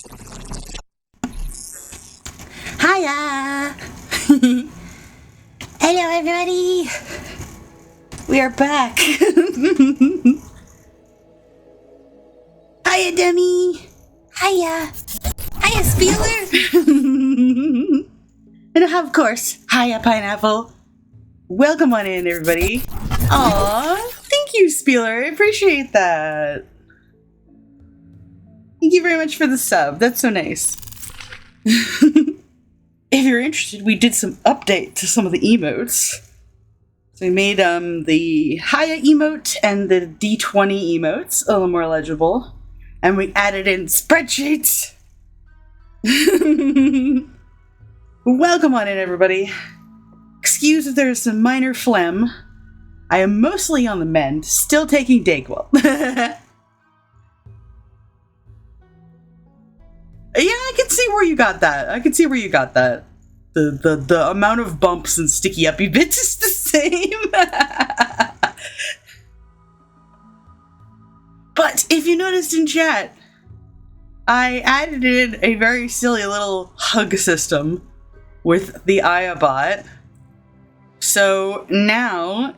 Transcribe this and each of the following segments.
Hiya! Hello, everybody! We are back! Hiya, Demi! Hiya! Hiya, Spieler! And of course, hiya, Pineapple! Welcome on in, everybody! Aw, thank you, Spieler! I appreciate that! Thank you very much for the sub. That's so nice. If you're interested, we did some update to some of the emotes. So we made the Hiya emote and the D20 emotes a little more legible. And we added in spreadsheets. Welcome on in, everybody. Excuse if there's some minor phlegm. I am mostly on the mend, still taking Dayquil. Yeah, I can see where you got that. The amount of bumps and sticky uppy bits is the same. But if you noticed in chat, I added in a very silly little hug system with the Ayabot. So now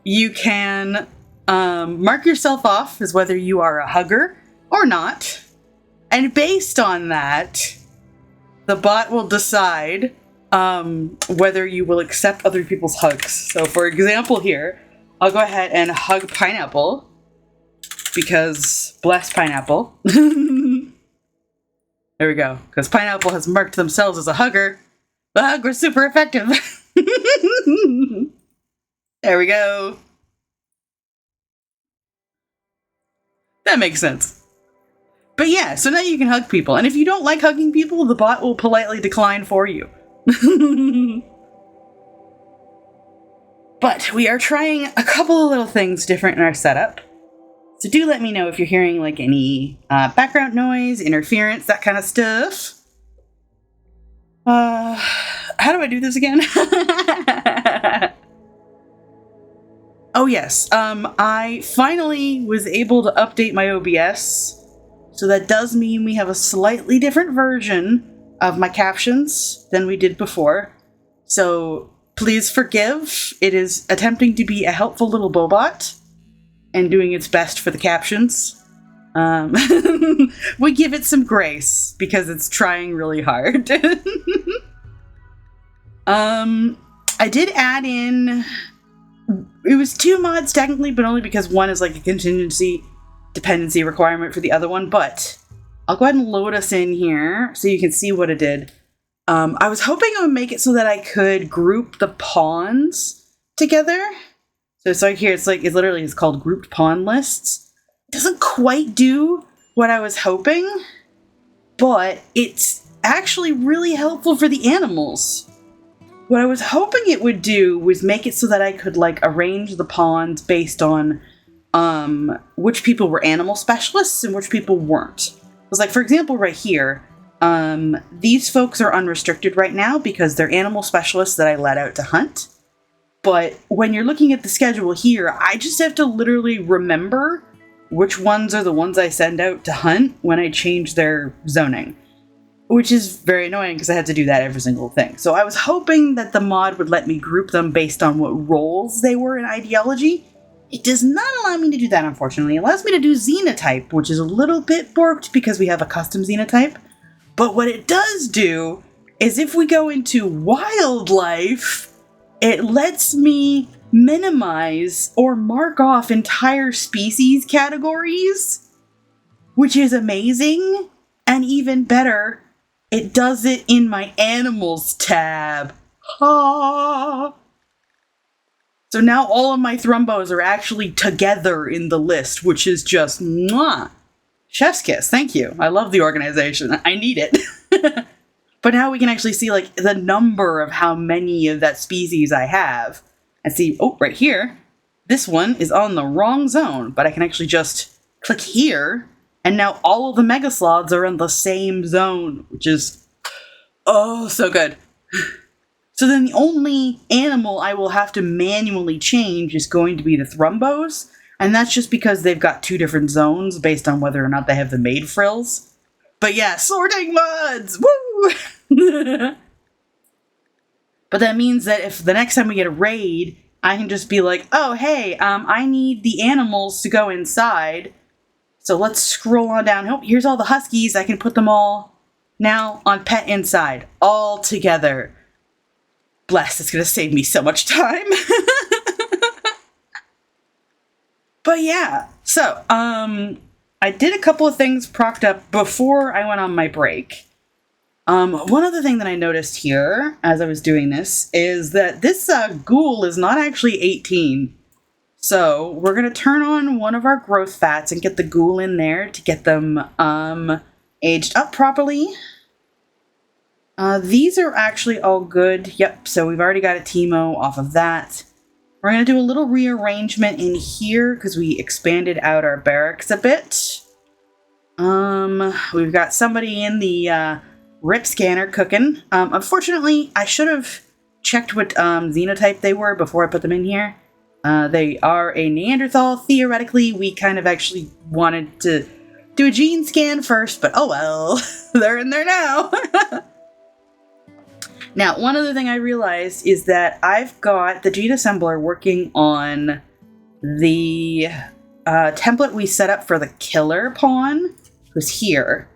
you can mark yourself off as whether you are a hugger or not. And based on that, the bot will decide whether you will accept other people's hugs. So for example here, I'll go ahead and hug Pineapple, because bless Pineapple. There we go, because Pineapple has marked themselves as a hugger. The hug was super effective. There we go. That makes sense. But yeah, so now you can hug people. And if you don't like hugging people, the bot will politely decline for you. But we are trying a couple of little things different in our setup. So do let me know if you're hearing like any background noise, interference, that kind of stuff. How do I do this again? Oh yes, I finally was able to update my OBS. So that does mean we have a slightly different version of my captions than we did before. So please forgive. It is attempting to be a helpful little Bobot and doing its best for the captions. We give it some grace because it's trying really hard. I did add in... It was 2 mods technically, but only because one is like a contingency dependency requirement for the other one, but I'll go ahead and load us in here so you can see what it did. I was hoping it would make it so that I could group the pawns together. So it's like here, it's literally called grouped pawn lists. It doesn't quite do what I was hoping, but it's actually really helpful for the animals. What I was hoping it would do was make it so that I could like arrange the pawns based on which people were animal specialists and which people weren't. It was like, for example, right here, these folks are unrestricted right now because they're animal specialists that I let out to hunt. But when you're looking at the schedule here, I just have to literally remember which ones are the ones I send out to hunt when I change their zoning, which is very annoying because I had to do that every single thing. So I was hoping that the mod would let me group them based on what roles they were in ideology. It does not allow me to do that, unfortunately. It allows me to do xenotype, which is a little bit borked because we have a custom xenotype. But what it does do is if we go into wildlife, it lets me minimize or mark off entire species categories, which is amazing. And even better, it does it in my animals tab. Ha! So now all of my thrumbos are actually together in the list, which is just mwah. Chef's kiss, thank you. I love the organization. I need it. But now we can actually see like the number of how many of that species I have. And see, oh, right here, this one is on the wrong zone, but I can actually just click here, and now all of the megasloths are in the same zone, which is, oh, so good. So then the only animal I will have to manually change is going to be the thrumbos, and that's just because they've got 2 different zones based on whether or not they have the maid frills. But yeah, sorting mods! Woo! But that means that if the next time we get a raid, I can just be like, oh, hey, I need the animals to go inside. So let's scroll on down. Oh, here's all the huskies. I can put them all now on pet inside, all together. Bless, it's going to save me so much time. But yeah, so, I did a couple of things propped up before I went on my break. One other thing that I noticed here as I was doing this is that this ghoul is not actually 18. So we're going to turn on one of our growth fats and get the ghoul in there to get them aged up properly. These are actually all good. Yep, so we've already got a Teemo off of that. We're going to do a little rearrangement in here because we expanded out our barracks a bit. We've got somebody in the rip scanner cooking. Unfortunately, I should have checked what xenotype they were before I put them in here. They are a Neanderthal. Theoretically, we kind of actually wanted to do a gene scan first, but oh well, they're in there now. Now, one other thing I realized is that I've got the gene assembler working on the template we set up for the killer pawn, who's here,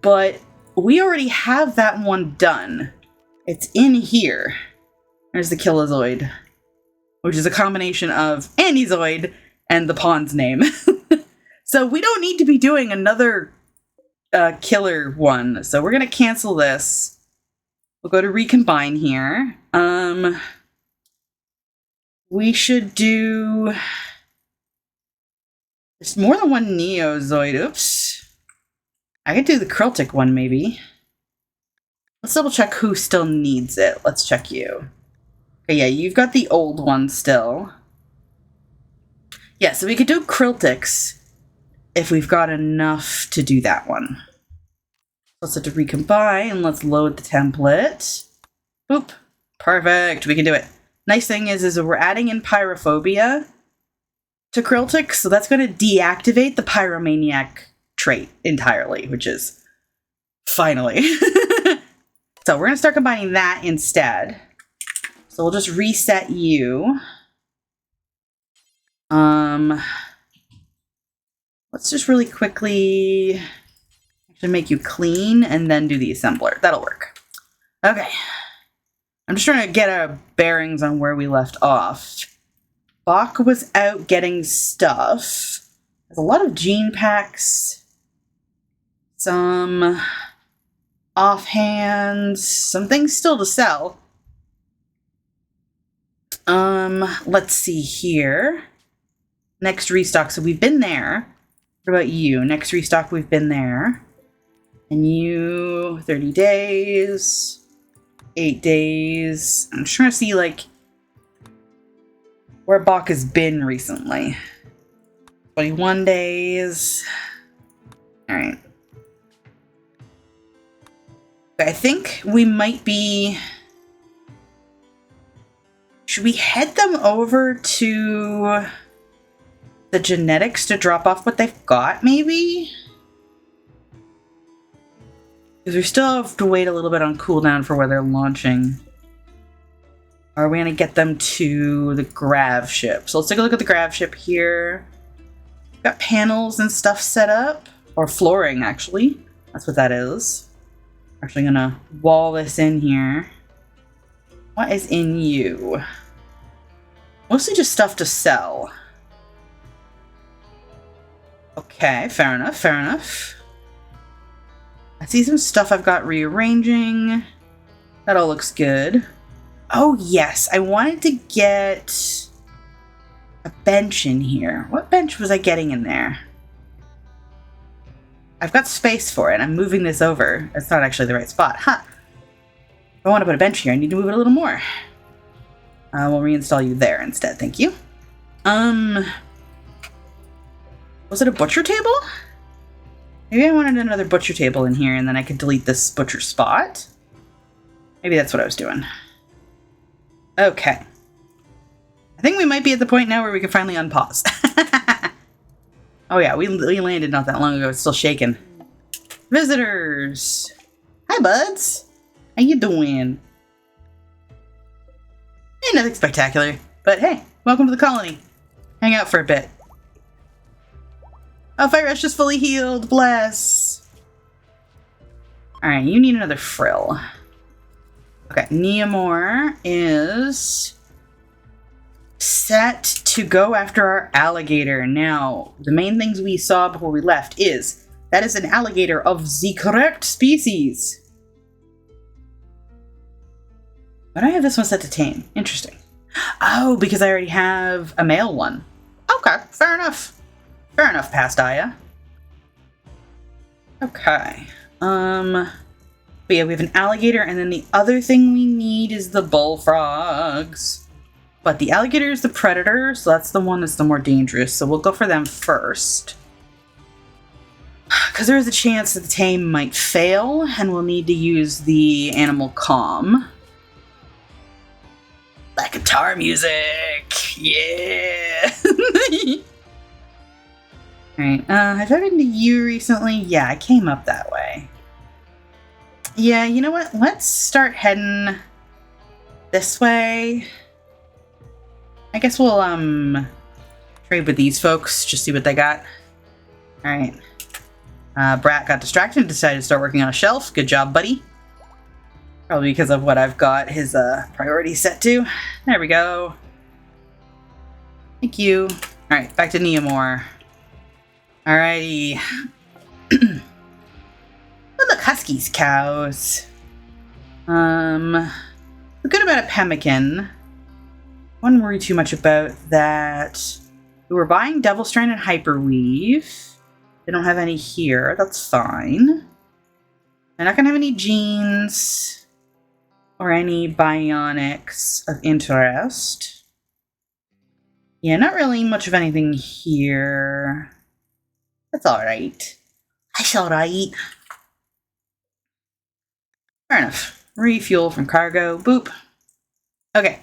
but we already have that one done. It's in here. There's the Killozoid, which is a combination of Andyzoid and the pawn's name. So we don't need to be doing another killer one. So we're going to cancel this. We'll go to recombine here. We should do... There's more than one Neozoid. Oops. I could do the Kryltic one, maybe. Let's double check who still needs it. Let's check you. Okay, yeah, you've got the old one still. Yeah, so we could do Kryltics if we've got enough to do that one. Let's hit to recombine and let's load the template. Oop, perfect, we can do it. Nice thing is we're adding in Pyrophobia to Kryltic, so that's going to deactivate the Pyromaniac trait entirely, which is finally. So we're going to start combining that instead. So we'll just reset you. Let's just really quickly make you clean and then do the assembler. That'll work. Okay. I'm just trying to get our bearings on where we left off. Bach was out getting stuff. There's a lot of gene packs. Some offhands. Some things still to sell. Let's see here. Next restock. So we've been there. What about you? Next restock, we've been there. And you, 30 days, 8 days. I'm just trying to see, like, where Bach has been recently. 21 days. All right. I think we might be... Should we head them over to the genetics to drop off what they've got, maybe? Because we still have to wait a little bit on cooldown for where they're launching. Or are we going to get them to the grav ship? So let's take a look at the grav ship here. We've got panels and stuff set up. Or flooring, actually. That's what that is. Actually going to wall this in here. What is in you? Mostly just stuff to sell. Okay, fair enough, fair enough. I see some stuff I've got rearranging. That all looks good. Oh, yes. I wanted to get a bench in here. What bench was I getting in there? I've got space for it. I'm moving this over. It's not actually the right spot. Huh. If I want to put a bench here, I need to move it a little more. We'll reinstall you there instead. Thank you. Was it a butcher table? Maybe I wanted another butcher table in here and then I could delete this butcher spot. Maybe that's what I was doing. Okay. I think we might be at the point now where we can finally unpause. Oh yeah, we landed not that long ago. It's still shaking. Visitors. Hi, buds. How you doing? Ain't nothing spectacular, but hey, welcome to the colony. Hang out for a bit. Oh, Fire Rush is fully healed. Bless. Alright, you need another frill. Okay, Neomore is set to go after our alligator. Now, the main things we saw before we left is that is an alligator of the correct species. Why do I have this one set to tame? Interesting. Oh, because I already have a male one. Okay, fair enough. Fair enough, Pastaya. Okay. But yeah, we have an alligator, and then the other thing we need is the bullfrogs. But the alligator is the predator, so that's the one that's the more dangerous, so we'll go for them first. Because there is a chance that the tame might fail, and we'll need to use the animal calm. That guitar music! Yeah! Alright, have I been to you recently? Yeah, I came up that way. Yeah, you know what? Let's start heading this way. I guess we'll, trade with these folks, just see what they got. Alright. Brat got distracted and decided to start working on a shelf. Good job, buddy. Probably because of what I've got his priority set to. There we go. Thank you. Alright, back to Neomore. Alrighty. Oh, look, huskies, cows. A good amount of pemmican. Wouldn't worry too much about that. We were buying Devil Strand and Hyperweave. They don't have any here. That's fine. They're not going to have any genes or any bionics of interest. Yeah, not really much of anything here. That's alright. That's alright. Fair enough. Refuel from cargo. Boop. Okay.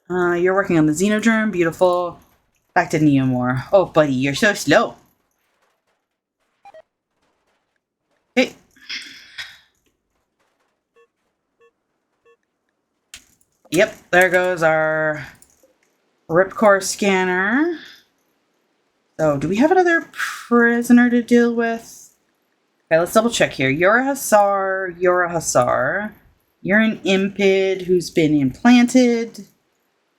You're working on the Xenogerm. Beautiful. Back to Neomore. Oh, buddy, you're so slow. Hey. Yep, there goes our Ripcore scanner. So, do we have another prisoner to deal with? Okay, let's double check here. You're a Hussar. You're a Hussar. You're an Impid who's been implanted.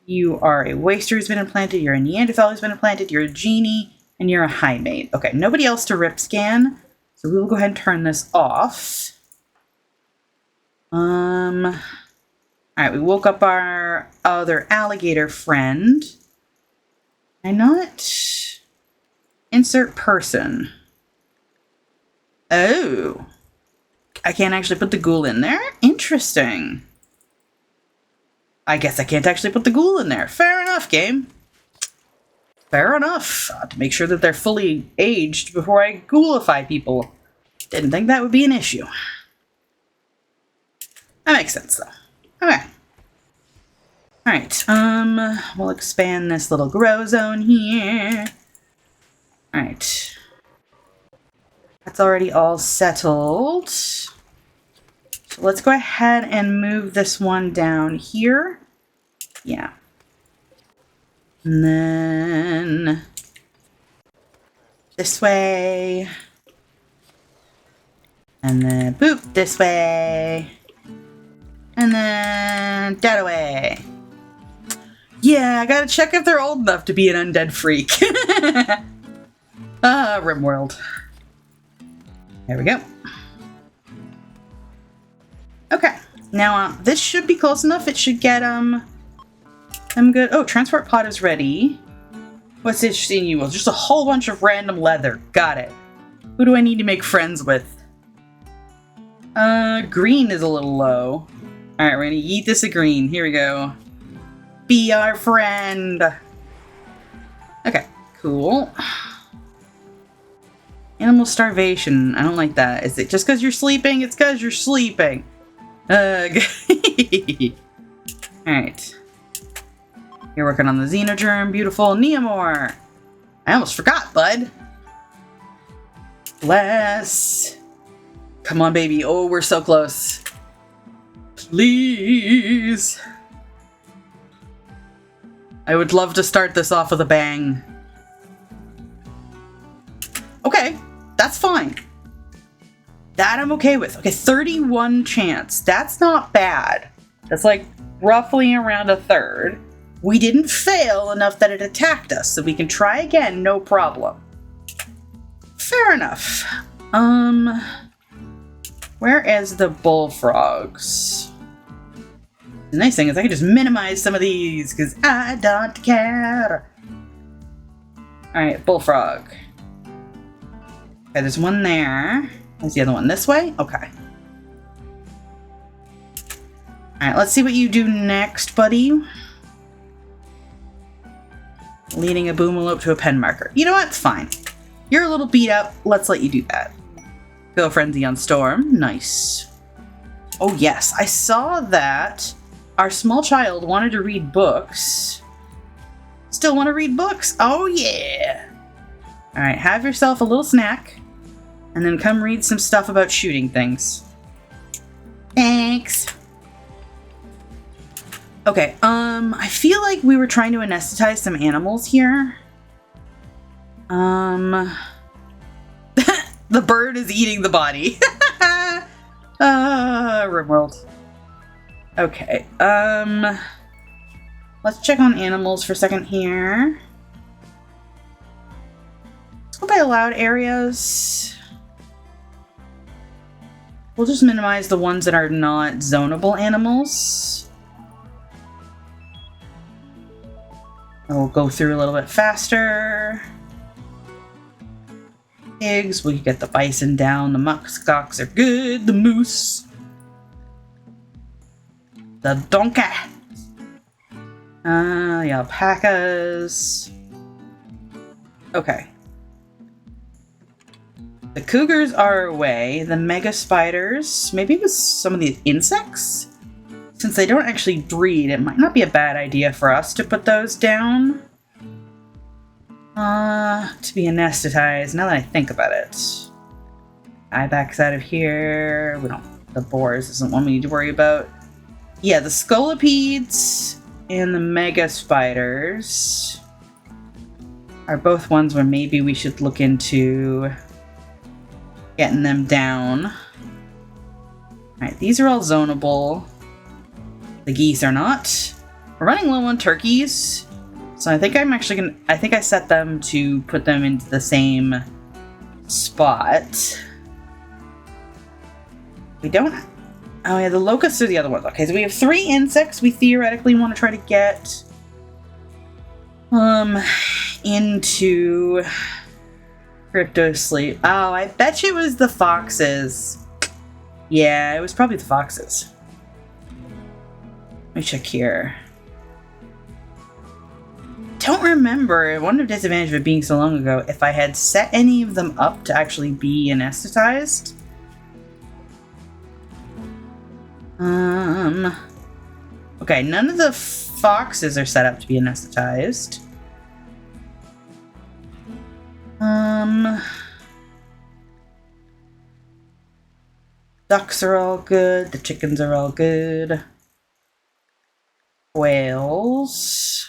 You are a Waster who's been implanted. You're a Neanderthal who's been implanted. You're a Genie. And you're a High Mate. Okay, nobody else to rip scan. So we will go ahead and turn this off. Alright, we woke up our other alligator friend. Why not? Insert person. Oh. I can't actually put the ghoul in there? Interesting. I guess I can't actually put the ghoul in there. Fair enough, game. Fair enough. To make sure that they're fully aged before I ghoulify people. Didn't think that would be an issue. That makes sense, though. Okay. Alright, we'll expand this little grow zone here. Alright. That's already all settled. So let's go ahead and move this one down here. Yeah. And then this way. And then boop, this way. And then that way. Yeah, I gotta check if they're old enough to be an undead freak. Rimworld. There we go. Okay. Now, this should be close enough. It should get, I'm good. Oh, transport pod is ready. What's interesting you? Well, just a whole bunch of random leather. Got it. Who do I need to make friends with? Green is a little low. Alright, we're gonna eat this a green. Here we go. Be our friend. Okay, cool. Animal starvation. I don't like that. Is it just because you're sleeping? It's because you're sleeping. Alright. You're working on the Xenogerm. Beautiful. Neomore. I almost forgot, bud. Bless. come on, baby. Oh, we're so close. Please. I would love to start this off with a bang. Okay, that's fine. That I'm okay with. Okay, 31 chance. That's not bad. That's like roughly around a third. We didn't fail enough that it attacked us, so we can try again, no problem. Fair enough. Where is the bullfrogs? The nice thing is I can just minimize some of these, because I don't care. Alright, bullfrog. Okay, there's one there. Is the other one this way? Okay. Alright, let's see what you do next, buddy. Leading a boomalope to a pen marker. You know what? Fine. You're a little beat up. Let's let you do that. Go frenzy on Storm. Nice. Oh, yes. I saw that our small child wanted to read books. Still want to read books? Oh, yeah. Alright, have yourself a little snack. And then come read some stuff about shooting things. Thanks. Okay, I feel like we were trying to anesthetize some animals here. The bird is eating the body. Rimworld. Okay, let's check on animals for a second here. Let's go by allowed areas. We'll just minimize the ones that are not zonable animals. We'll go through a little bit faster. Pigs, we get the bison down. The muskox are good. The moose. The donkey. The alpacas. Okay. The cougars are away. The mega spiders. Maybe it was some of the insects? Since they don't actually breed, it might not be a bad idea for us to put those down. To be anesthetized, now that I think about it. Ibex out of here. We don't... The boars isn't one we need to worry about. Yeah, the scolopeds and the mega spiders are both ones where maybe we should look into getting them down. Alright, these are all zonable. The geese are not. We're running low on turkeys. So I think I'm actually gonna... I think I set them to put them into the same spot. We don't... Oh yeah, the locusts are the other ones. Okay, so we have 3 insects we theoretically want to try to get into crypto sleep. Oh, I bet you it was the foxes. Yeah, it was probably the foxes. Let me check here. Don't remember, one of the disadvantages of it being so long ago, if I had set any of them up to actually be anesthetized. Okay, none of the foxes are set up to be anesthetized. Ducks are all good, the chickens are all good. Whales.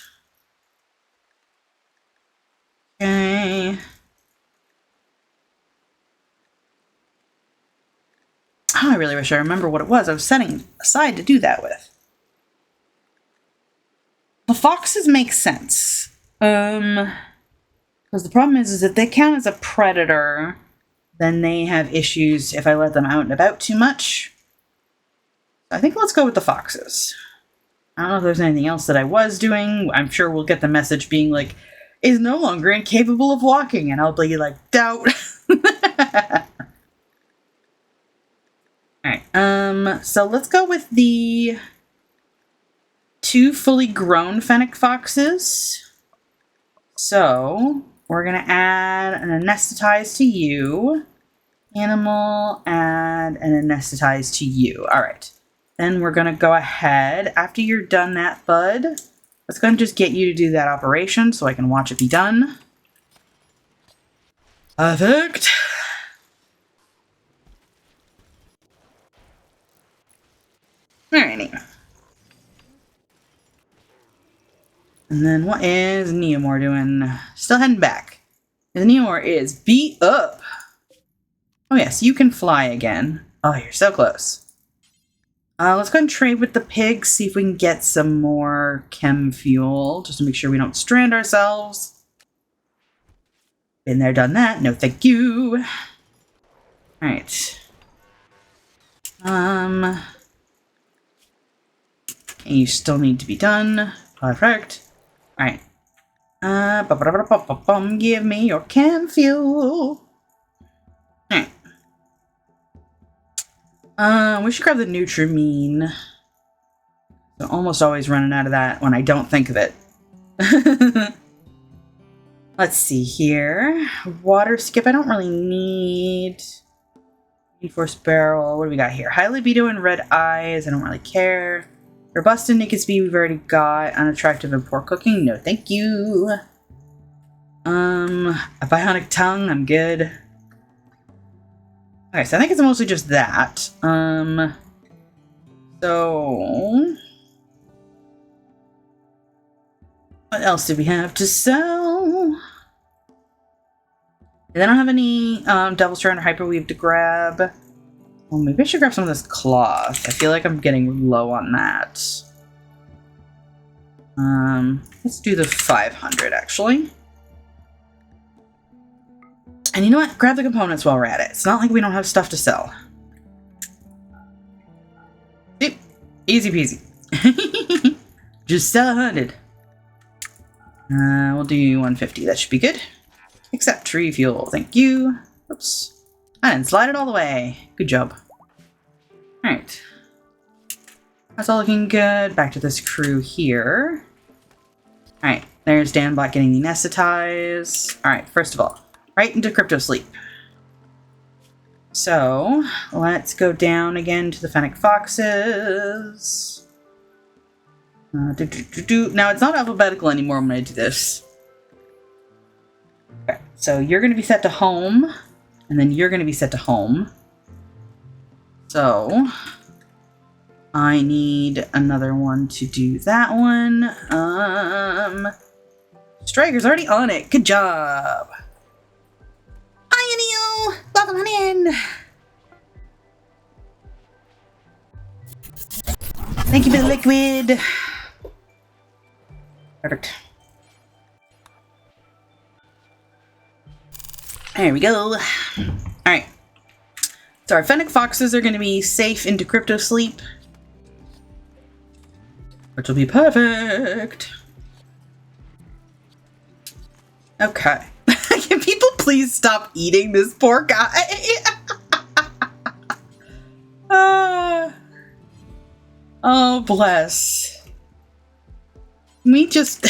Okay. Oh, I really wish I remember what it was I was setting aside to do that with. The foxes make sense. Because the problem is if they count as a predator, then they have issues if I let them out and about too much. I think let's go with the foxes. I don't know if there's anything else that I was doing. I'm sure we'll get the message being like, is no longer incapable of walking. And I'll be like, doubt. Alright, so let's go with the 2 fully grown fennec foxes. So, we're going to add an anesthetize to you. Animal, add an anesthetize to you. Alright. Then we're going to go ahead. After you're done that, bud, let's go and just get you to do that operation so I can watch it be done. Perfect. Alrighty. And then what is Neomore doing? Still heading back. The Neomore is beat up. Oh yes, you can fly again. Oh, you're so close. Let's go and trade with the pigs, see if we can get some more chem fuel, just to make sure we don't strand ourselves. Been there, done that. No, thank you. Alright. You still need to be done. Perfect. Alright. Give me your chem fuel. Alright. We should grab the Nutrimine. I'm almost always running out of that when I don't think of it. Let's see here. Water skip, I don't really need. Force barrel. What do we got here? High libido and red eyes. I don't really care. Robust and naked speed we've already got. Unattractive and poor cooking. No, thank you. A bionic tongue. I'm good. Okay, so I think it's mostly just that. So what else do we have to sell? I don't have any Devil Strand or Hyperweave to grab. Well, maybe I should grab some of this cloth. I feel like I'm getting low on that. Let's do the 500, actually. And you know what? Grab the components while we're at it. It's not like we don't have stuff to sell. Yep. Easy peasy. Just sell 100. We'll do 150. That should be good. Except tree fuel. Thank you. Oops. I didn't slide it all the way. Good job. Alright. That's all looking good. Back to this crew here. Alright. There's Dan Black getting anesthetized. Alright. First of all, right into crypto sleep. So, let's go down again to the Fennec Foxes. Now, it's not alphabetical anymore when I do this. Okay, so you're going to be set to home, and then you're going to be set to home. So, I need another one to do that one. Striker's already on it. Good job. Hi, Anio! Welcome on in! Thank you for the liquid! Perfect. There we go. Alright. So our Fennec Foxes are going to be safe into crypto sleep. Which will be perfect. Okay. Can people please stop eating this poor guy? Oh, bless. We just...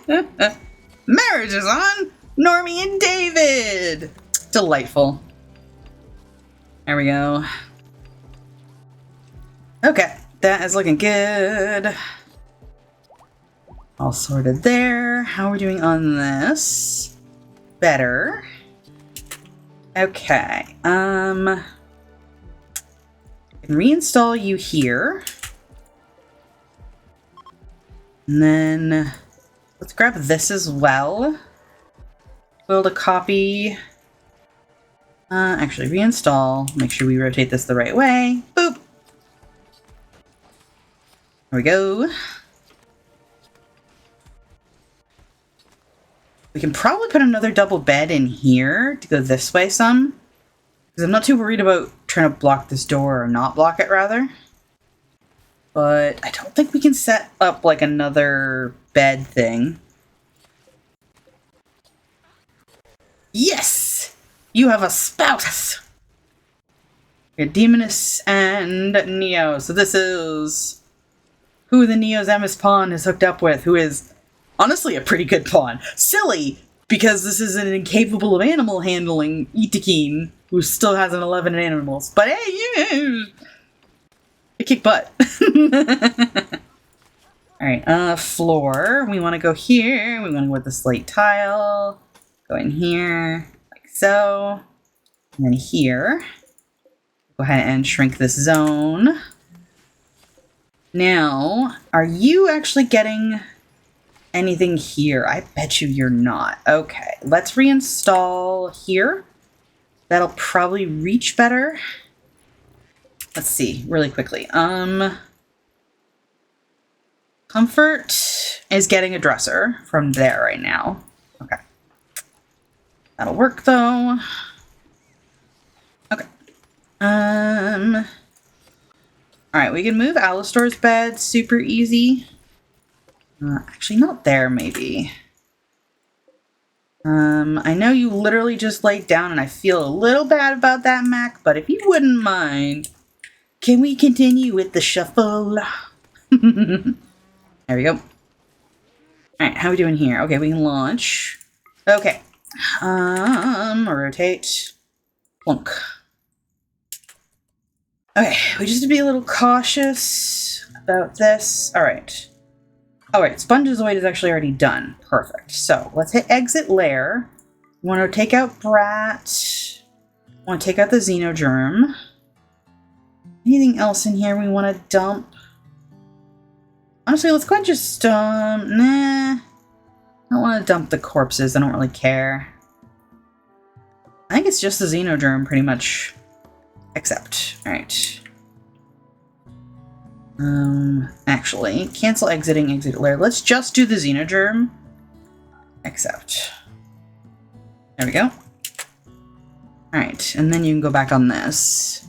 Marriage is on! Normie and David! Delightful. There we go. Okay, that is looking good. All sorted there. How are we doing on this? Better. Okay. I can reinstall you here. And then let's grab this as well. Build a copy. Actually reinstall. Make sure we rotate this the right way. Boop. There we go. We can probably put another double bed in here to go this way some. Because I'm not too worried about trying to block this door or not block it, rather. But I don't think we can set up like another bed thing. Yes! You have a spouse! We got Demoness and Neo. So this is who the Neo's Emis pawn is hooked up with, who is honestly a pretty good pawn. Silly, because this is an incapable of animal handling Itakeen, who still has an 11 in animals. But hey, you kick butt. Alright, floor. We want to go here. We want to go with the slate tile. Go in here, like so. And then here. Go ahead and shrink this zone. Now, are you actually getting anything here? I bet you're not. Okay, let's reinstall here. That'll probably reach better. Let's see, really quickly. Comfort is getting a dresser from there right now. Okay. That'll work though. Okay. Alright, we can move Alistor's bed super easy. Actually, not there, maybe. I know you literally just laid down and I feel a little bad about that, Mac, but if you wouldn't mind, can we continue with the shuffle? There we go. Alright, how are we doing here? Okay, we can launch. Okay. Rotate. Plunk. Okay, we just have to be a little cautious about this. Alright. Alright, Spongezoid is actually already done. Perfect. So, let's hit exit lair. We want to take out Brat. We want to take out the Xenogerm. Anything else in here we want to dump? Honestly, let's go ahead and just, nah. I don't want to dump the corpses. I don't really care. I think it's just the Xenogerm, pretty much. Accept. Alright. Actually, cancel exiting, exit lair. Let's just do the Xenogerm. Accept. There we go. Alright, and then you can go back on this.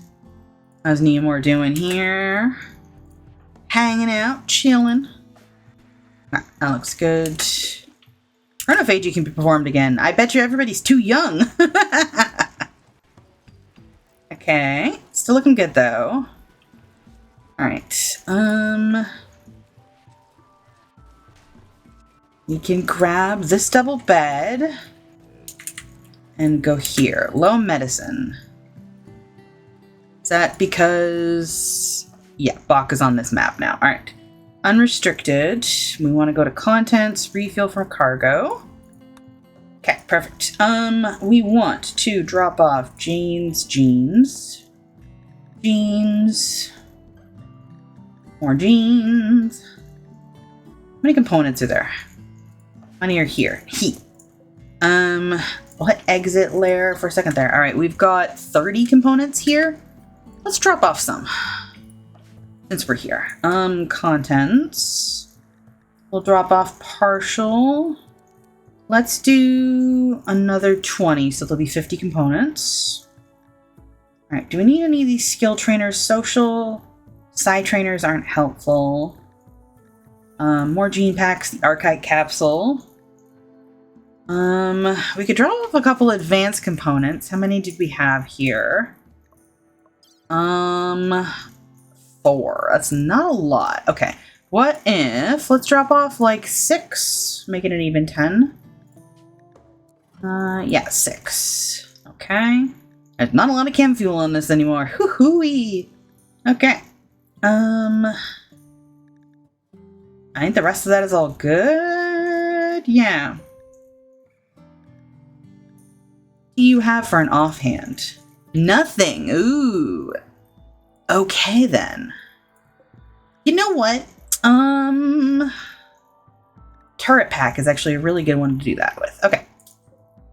How's Neomore doing here? Hanging out, chilling. Ah, that looks good. Chronophagy can be performed again. I bet you everybody's too young. Okay, still looking good though. Alright, we can grab this double bed and go here. Low medicine. Is that because... Yeah, Bach is on this map now. Alright. Unrestricted. We want to go to contents, refill for cargo. Okay, perfect. We want to drop off jeans. More jeans. How many components are there? How many are here? Heat. We'll hit exit layer for a second there. Alright, we've got 30 components here. Let's drop off some. Since we're here. Contents. We'll drop off partial. Let's do another 20, so there'll be 50 components. Alright, do we need any of these skill trainers? Social, side trainers aren't helpful. More gene packs, the Archite capsule. We could draw off a couple advanced components. How many did we have here? 4. That's not a lot. Okay, what if, let's drop off like 6, making it even 10. Yeah, 6. Okay. There's not a lot of chem fuel on this anymore. Hoo-hoo-wee! Okay. I think the rest of that is all good. Yeah. What do you have for an offhand? Nothing. Ooh. Okay, then. You know what? Turret pack is actually a really good one to do that with. Okay.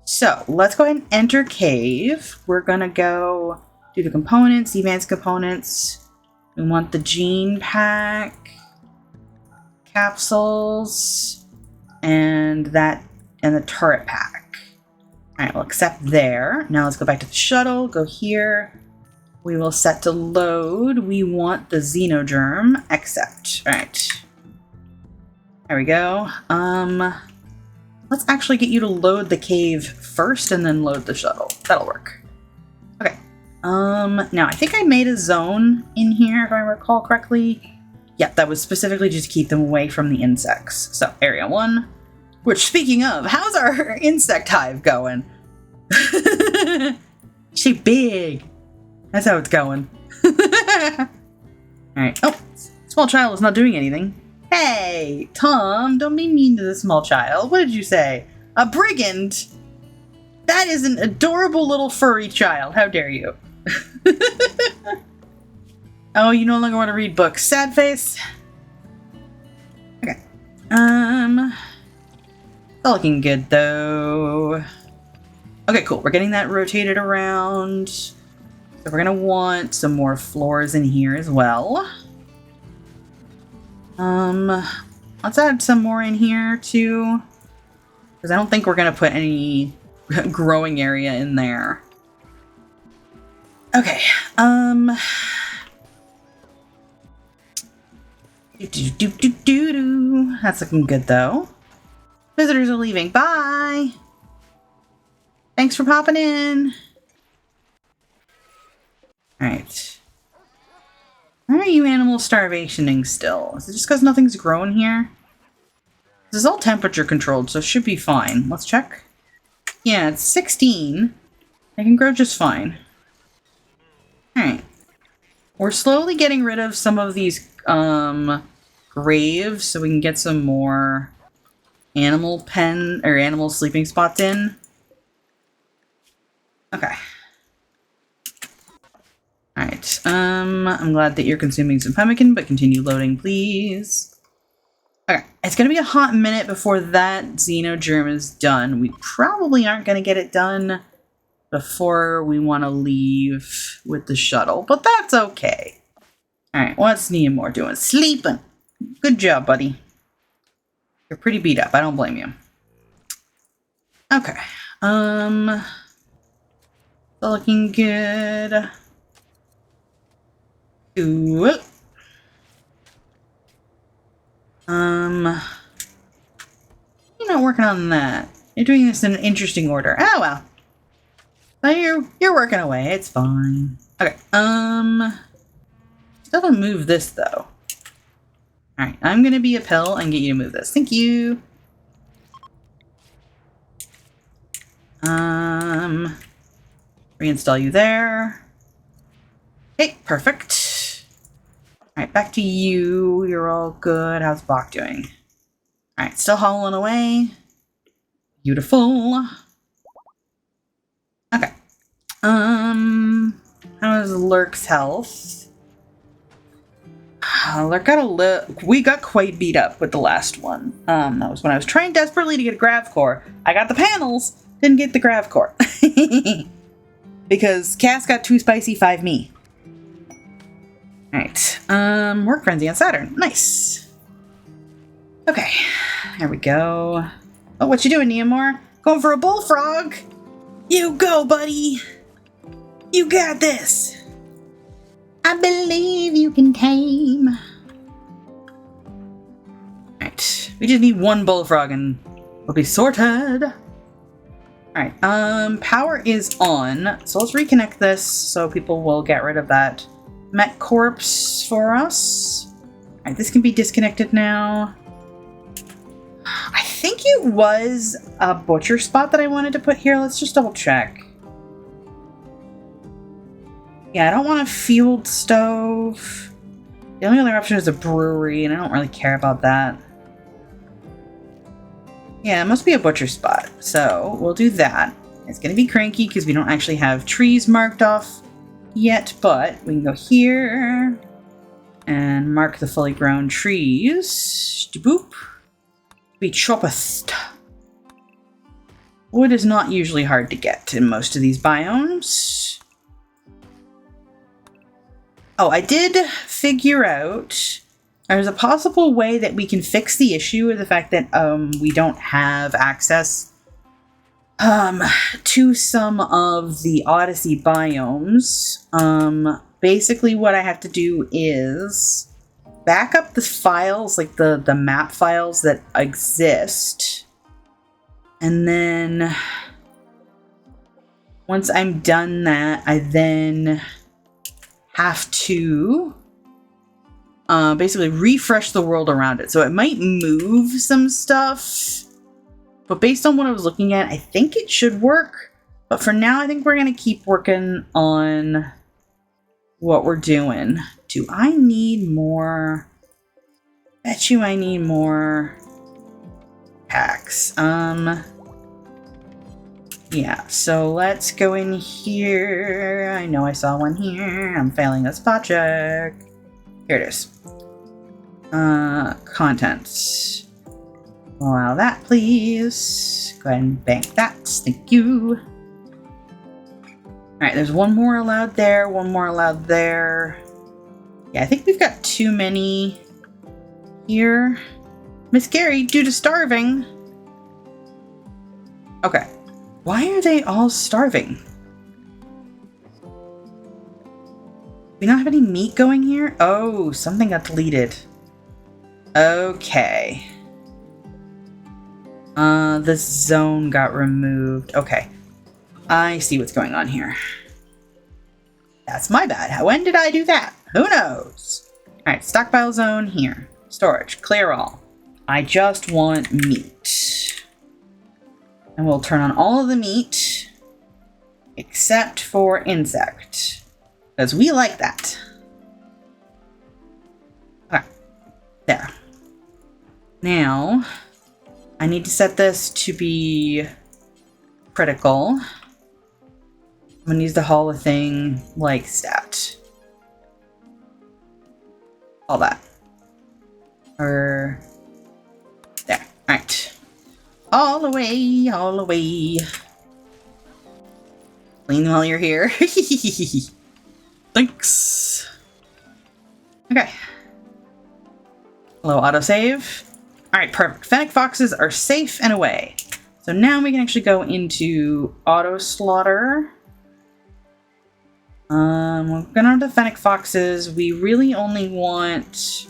So, let's go ahead and enter cave. We're gonna go do the components, the advanced components. We want the gene pack, capsules, and the turret pack. Alright, we'll accept there. Now let's go back to the shuttle, go here. We will set to load. We want the Xenogerm. Accept. Alright. There we go. Let's actually get you to load the cave first and then load the shuttle. That'll work. Okay. Now I think I made a zone in here, if I recall correctly. Yeah, that was specifically just to keep them away from the insects. So, area 1. Which, speaking of, how's our insect hive going? She big. That's how it's going. Alright. Oh, small child is not doing anything. Hey, Tom, don't be mean to the small child. What did you say? A brigand? That is an adorable little furry child. How dare you? Oh, you no longer want to read books. Sad face? Still looking good though. Okay, cool. We're getting that rotated around. So we're gonna want some more floors in here as well. Let's add some more in here too, because I don't think we're gonna put any growing area in there. Okay. That's looking good though. Visitors are leaving. Bye. Thanks for popping in. Alright. Why are you animals starvationing still? Is it just because nothing's growing here? This is all temperature controlled, so it should be fine. Let's check. Yeah, it's 16. I can grow just fine. Alright. We're slowly getting rid of some of these graves so we can get some more animal pen or animal sleeping spots in. Okay. Alright. I'm glad that you're consuming some pemmican, but continue loading, please. Okay. It's gonna be a hot minute before that xenogerm is done. We probably aren't gonna get it done before we want to leave with the shuttle, but that's okay. Alright, what's Neomore doing? Sleeping! Good job, buddy. You're pretty beat up. I don't blame you. Okay. Looking good. Cool. You're not working on that. You're doing this in an interesting order. Oh well. So you're working away. It's fine. Okay. Still gonna move this though. All right. I'm gonna be a pill and get you to move this. Thank you. Reinstall you there. Okay. Perfect. All right. Back to you. You're all good. How's Bach doing? All right. Still hauling away. Beautiful. Okay. How is Lurk's health? Lurk got we got quite beat up with the last one. That was when I was trying desperately to get a grav core. I got the panels, didn't get the grav core. Because Cass got 2 spicy, 5 me. Alright. Work frenzy on Saturn. Nice. Okay. There we go. Oh, what you doing, Neomore? Going for a bullfrog? You go, buddy! You got this! I believe you can tame. Alright. We just need one bullfrog and we'll be sorted. Alright, power is on. So let's reconnect this so people will get rid of that Met Corpse for us. Alright, this can be disconnected now. I think it was a butcher spot that I wanted to put here. Let's just double check. Yeah, I don't want a field stove. The only other option is a brewery, and I don't really care about that. Yeah, it must be a butcher spot. So we'll do that. It's going to be cranky because we don't actually have trees marked off yet, but we can go here and mark the fully grown trees. Boop. Be choppest. Wood is not usually hard to get in most of these biomes. Oh, I did figure out there's a possible way that we can fix the issue of the fact that we don't have access to some of the Odyssey biomes. Basically what I have to do is back up the files, like the map files that exist. And then once I'm done that, I then have to basically refresh the world around it. So it might move some stuff, but based on what I was looking at, I think it should work. But for now, I think we're going to keep working on what we're doing. Do I need more? Bet you I need more packs. Yeah, so let's go in here. I know I saw one here. I'm failing a spot check. Here it is. Contents. Allow that, please. Go ahead and bank that. Thank you. Alright, there's one more allowed there, one more allowed there. Yeah, I think we've got too many here. Miscarried due to starving. Okay. Why are they all starving? We don't have any meat going here? Oh, something got deleted. Okay. The zone got removed. Okay. I see what's going on here. That's my bad. When did I do that? Who knows? Alright, stockpile zone here. Storage. Clear all. I just want meat. And we'll turn on all of the meat except for insect. Because we like that. Okay. There. Now, I need to set this to be critical. I'm gonna use the Hall of Thing like stat. All that. Or there. Alright. All the way, all the way. Clean while you're here. Thanks. Okay. Hello, autosave. Alright, perfect. Fennec foxes are safe and away. So now we can actually go into auto slaughter. We're gonna have the Fennec foxes. We really only want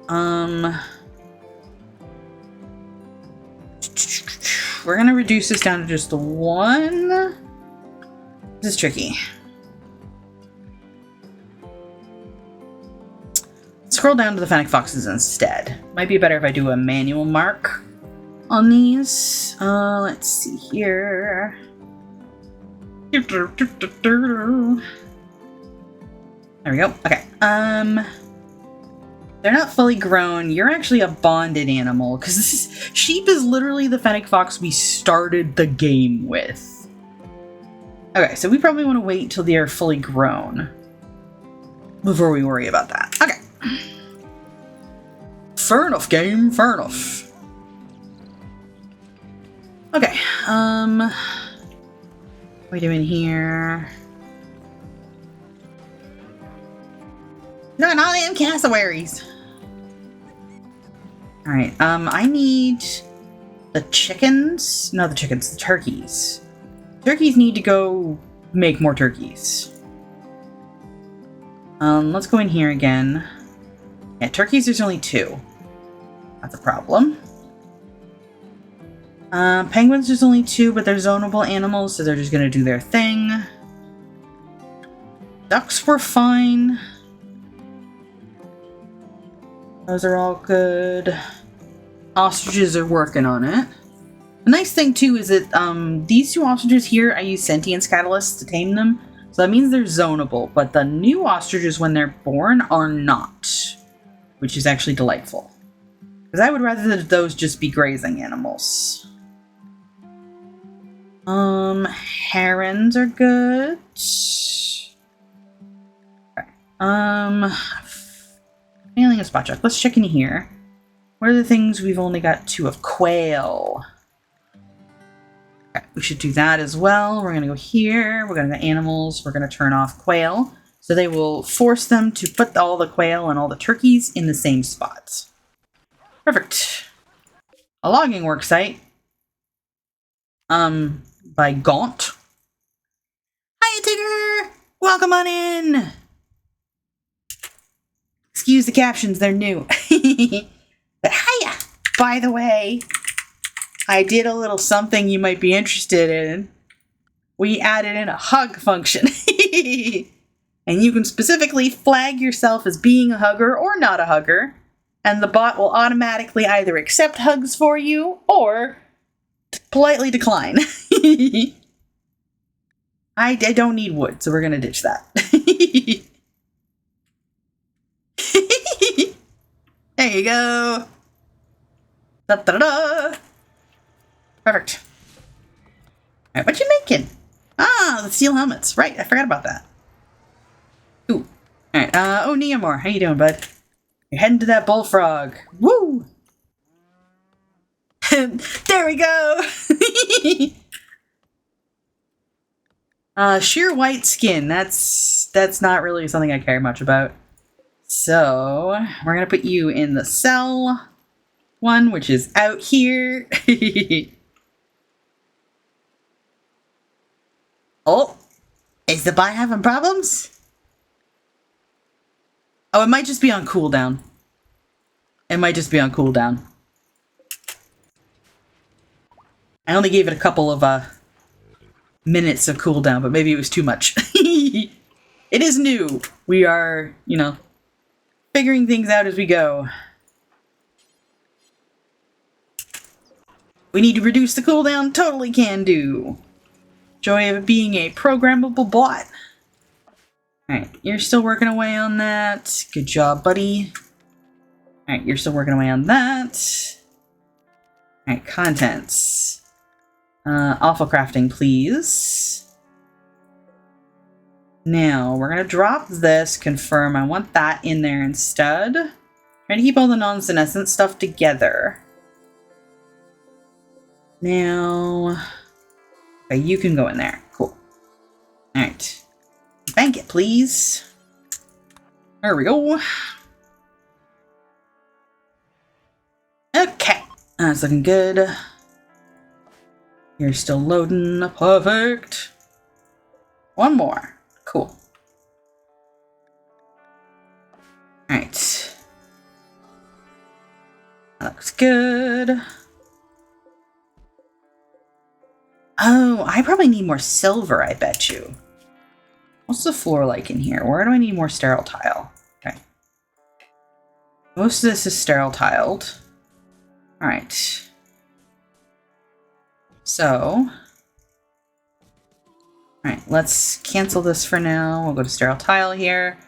we're gonna reduce this down to just the one. This is tricky. Scroll down to the Fennec foxes instead. Might be better if I do a manual mark on these. Let's see here. There we go. Okay. They're not fully grown. You're actually a bonded animal because sheep is literally the Fennec fox we started the game with. Okay, so we probably want to wait until they are fully grown before we worry about that. Okay. Fair enough, game. Fair enough. Okay. What are we doing here? No, not them cassowaries. Alright, I need the chickens. No, the chickens, the turkeys. Turkeys need to go make more turkeys. Let's go in here again. Yeah, turkeys, there's only 2. That's a problem. Penguins, there's only 2, but they're zonable animals, so they're just gonna do their thing. Ducks were fine. Those are all good. Ostriches are working on it. The nice thing, too, is that these 2 ostriches here, I use sentience catalysts to tame them. So that means they're zonable, but the new ostriches, when they're born, are not. Which is actually delightful. Because I would rather that those just be grazing animals. Herons are good. Okay. Failing a spot check. Let's check in here. What are the things we've only got 2 of? Quail. Okay, we should do that as well. We're gonna go here. We're gonna go animals. We're gonna turn off quail. So they will force them to put all the quail and all the turkeys in the same spots. Perfect. A logging worksite. By Gaunt. Hiya, Tigger! Welcome on in! Excuse the captions, they're new. But hiya! By the way, I did a little something you might be interested in. We added in a hug function. And you can specifically flag yourself as being a hugger or not a hugger. And the bot will automatically either accept hugs for you or politely decline. I don't need wood, so we're going to ditch that. There you go. Da, da, da, da. Perfect. All right, what you making? Ah, the steel helmets. Right, I forgot about that. Ooh. All right. Oh, Neomore, how you doing, bud? You're heading to that bullfrog. Woo! There we go! Sheer white skin. That's not really something I care much about. So, we're gonna put you in the cell one, which is out here. Oh, is the bot having problems? Oh, it might just be on cooldown. It might just be on cooldown. I only gave it a couple of minutes of cooldown, but maybe it was too much. It is new. We are, you know, figuring things out as we go. We need to reduce the cooldown. Totally can do. Joy of being a programmable bot. Alright, you're still working away on that. Good job, buddy. Alright, you're still working away on that. Alright, contents. Awful crafting, please. Now, we're going to drop this, confirm. I want that in there instead. Trying to keep all the non-senescent stuff together. Now, okay, you can go in there. Cool. Alright. Bank it, please. There we go. Okay. That's looking good. You're still loading. Perfect. One more. Cool. Alright. That looks good. Oh, I probably need more silver, I bet you. What's the floor like in here? Where do I need more sterile tile? Okay. Most of this is sterile tiled. Alright. So, alright, let's cancel this for now. We'll go to sterile tile here.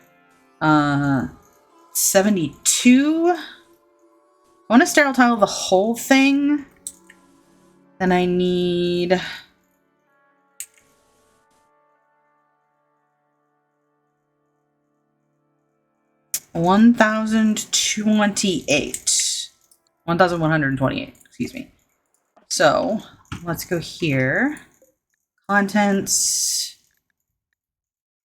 72. I want to sterile tile the whole thing. Then I need 1,028. 1,128, excuse me. So, let's go here. Contents.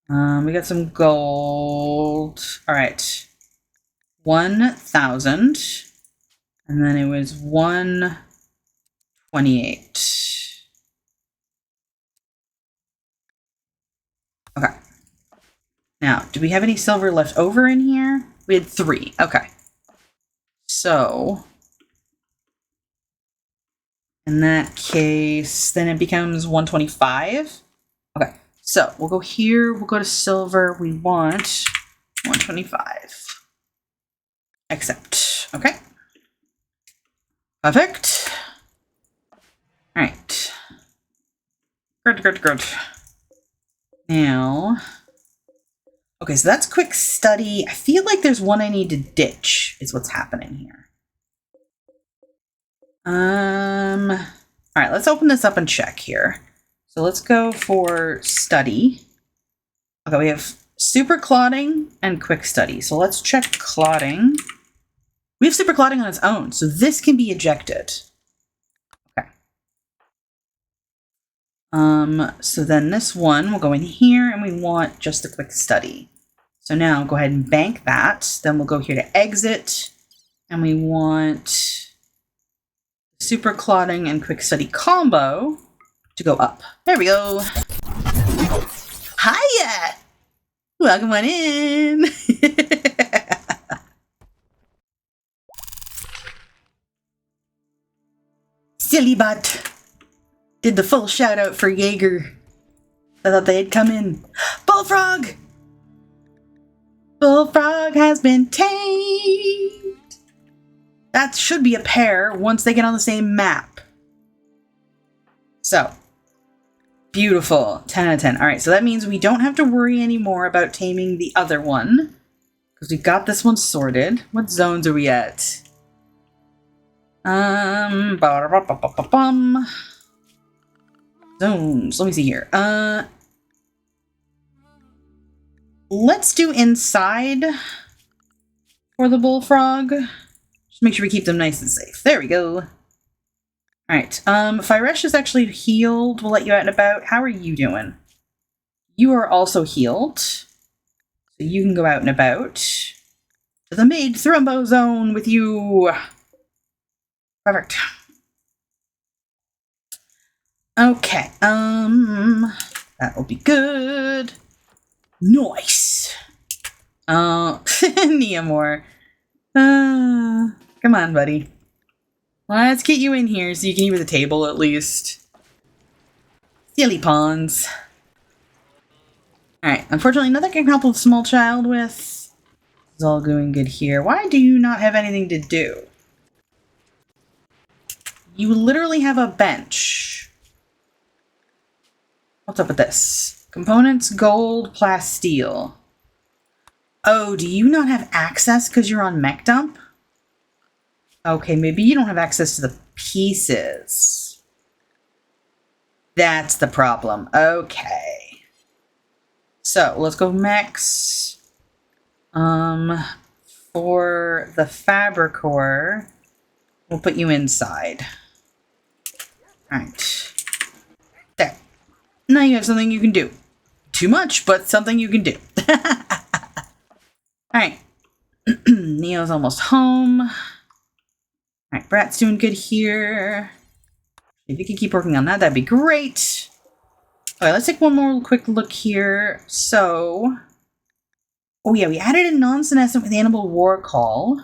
We got some gold. All right. 1,000. And then it was 128. Okay. Now, do we have any silver left over in here? We had 3. Okay. So, in that case, then it becomes 125. Okay. So, we'll go here. We'll go to silver. We want 125. Accept. Okay. Perfect. All right. Good. Now, okay, so that's quick study. I feel like there's one I need to ditch, is what's happening here. All right, let's open this up and check here. So let's go for study. Okay, we have super clotting and quick study. So let's check clotting. We have super clotting on its own, so this can be ejected. Okay. So then this one will go in here, and we want just the quick study. So now go ahead and bank that. Then we'll go here to exit, and we want super clotting and quick study combo to go up. There we go. Hiya! Welcome on in. Silly bot did the full shout out for Jaeger. I thought they had come in. Bullfrog! Bullfrog has been tamed. That should be a pair once they get on the same map. So, beautiful. 10 out of 10. All right, so that means we don't have to worry anymore about taming the other one, because we got this one sorted. What zones are we at? Zones. Let me see here. Let's do inside for the bullfrog. Just make sure we keep them nice and safe. There we go. Alright, Firesh is actually healed. We'll let you out and about. How are you doing? You are also healed. So you can go out and about. To the Maid Thrumbo Zone with you. Perfect. Okay, that will be good. Nice. Neomore. Come on, buddy. Let's get you in here so you can eat with the table at least. Silly pawns. Alright, unfortunately nothing I can help a small child with. It's all going good here. Why do you not have anything to do? You literally have a bench. What's up with this? Components, gold, plasteel. Oh, do you not have access because you're on Mech Dump? Okay, maybe you don't have access to the pieces. That's the problem. Okay. So, let's go mechs. For the Fabricore, we'll put you inside. Alright. There. Now you have something you can do. Too much, but something you can do. Alright. Neo's almost home. Alright, Brat's doing good here. If you could keep working on that, that'd be great. Alright, let's take one more quick look here. So... Oh yeah, we added a non-senescent with Animal War Call.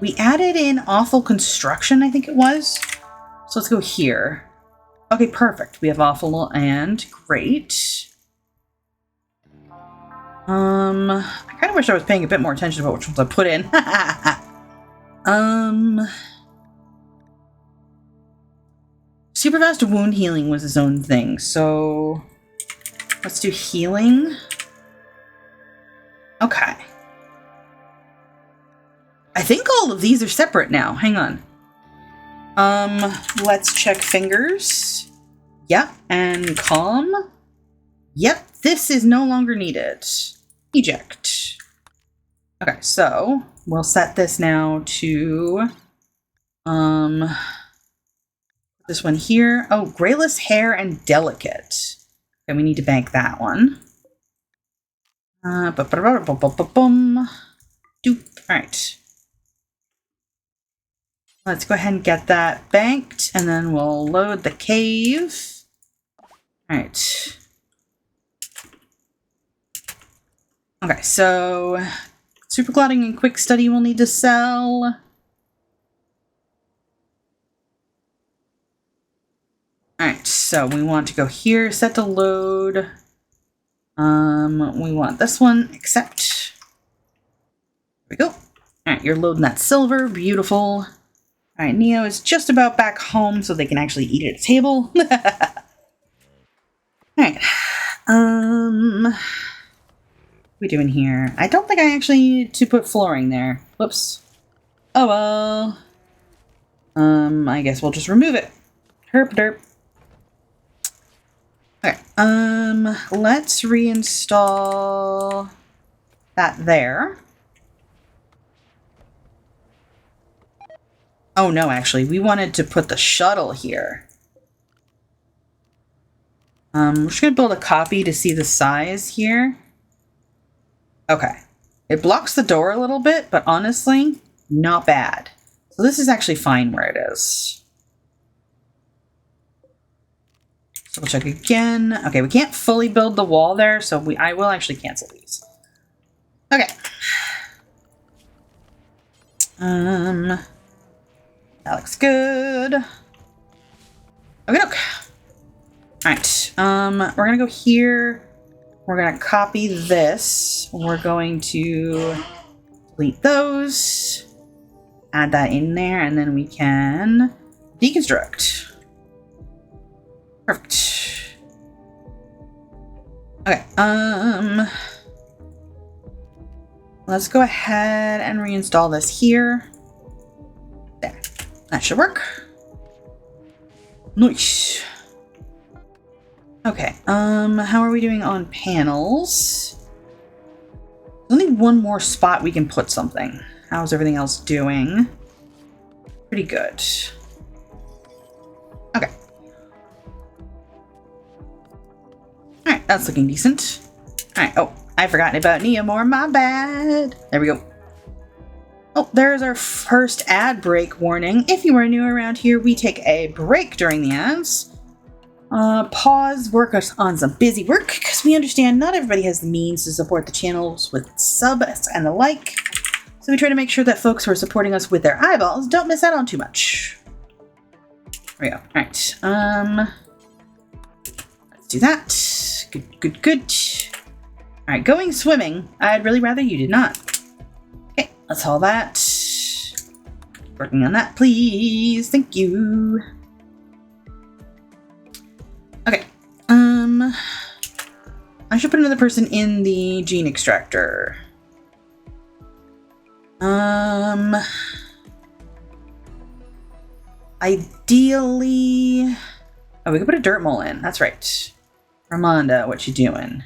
We added in Awful Construction, I think it was. So let's go here. Okay, perfect. We have Awful and great. I kind of wish I was paying a bit more attention to which ones I put in. Super fast wound healing was his own thing, so let's do healing. Okay. I think all of these are separate now. Hang on. Let's check fingers. Yep, and calm. Yep, this is no longer needed. Eject. Okay, so we'll set this now to this one here. Oh, grayless hair and delicate. Okay, we need to bank that one. Doop. Alright. Let's go ahead and get that banked, and then we'll load the cave. Alright. Okay, so super clotting and quick study we'll need to sell. Alright, so we want to go here, set to load. We want this one, accept. There we go. Alright, you're loading that silver, beautiful. Alright, Neo is just about back home so they can actually eat at a table. Alright, what are we doing here? I don't think I actually needed to put flooring there. Whoops. Oh well. I guess we'll just remove it. Herp derp. Okay, let's reinstall that there. Oh no, actually, we wanted to put the shuttle here. We're just gonna build a copy to see the size here. Okay. It blocks the door a little bit, but honestly, not bad. So this is actually fine where it is. So we'll check again. Okay, we can't fully build the wall there, so I will actually cancel these. Okay. That looks good. Okay, look. Alright, we're gonna go here. We're gonna copy this. We're going to delete those. Add that in there, and then we can deconstruct. Perfect. Okay, let's go ahead and reinstall this here. There. That should work. Nice. Okay, how are we doing on panels? There's only one more spot we can put something. How's everything else doing? Pretty good. Okay. Alright, that's looking decent. Alright, oh, I've forgotten about Neomore, my bad. There we go. Oh, there's our first ad break warning. If you are new around here, we take a break during the ads. Pause, work on some busy work, because we understand not everybody has the means to support the channels with subs and the like. So we try to make sure that folks who are supporting us with their eyeballs don't miss out on too much. There we go. Alright, let's do that. Good. Alright, going swimming. I'd really rather you did not. Okay, let's haul that. Working on that, please. Thank you. Okay. I should put another person in the gene extractor. Ideally... Oh, we could put a dirt mole in. That's right. Ramonda, what you doing?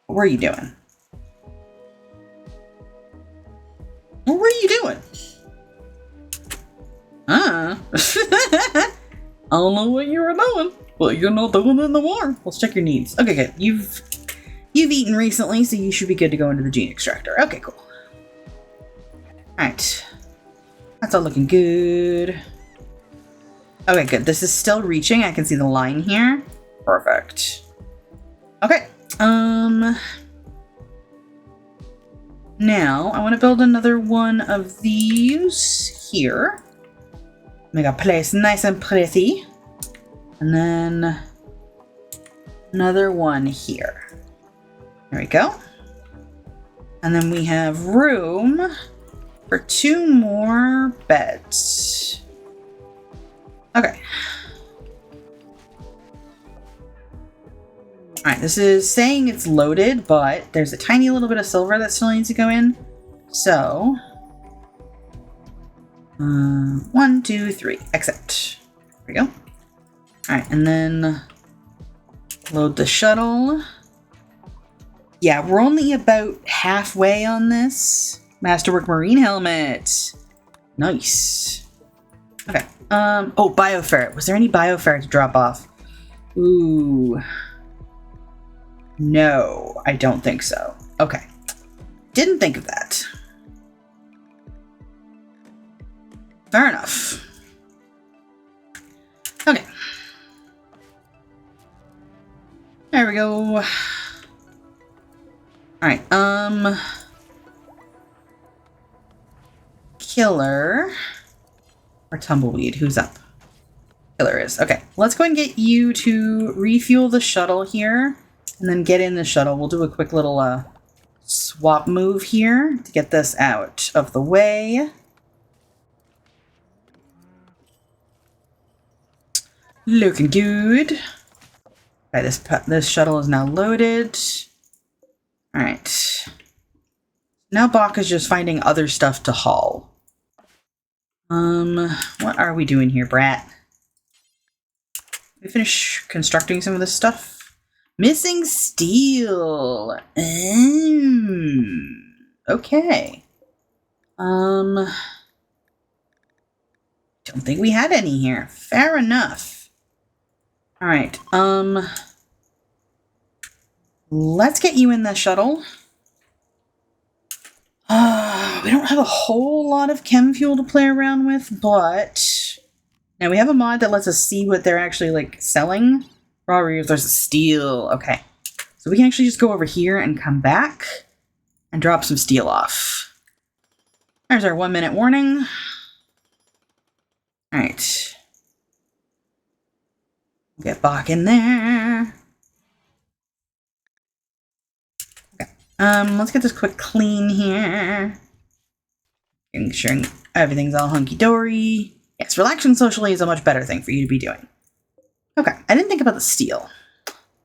What were you doing? What were you doing? I don't know what you were doing, but you're not doing it in the war. Let's check your needs. Okay, good. You've eaten recently, so you should be good to go into the gene extractor. Okay, cool. Alright. That's all looking good. Okay, good. This is still reaching. I can see the line here. Perfect. Okay. Now, I want to build another one of these here. Make a place nice and pretty. And then another one here. There we go. And then we have room for 2 more beds. Okay. Alright, this is saying it's loaded, but there's a tiny little bit of silver that still needs to go in. So, 1, 2, 3, accept. There we go. Alright, and then load the shuttle. Yeah, we're only about halfway on this. Masterwork Marine helmet. Nice. Okay. Oh, bioferret. Was there any bioferret to drop off? Ooh. No, I don't think so. Okay. Didn't think of that. Fair enough. Okay. There we go. Alright, Killer. Or Tumbleweed, who's up? Killer is. Okay, let's go and get you to refuel the shuttle here. And then get in the shuttle. We'll do a quick little swap move here to get this out of the way. Looking good. Okay, this shuttle is now loaded. Alright. Now Bach is just finding other stuff to haul. What are we doing here, Brat? We finish constructing some of this stuff? Missing steel. Okay. Don't think we had any here. Fair enough. All right. Let's get you in the shuttle. We don't have a whole lot of chem fuel to play around with, but now we have a mod that lets us see what they're actually like selling. Raw rears, there's a steel. Okay. So we can actually just go over here and come back and drop some steel off. There's our 1-minute warning. All right. Get Bach in there. Okay. Let's get this quick clean here. Making sure everything's all hunky-dory. Yes, relaxing socially is a much better thing for you to be doing. Okay, I didn't think about the steel.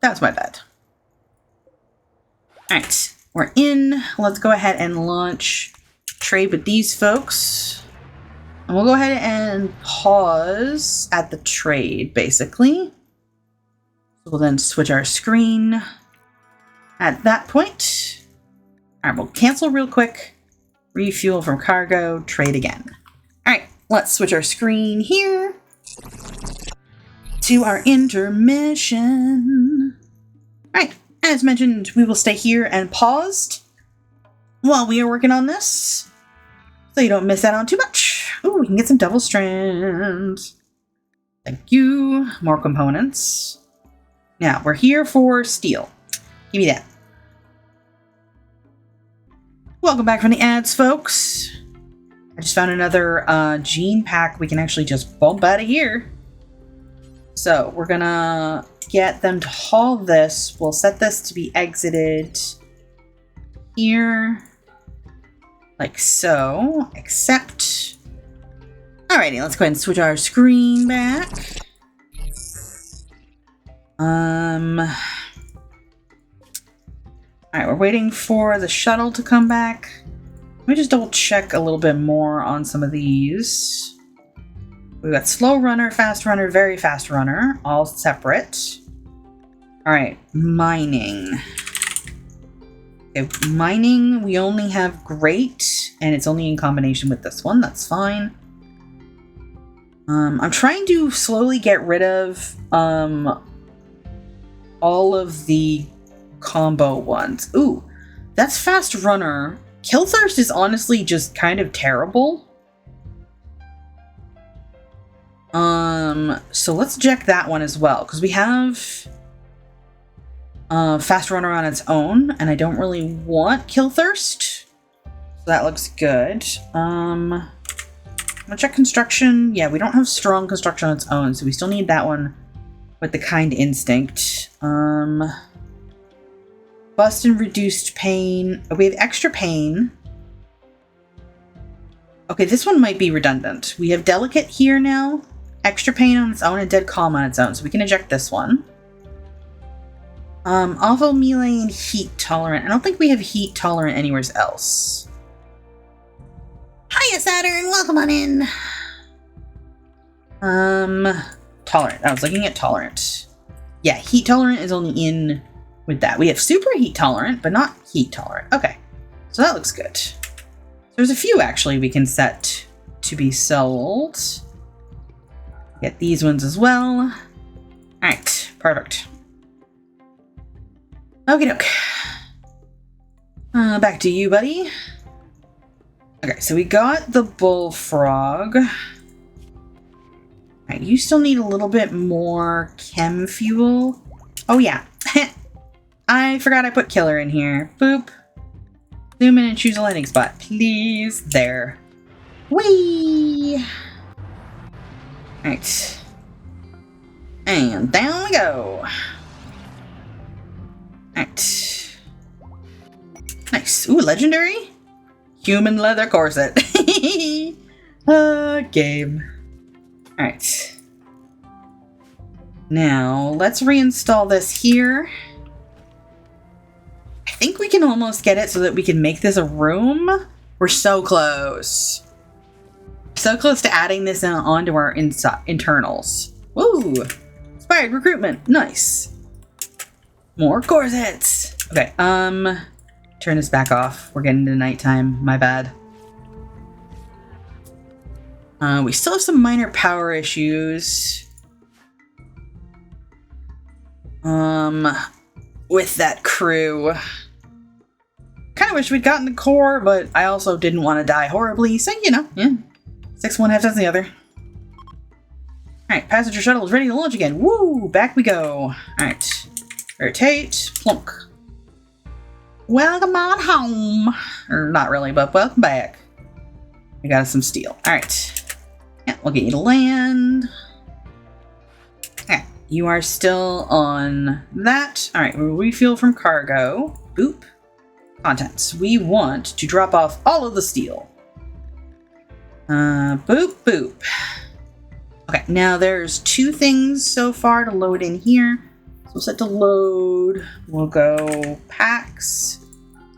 That's my bad. Alright, we're in. Let's go ahead and launch trade with these folks. And we'll go ahead and pause at the trade, basically. We'll then switch our screen at that point. Alright, we'll cancel real quick. refuel from cargo, trade again. All right, let's switch our screen here to our intermission. All right, as mentioned, we will stay here and paused while we are working on this, so you don't miss out on too much. Ooh, we can get some double strands. Thank you. More components. Now, we're here for steel. Give me that. Welcome back from the ads, folks. I just found another gene pack we can actually just bump out of here. So, we're gonna get them to haul this. We'll set this to be exited here. Like so. Accept. Alrighty, let's go ahead and switch our screen back. Alright, we're waiting for the shuttle to come back. Let me just double check a little bit more on some of these. We've got slow runner, fast runner, very fast runner, all separate. Alright, mining. Okay, mining, we only have great, and it's only in combination with this one. That's fine. I'm trying to slowly get rid of all of the combo ones. Ooh, that's fast runner. Killthirst is honestly just kind of terrible. So let's check that one as well, because we have fast runner on its own, and I don't really want Killthirst. So that looks good. I'm gonna check construction. Yeah, we don't have strong construction on its own, so we still need that one with the kind instinct. Bust and reduced pain. Oh, we have extra pain. Okay, this one might be redundant. We have delicate here now, extra pain on its own, and dead calm on its own, so we can eject this one. Awful melee and heat tolerant. I don't think we have heat tolerant anywhere else. Hiya, Saturn! Welcome on in! Tolerant. I was looking at tolerant. Yeah, heat tolerant is only in with that. We have super heat tolerant, but not heat tolerant. Okay, so that looks good. There's a few, actually, we can set to be sold. Get these ones as well. Alright, perfect. Okie doke. Back to you, buddy. Okay, so we got the bullfrog. Alright, you still need a little bit more chem fuel. Oh yeah, I forgot I put killer in here. Boop. Zoom in and choose a landing spot, please. There. Whee! Alright. And down we go. Alright. Nice. Ooh, legendary? Human leather corset. Game. Alright. Now, let's reinstall this here. I think we can almost get it so that we can make this a room. We're so close. So close to adding this onto our internals. Woo! Inspired recruitment. Nice. More corsets. Okay, turn this back off. We're getting to nighttime. My bad. We still have some minor power issues. With that crew. Kind of wish we'd gotten the core, but I also didn't want to die horribly, so you know, yeah. 6 one, half dozen the other. Alright, passenger shuttle is ready to launch again. Woo! Back we go. Alright. Rotate. Plunk. Welcome on home. Or not really, but welcome back. We got us some steel. Alright. Yeah, we'll get you to land. Okay. You are still on that. Alright, we'll refuel from cargo. Boop. Contents. We want to drop off all of the steel. Boop, boop. Okay, now there's 2 things so far to load in here. So we'll set to load. We'll go packs.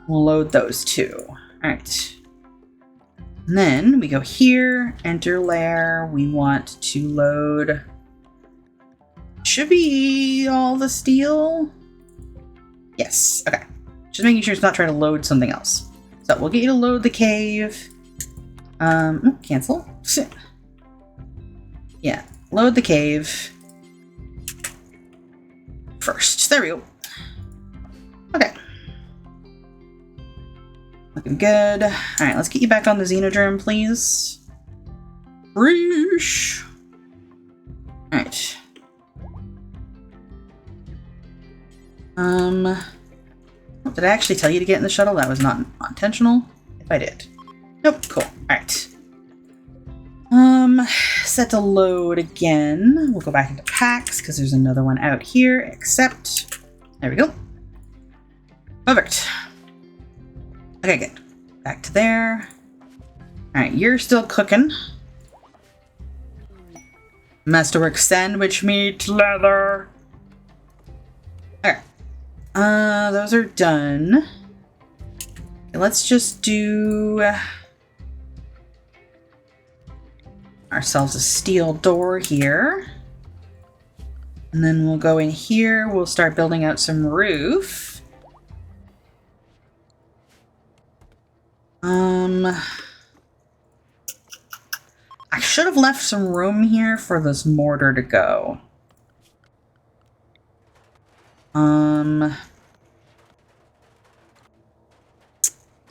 We'll load those 2. Alright. And then we go here, enter layer. We want to load. Should be all the steel. Yes, okay. Just making sure it's not trying to load something else. So we'll get you to load the cave. Cancel. Yeah, load the cave first. There we go. Okay. Looking good. Alright, let's get you back on the Xenodrome, please. Reesh. Alright. Did I actually tell you to get in the shuttle? That was not intentional. If I did. Nope, cool. Alright. Set to load again. We'll go back into packs because there's another one out here. Accept. There we go. Perfect. Okay, good. Back to there. Alright, you're still cooking. Masterwork sandwich meat, leather. Okay. Those are done. Okay, let's just do ourselves a steel door here. And then we'll go in here. We'll start building out some roof. I should have left some room here for this mortar to go.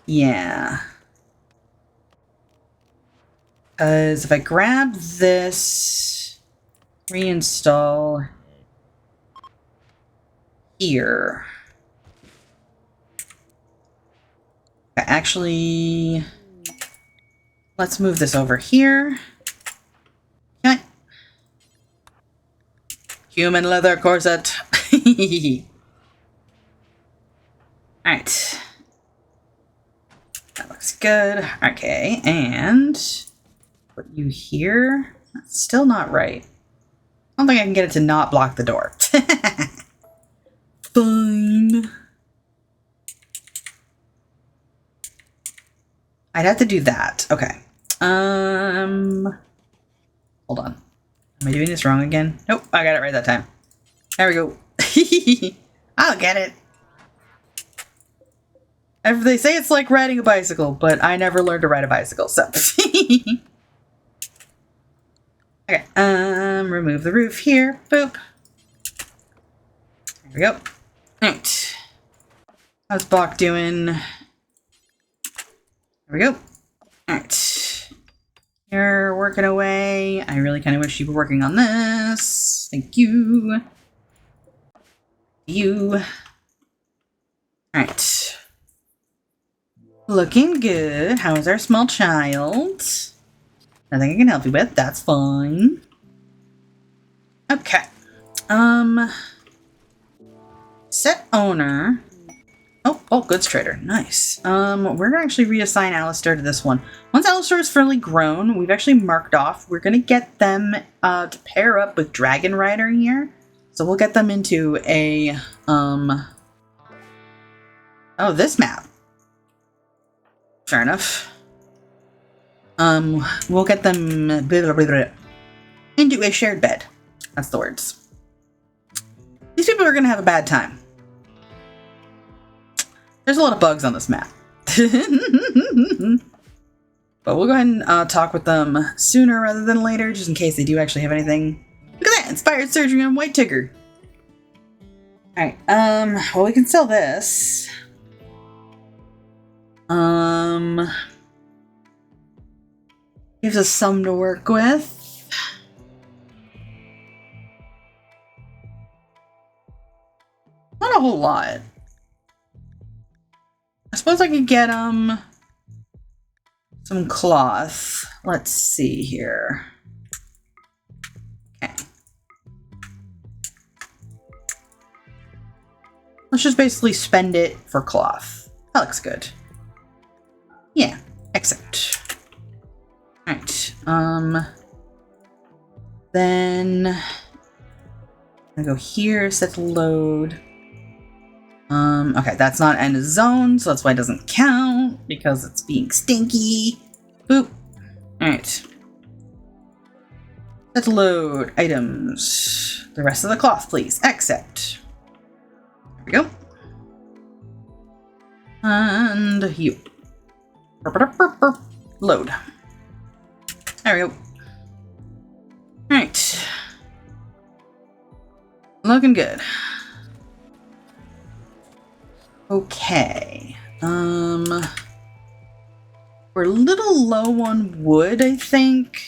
Yeah. Because if I grab this, reinstall here. Actually, let's move this over here. Okay. Human leather corset. Alright. That looks good. Okay, and put you here. That's still not right. I don't think I can get it to not block the door. Fine. I'd have to do that. Okay. Hold on. Am I doing this wrong again? Nope, I got it right that time. There we go. I'll get it. They say it's like riding a bicycle, but I never learned to ride a bicycle, so. Okay, remove the roof here. Boop. There we go. Alright. How's Bach doing? There we go. Alright. You're working away. I really kind of wish you were working on this. Thank you. You. Alright. Looking good. How is our small child? Nothing I can help you with. That's fine. Okay. Set owner. Oh, goods trader. Nice. We're gonna actually reassign Alistair to this one. Once Alistair is fairly grown, we've actually marked off. We're gonna get them to pair up with Dragon Rider here. So we'll get them into a oh, this map. Fair enough. We'll get them into a shared bed. That's the words. These people are gonna have a bad time. There's a lot of bugs on this map. But we'll go ahead and talk with them sooner rather than later, just in case they do actually have anything. Look at that! Inspired surgery on White Tigger! Alright, well, we can sell this. Gives us some to work with. Not a whole lot. I suppose I could get some cloth. Let's see here. Okay. Let's just basically spend it for cloth. That looks good. Yeah, accept. Alright, then I'm gonna go here, set to load. Okay, that's not end of zone, so that's why it doesn't count, because it's being stinky. Boop. Alright. Set to load items. The rest of the cloth, please. Accept. There we go. And you. Load. There we go. Alright. Looking good. Okay. We're a little low on wood, I think.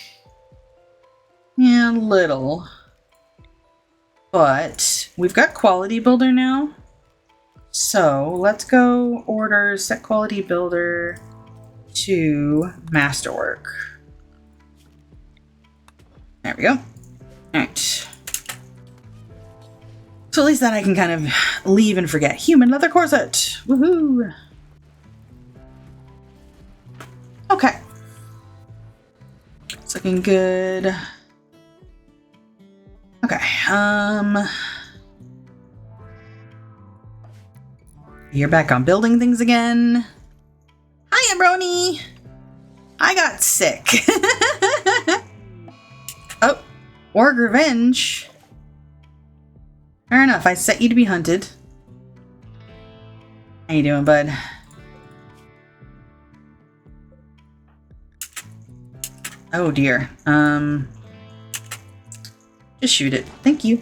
Yeah, a little. But we've got Quality Builder now. So let's go order set Quality Builder to Masterwork. There we go. Alright. So at least that I can kind of leave and forget. Human leather corset! Woohoo! Okay. It's looking good. Okay, you're back on building things again. Hiya, Brony! I got sick. Oh, Org Revenge. Fair enough, I set you to be hunted. How you doing, bud? Oh dear. Just shoot it. Thank you.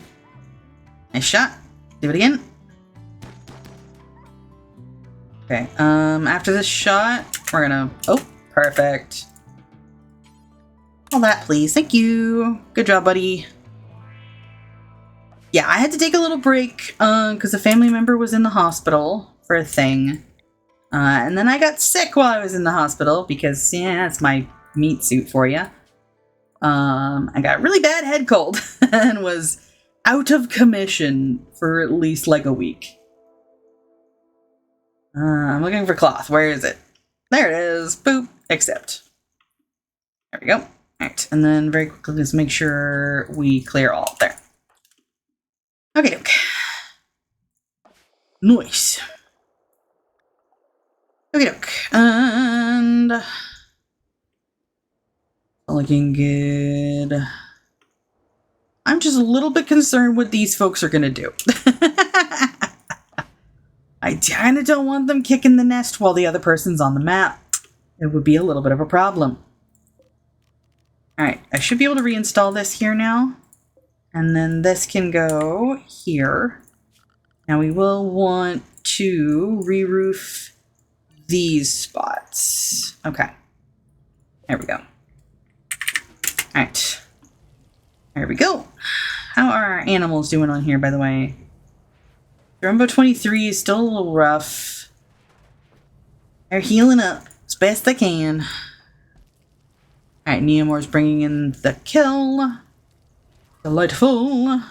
Nice shot. Do it again. Okay, after this shot, we're gonna... Oh, perfect. All that, please. Thank you. Good job, buddy. Yeah, I had to take a little break, because a family member was in the hospital for a thing. And then I got sick while I was in the hospital, because, yeah, it's my meat suit for you. I got really bad head cold and was out of commission for at least like a week. I'm looking for cloth. Where is it? There it is. Boop. Accept. There we go. Alright, and then very quickly just make sure we clear all. There. Okay, okay. Nice. Okay, okay. And... looking good. I'm just a little bit concerned what these folks are going to do. I kind of don't want them kicking the nest while the other person's on the map. It would be a little bit of a problem. Alright, I should be able to reinstall this here now. And then this can go here. Now we will want to re-roof these spots. Okay. There we go. Alright. There we go. How are our animals doing on here, by the way? Rumbo 23 is still a little rough. They're healing up as best they can. Alright, Neomor's bringing in the kill. Delightful.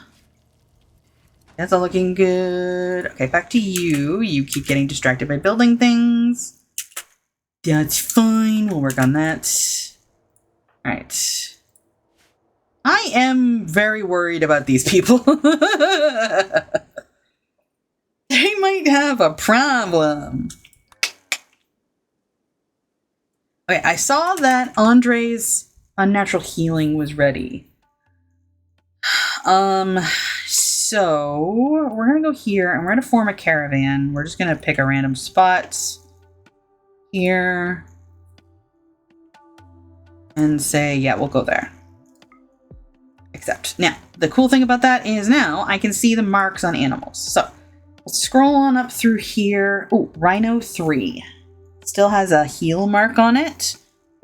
That's all looking good. Okay, back to you. You keep getting distracted by building things. That's fine. We'll work on that. Alright. I am very worried about these people. They might have a problem. Okay, I saw that Andre's unnatural healing was ready. So we're gonna go here and we're gonna form a caravan. We're just gonna pick a random spot here and say, yeah, we'll go there. Accept. Now, the cool thing about that is now I can see the marks on animals. So let's scroll on up through here. Oh, Rhino 3 still has a heal mark on it.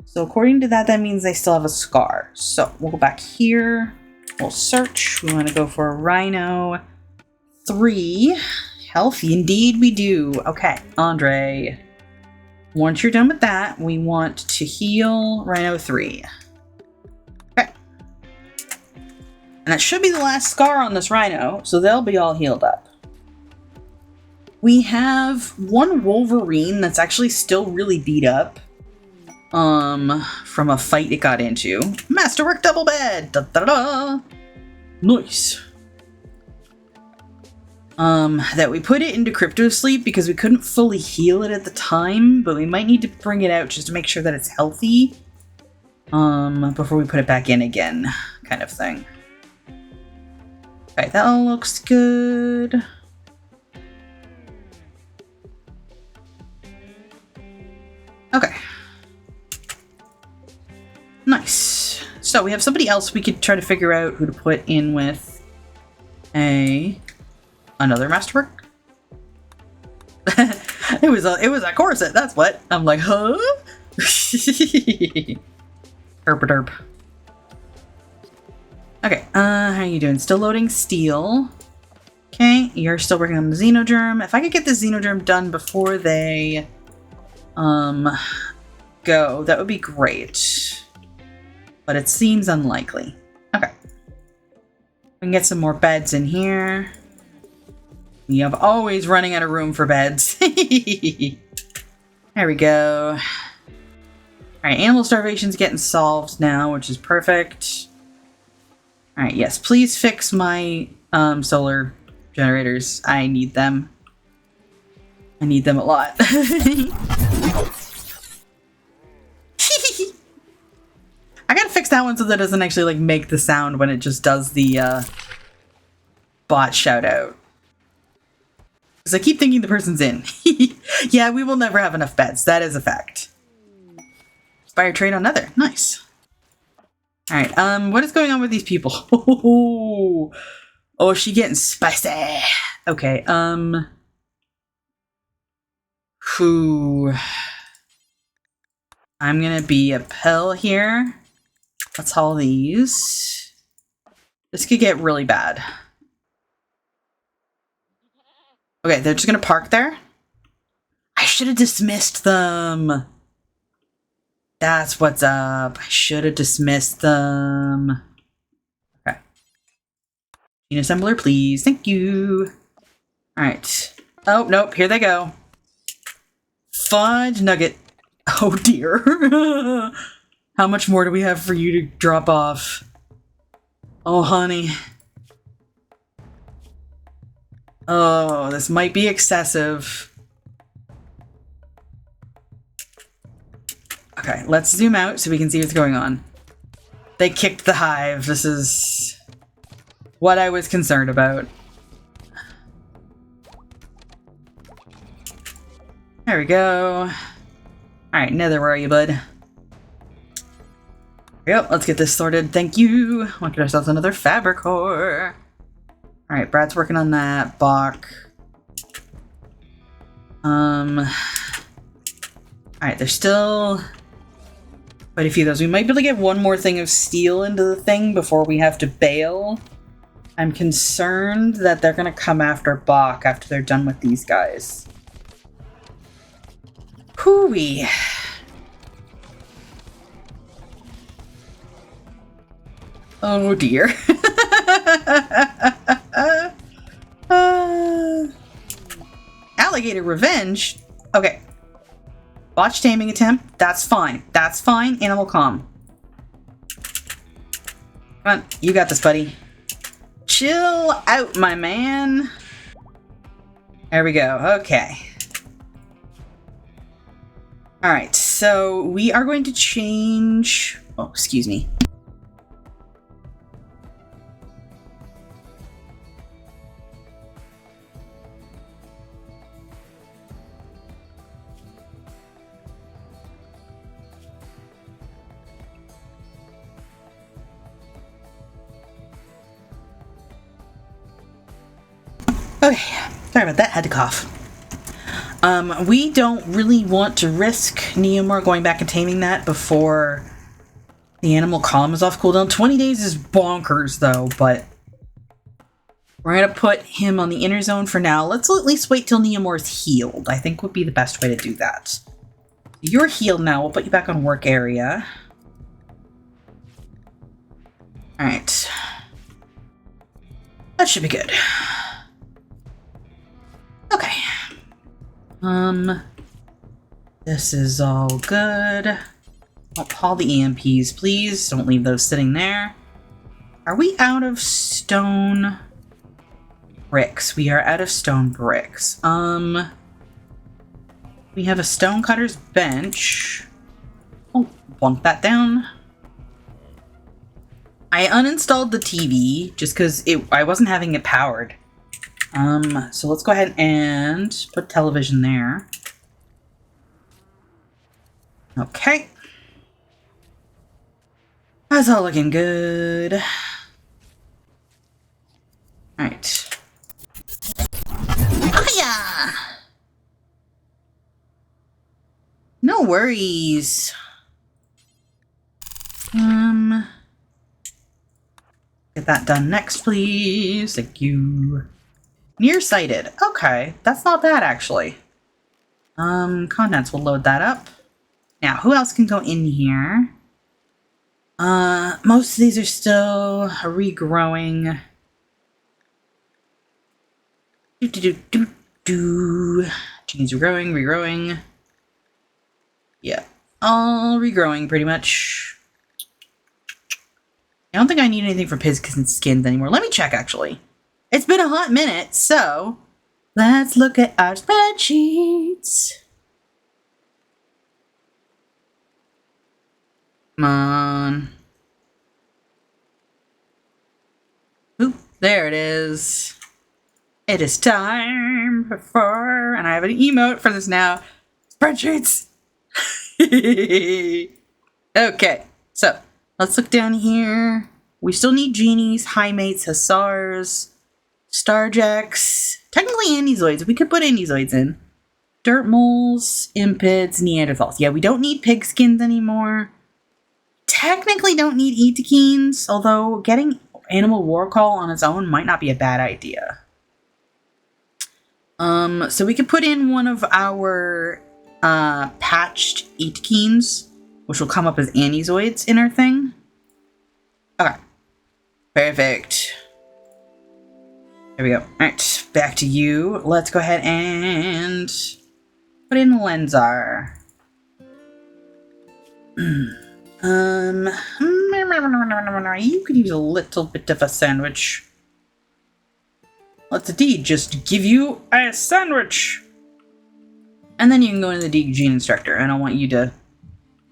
So according to that, that means they still have a scar. So we'll go back here. We'll search. We want to go for Rhino 3. Healthy indeed we do. Okay, Andre. Once you're done with that, we want to heal Rhino 3. Okay. And that should be the last scar on this Rhino, so they'll be all healed up. We have one Wolverine that's actually still really beat up. From a fight it got into. Masterwork double bed! Da da da! Nice. That we put it into crypto sleep because we couldn't fully heal it at the time, but we might need to bring it out just to make sure that it's healthy. Before we put it back in again, kind of thing. Okay, that all looks good. Okay. So we have somebody else we could try to figure out who to put in with another masterwork. it was a corset, that's what. I'm like, huh? Herp. Okay, how are you doing? Still loading steel. Okay, you're still working on the Xenogerm. If I could get the Xenogerm done before they go, that would be great. But it seems unlikely. Okay. We can get some more beds in here. We have always running out of room for beds. There we go. Alright, animal starvation's getting solved now, which is perfect. Alright, yes, please fix my solar generators. I need them. I need them a lot. I gotta fix that one so that it doesn't actually like make the sound when it just does the bot shout out. Because I keep thinking the person's in. Yeah, we will never have enough beds. That is a fact. Inspire trade on Nether. Nice. Alright, what is going on with these people? Oh, she getting spicy. Okay, whew. I'm gonna be a pill here. Let's haul these. This could get really bad. Okay, they're just gonna park there. I should have dismissed them. That's what's up. I should have dismissed them. Okay. Gene assembler, please. Thank you. Alright. Oh, nope. Here they go. Fudge nugget. Oh, dear. How much more do we have for you to drop off? Oh, honey. Oh, this might be excessive. Okay, let's zoom out so we can see what's going on. They kicked the hive. This is what I was concerned about. There we go. Alright, Nether, where are you, bud? Yep, let's get this sorted. Thank you. We'll get ourselves another fabric core. Alright, Brad's working on that. Bach. Alright, there's still quite a few of those. We might be able to get one more thing of steel into the thing before we have to bail. I'm concerned that they're gonna come after Bach after they're done with these guys. Hooey. Oh dear. Alligator revenge? Okay. Botch taming attempt? That's fine. That's fine. Animal calm. Come on. You got this, buddy. Chill out, my man. There we go. Okay. Alright, so we are going to change... Oh, excuse me. Okay, sorry about that, had to cough. We don't really want to risk Neomor going back and taming that before the animal calm is off cooldown. 20 days is bonkers though, but we're gonna put him on the inner zone for now. Let's at least wait till Neomor is healed. I think would be the best way to do that. You're healed now, we'll put you back on work area. Alright. That should be good. Okay. This is all good. Don't haul the EMPs, please. Don't leave those sitting there. Are we out of stone bricks? We are out of stone bricks. We have a stonecutter's bench. Oh, plunk that down. I uninstalled the TV just because I wasn't having it powered. So let's go ahead and put television there. Okay. That's all looking good. Alright. Hiya! No worries. Get that done next, please. Thank you. Nearsighted. Okay, that's not bad, actually. Contents, we'll load that up. Now, who else can go in here? Most of these are still regrowing. Chickens regrowing. Yeah, all regrowing pretty much. I don't think I need anything for pigs and skins anymore. Let me check, actually. It's been a hot minute, so let's look at our spreadsheets. Come on. Oop, there it is. It is time for, and I have an emote for this now, spreadsheets. Okay, so let's look down here. We still need genies, high mates, hussars, starjacks, technically Andyzoids. We could put Andyzoids in. Dirt moles, impids, Neanderthals. Yeah, we don't need pig skins anymore. Technically don't need Etekeens, although getting Animal War Call on its own might not be a bad idea. So we could put in one of our patched Etekeens, which will come up as Anizoids in our thing. Okay. Perfect. There we go. Alright, back to you. Let's go ahead and put in Lenzar. You could use a little bit of a sandwich. Let's indeed just give you a sandwich. And then you can go into the gene instructor, and I want you to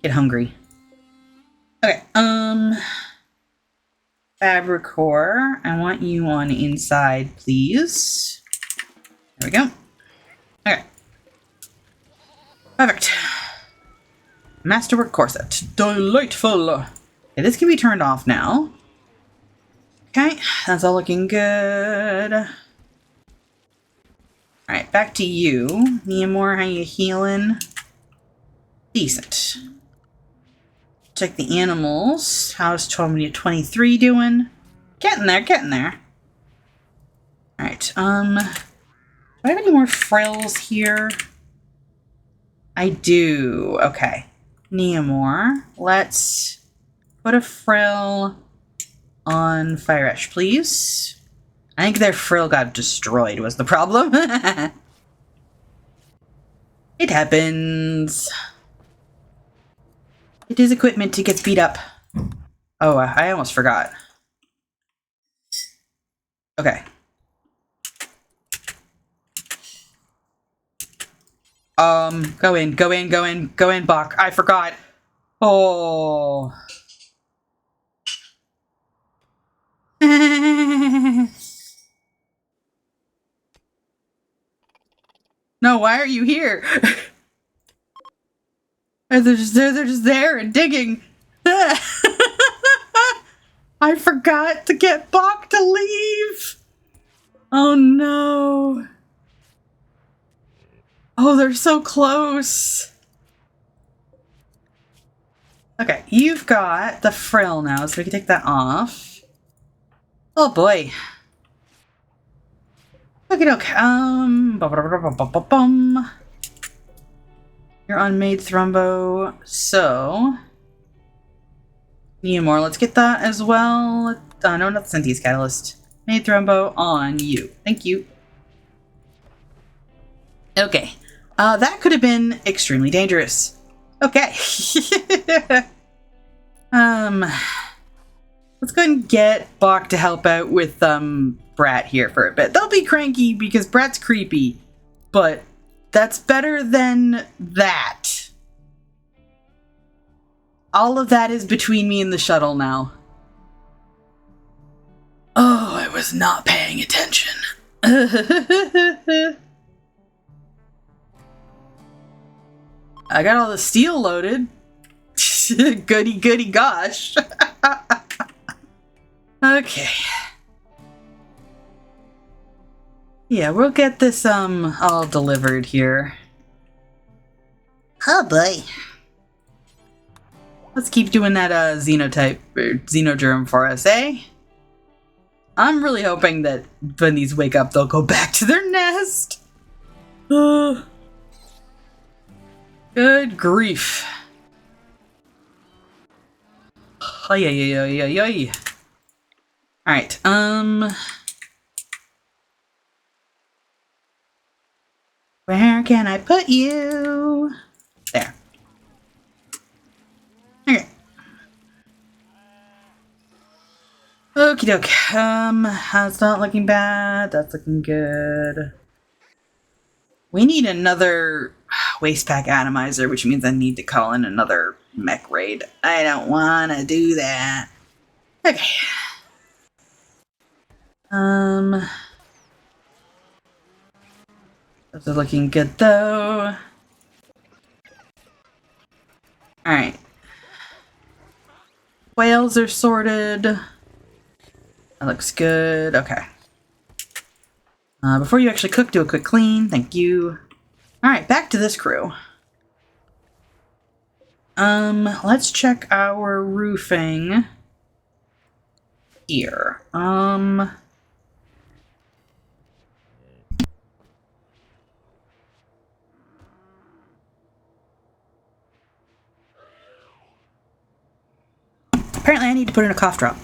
get hungry. Okay, Fabricor, I want you on inside, please. There we go. Okay. Perfect. Masterwork corset. Delightful. Okay, this can be turned off now. Okay, that's all looking good. Alright, back to you. Neamore, how you healing? Decent. Check the animals. How's 2023 doing? Getting there, getting there. Alright, do I have any more frills here? I do. Okay. Neamore. Let's put a frill on Fire Ash, please. I think their frill got destroyed was the problem. It happens. It is equipment to get beat up. Oh, I almost forgot. Okay. Go in, Bach. I forgot. Oh. No, why are you here? They're just there and digging. I forgot to get Bach to leave. Oh no. Oh, they're so close. Okay, you've got the frill now, so we can take that off. Oh boy. Okay, okay. You're on Maid Thrumbo, so Neamore, let's get that as well. No, not the Synthesis Catalyst. Maid Thrumbo on you. Thank you. Okay. That could have been extremely dangerous. Okay. Let's go ahead and get Bach to help out with Brat here for a bit. They'll be cranky because Brat's creepy, but that's better than that. All of that is between me and the shuttle now. Oh, I was not paying attention. I got all the steel loaded. Goody goody gosh. Okay. Yeah, we'll get this all delivered here. Oh boy. Let's keep doing that xenotype or xenogerm for us, eh? I'm really hoping that when these wake up, they'll go back to their nest. Good grief. Ay. Alright, where can I put you? There. Okay. Okie doke. That's not looking bad. That's looking good. We need another waste pack atomizer, which means I need to call in another mech raid. I don't want to do that. Okay. Those are looking good though. Alright. Whales are sorted. That looks good. Okay. Before you actually cook, do a quick clean. Thank you. Alright, back to this crew. Let's check our roofing here. Apparently I need to put in a cough drop.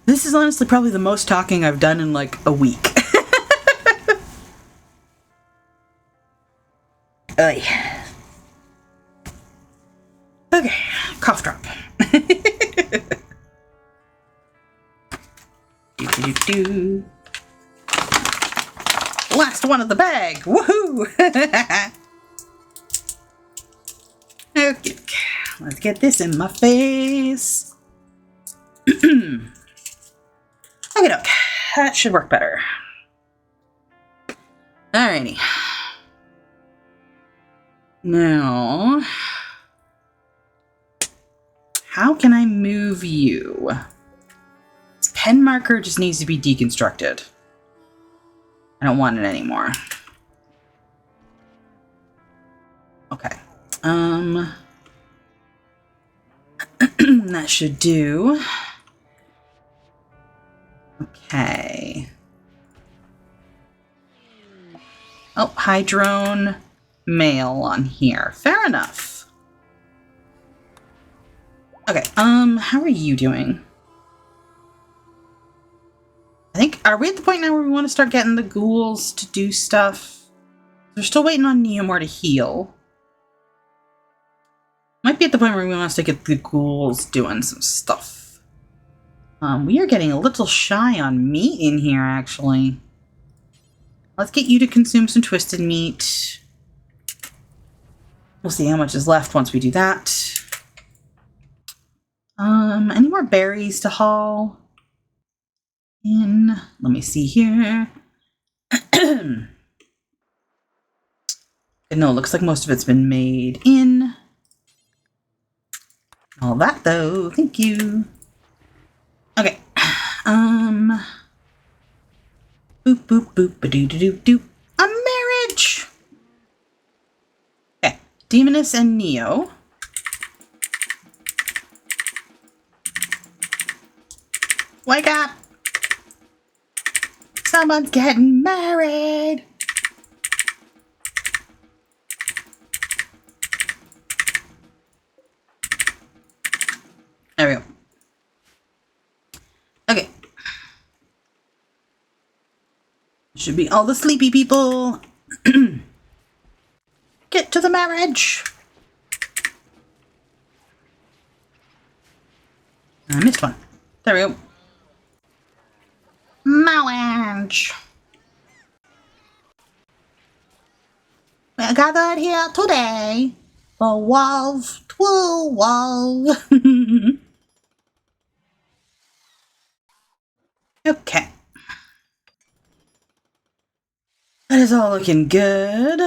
This is honestly probably the most talking I've done in like a week. Okay, cough drop. Do. Last one of the bag. Woohoo! Okay, let's get this in my face. Okay, doke. That should work better. Alrighty. Now, how can I move you? This pen marker just needs to be deconstructed. I don't want it anymore. Okay. That should do. Okay. Oh, Hydrone male on here. Fair enough. Okay, how are you doing? I think, are we at the point now where we want to start getting the ghouls to do stuff? We're still waiting on Neomore to heal. Might be at the point where we want to get the ghouls doing some stuff. We are getting a little shy on meat in here, actually. Let's get you to consume some twisted meat. We'll see how much is left once we do that. Any more berries to haul in? Let me see here. No, it looks like most of it's been made in. All that though, thank you. Okay. Boop boop boop ba doo doo doo doo. A marriage. Okay, Demoness and Neo. Wake up! Someone's getting married. There we go. Okay. Should be all the sleepy people. to the marriage. I missed one. There we go. Marriage. We are gathered here today for Wolf to Wolf. Okay. That is all looking good.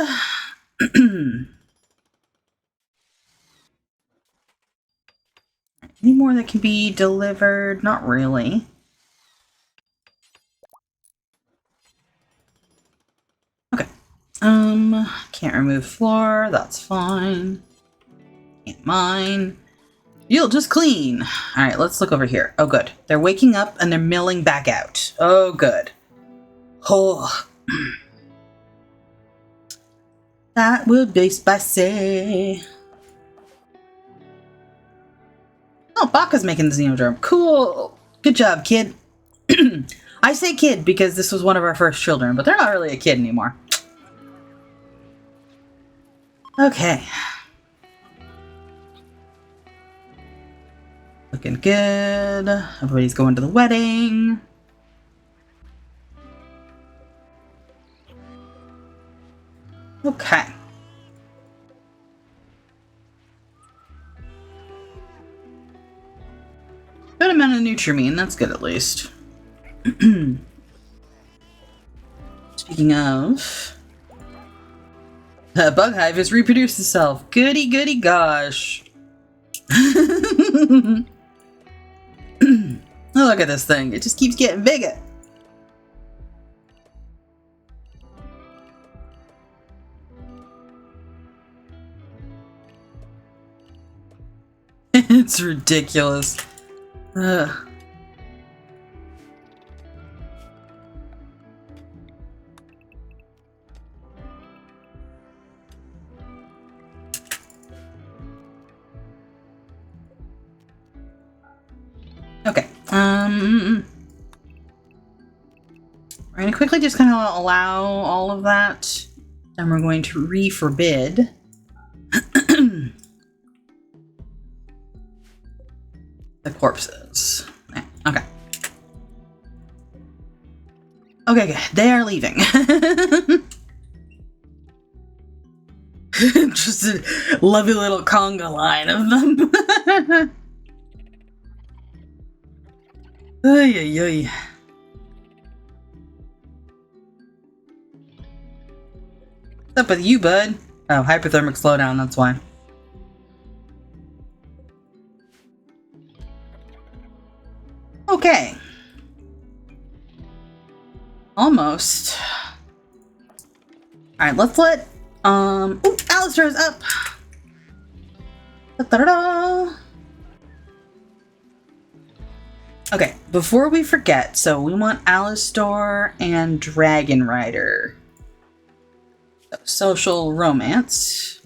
Any more that can be delivered? Not really. Okay. Can't remove floor. That's fine. Can't mine. You'll just clean. All right, let's look over here. Oh, good. They're waking up and they're milling back out. Oh, good. Oh. That would be spicy. Oh, Baka's making the Xenogerm. Cool. Good job, kid. I say kid because this was one of our first children, but they're not really a kid anymore. Okay. Looking good. Everybody's going to the wedding. Okay. Good amount of Nutrimine, that's good at least. Speaking of... Bug Hive has reproduced itself. Goody goody gosh. Oh, look at this thing. It just keeps getting bigger. It's ridiculous. Ugh. Okay. We're going to quickly just kind of allow all of that. Then we're going to re-forbid. The corpses. Okay. Okay, good. They are leaving. Just a lovely little conga line of them. Ay, ay, ay. What's up with you, bud? Oh, hypothermic slowdown, that's why. Okay. Almost. Alright, let's let, ooh, Alistair's up! Da-da-da-da. Okay, before we forget, so we want Alistair and Dragon Rider. So, social romance.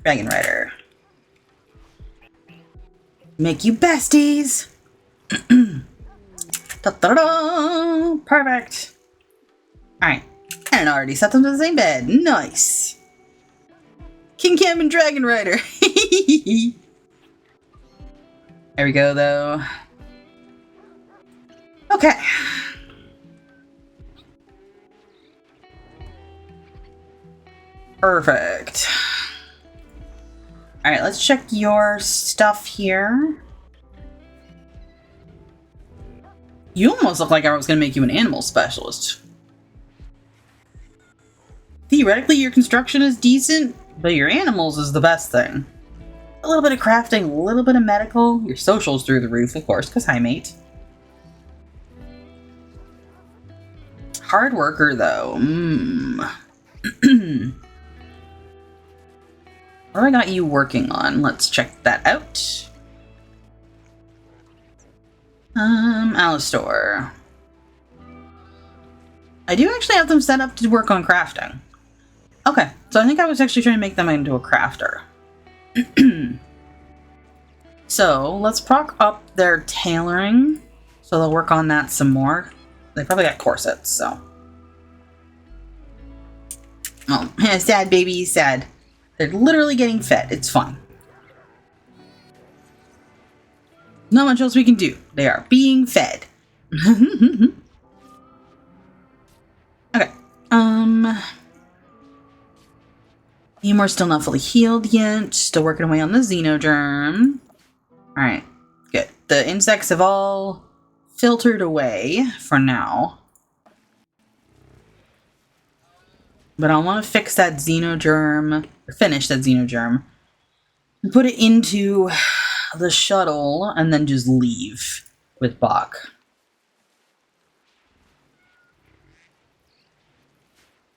Dragon Rider. Make you besties! Da-da-da! Perfect! Alright. And already set them to the same bed. Nice! King Cam and Dragon Rider! There we go, though. Okay. Perfect. Alright, let's check your stuff here. You almost look like I was going to make you an animal specialist. Theoretically, your construction is decent, but your animals is the best thing. A little bit of crafting, a little bit of medical. Your social's through the roof, of course, because hi, mate. Hard worker, though. What do I got you working on? Let's check that out. Alistair. I do actually have them set up to work on crafting. Okay, so I think I was actually trying to make them into a crafter. So, let's proc up their tailoring. So they'll work on that some more. They probably got corsets, so. Oh, sad baby, sad. They're literally getting fed. It's fine. Not much else we can do. They are being fed. Okay. Nemo's still not fully healed yet. Still working away on the Xenogerm. Alright. Good. The insects have all filtered away for now. But I want to fix that Xenogerm, or finish that Xenogerm, and put it into the shuttle, and then just leave with Bach.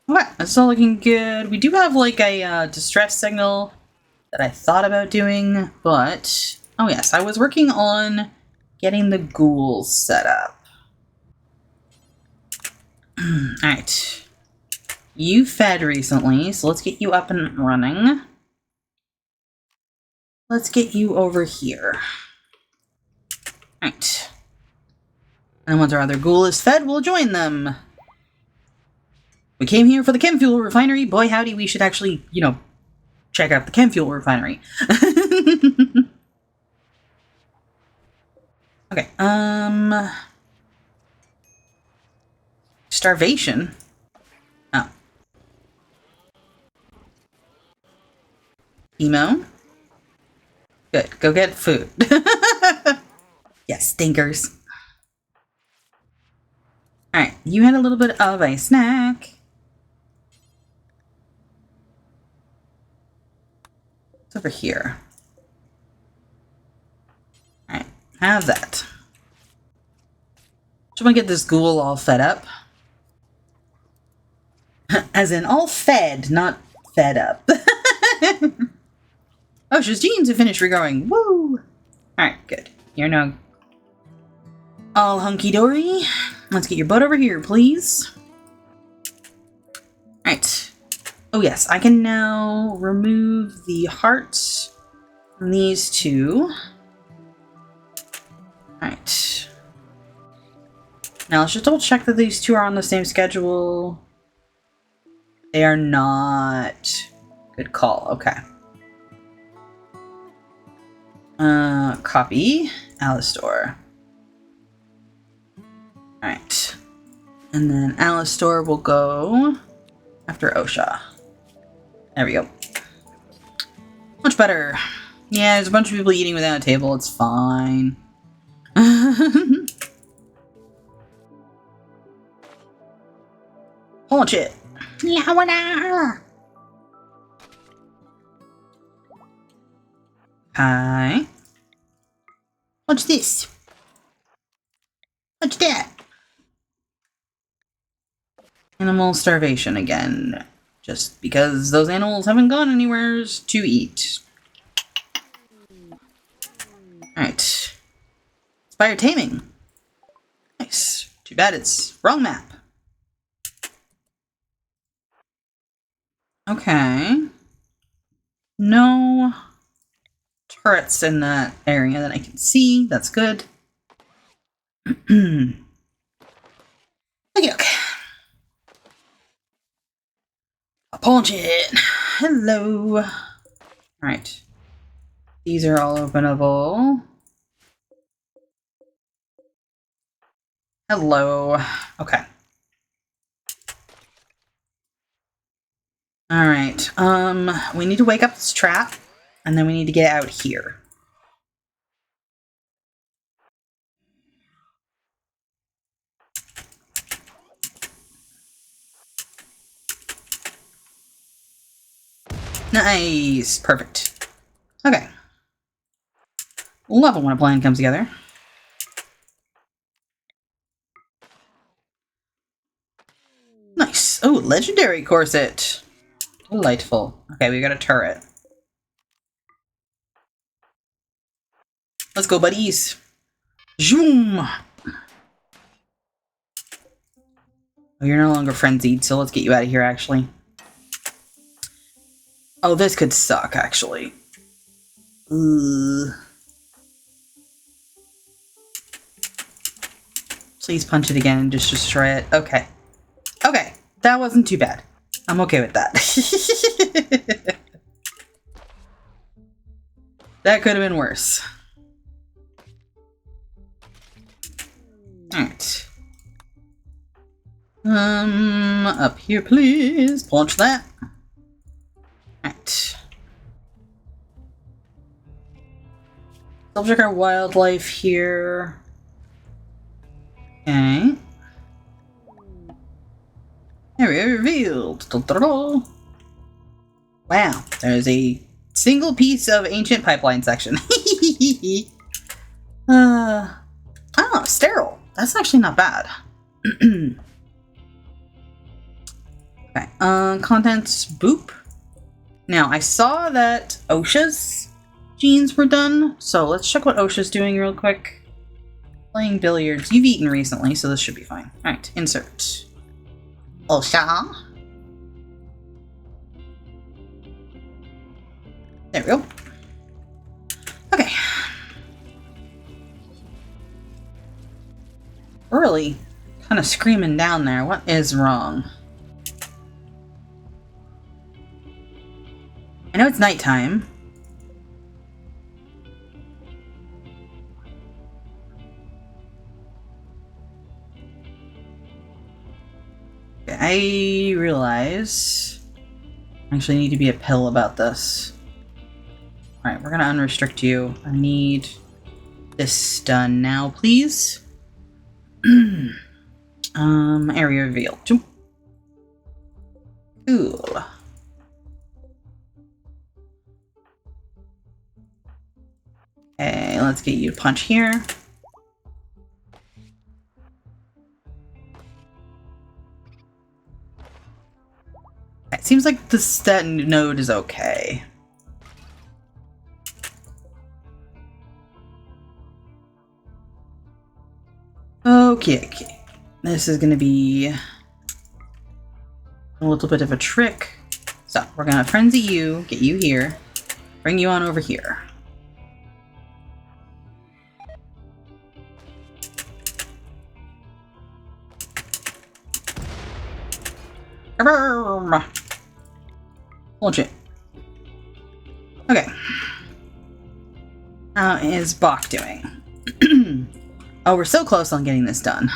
Okay, that's all looking good. We do have like a distress signal that I thought about doing, but... Oh yes, I was working on getting the ghouls set up. Alright. You fed recently, so let's get you up and running. Let's get you over here. Alright. And once our other ghoul is fed, we'll join them. We came here for the chem fuel refinery. Boy, howdy, we should actually, you know, check out the chem fuel refinery. Okay, starvation? Oh. Emo? Good, go get food. Yes, stinkers. Alright, you had a little bit of a snack. It's over here. Alright, have that. Just want to get this ghoul all fed up. As in, all fed, not fed up. Oh, she's genes have finished regrowing. Woo! Alright, good. You're now all hunky-dory. Let's get your butt over here, please. Alright. Oh yes, I can now remove the hearts from these two. Alright. Now let's just double check that these two are on the same schedule. They are not. Good call, okay. Copy. Alistor. Alright. And then Alistor will go after Osha. There we go. Much better. Yeah, there's a bunch of people eating without a table. It's fine. Punch it. Hi. What's this? What's that? Animal starvation again. Just because those animals haven't gone anywhere to eat. Alright. Spire taming. Nice. Too bad it's wrong map. Okay. No turrets in that area that I can see. That's good. Okay, okay. I'll punch it. Hello. Alright. These are all openable. Hello. Okay. Alright. We need to wake up this trap, and then we need to get out here. Nice. Perfect. Okay. Love it when a plan comes together. Nice. Oh, legendary corset. Delightful. Okay, we got a turret. Let's go, buddies. Zoom. Oh, you're no longer frenzied, so let's get you out of here, actually. Oh, this could suck, actually. Please punch it again and just destroy it. Okay. Okay, that wasn't too bad. I'm okay with that. That could have been worse. Alright. Up here, please. Punch that. Alright. I'll check our wildlife here. Okay. Area revealed. Wow, there's a single piece of ancient pipeline section. Oh, sterile. That's actually not bad. Okay, contents, boop. Now, I saw that OSHA's genes were done, so let's check what OSHA's doing real quick. Playing billiards. You've eaten recently, so this should be fine. Alright, insert. OSHA. There we go. Okay. Really kind of screaming down there. What is wrong? I know it's nighttime. I realize I actually need to be a pill about this. Alright, we're gonna unrestrict you. I need this done now, please. Area revealed. Cool. Okay, let's get you to punch here. It seems like that node is okay. Okay. This is gonna be a little bit of a trick. So, we're gonna frenzy you, get you here, bring you on over here. Bullshit. Okay. How is Bach doing? Oh, we're so close on getting this done.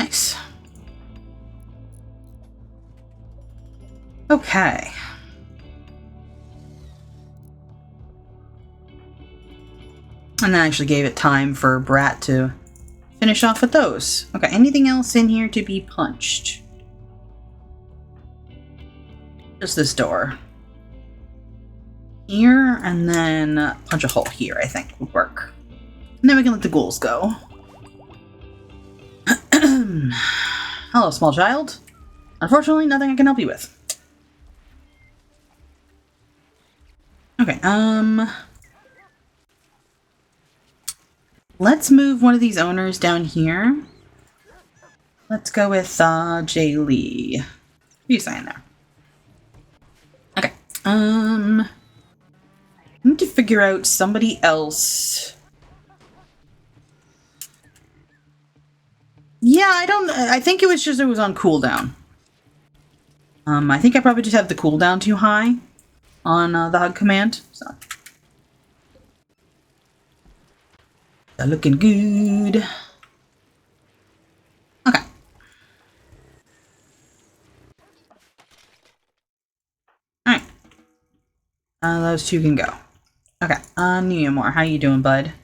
Nice. Okay. And that actually gave it time for Brat to finish off with those. Okay, anything else in here to be punched? Just this door. Here, and then punch a hole here, I think, would work. And then we can let the ghouls go. Hello, small child. Unfortunately, nothing I can help you with. Okay, let's move one of these owners down here. Let's go with, Jay Lee. What are you saying there? Okay, I need to figure out somebody else. Yeah, I think it was on cooldown. I think I probably just have the cooldown too high on the hug command, so. They're looking good. Okay. Alright. Those two can go. Okay, Neomore, how you doing, bud?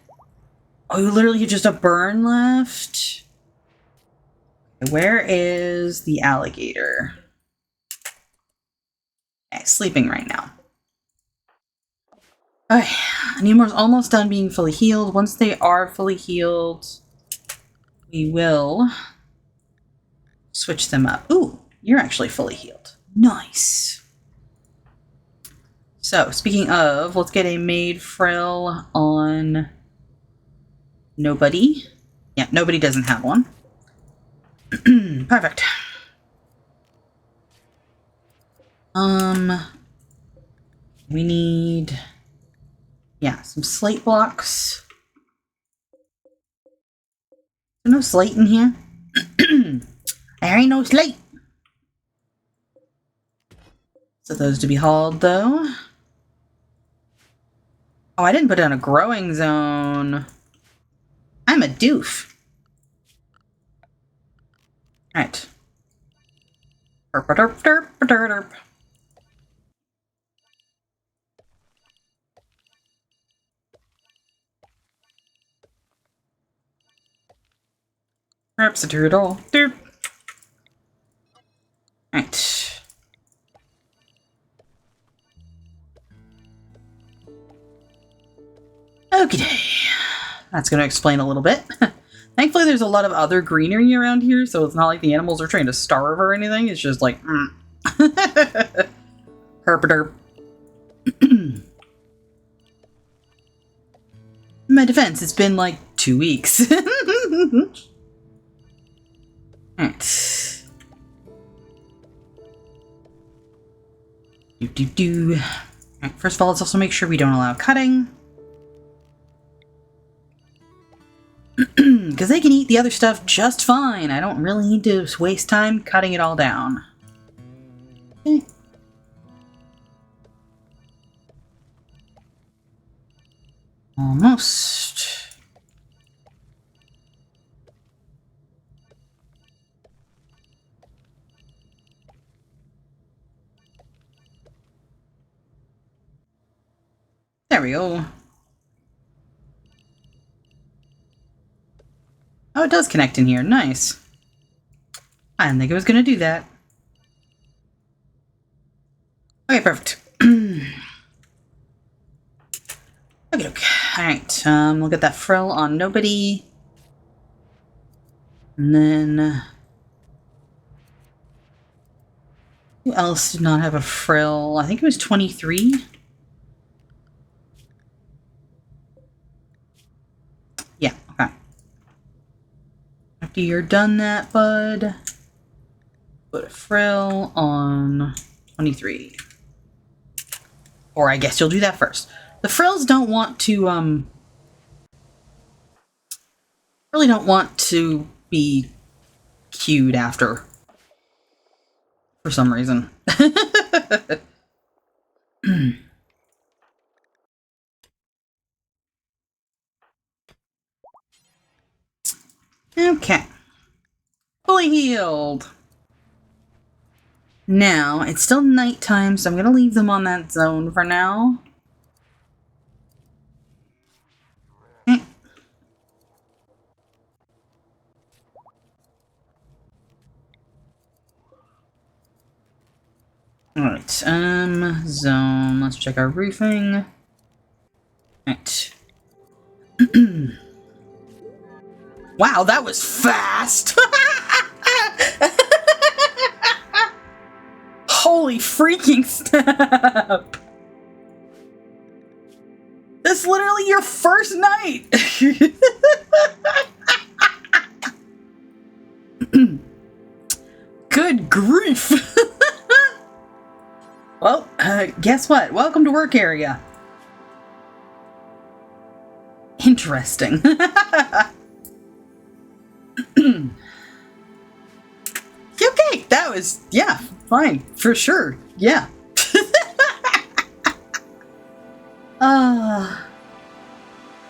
Oh, you literally have just a burn left? Where is the alligator? Okay, sleeping right now. Okay, Neomore's almost done being fully healed. Once they are fully healed, we will switch them up. Ooh, you're actually fully healed. Nice. So, speaking of, let's get a Maid Frill on nobody. Yeah, nobody doesn't have one. Perfect. We need, yeah, some slate blocks. There's no slate in here. There ain't no slate. So those to be hauled, though. Oh, I didn't put down a growing zone. I'm a doof. Alright. Derp, derp, derp, derp, derp. Derp's a turtle. Derp. Alright. Okay. That's going to explain a little bit. Thankfully, there's a lot of other greenery around here, so it's not like the animals are trying to starve or anything. It's just like, herp-a-derp. My defense, it's been like 2 weeks. Alright. Alright, first of all, let's also make sure we don't allow cutting. Because they can eat the other stuff just fine. I don't really need to waste time cutting it all down. Okay. Almost. There we go. Oh, it does connect in here. Nice. I didn't think it was going to do that. Okay, perfect. Okay. Alright, we'll get that frill on nobody. And then... who else did not have a frill? I think it was 23. Yeah, okay. After you're done that, bud, put a frill on 23. Or I guess you'll do that first. The frills don't want to, really don't want to be queued after. For some reason. Okay. Fully healed. Now, it's still nighttime, so I'm going to leave them on that zone for now. Alright, zone. Let's check our roofing. Alright. Wow, that was fast! Holy freaking snap! That's literally your first night! Good grief! Well, guess what? Welcome to work area. Interesting. Okay, that was, yeah, fine, for sure, yeah.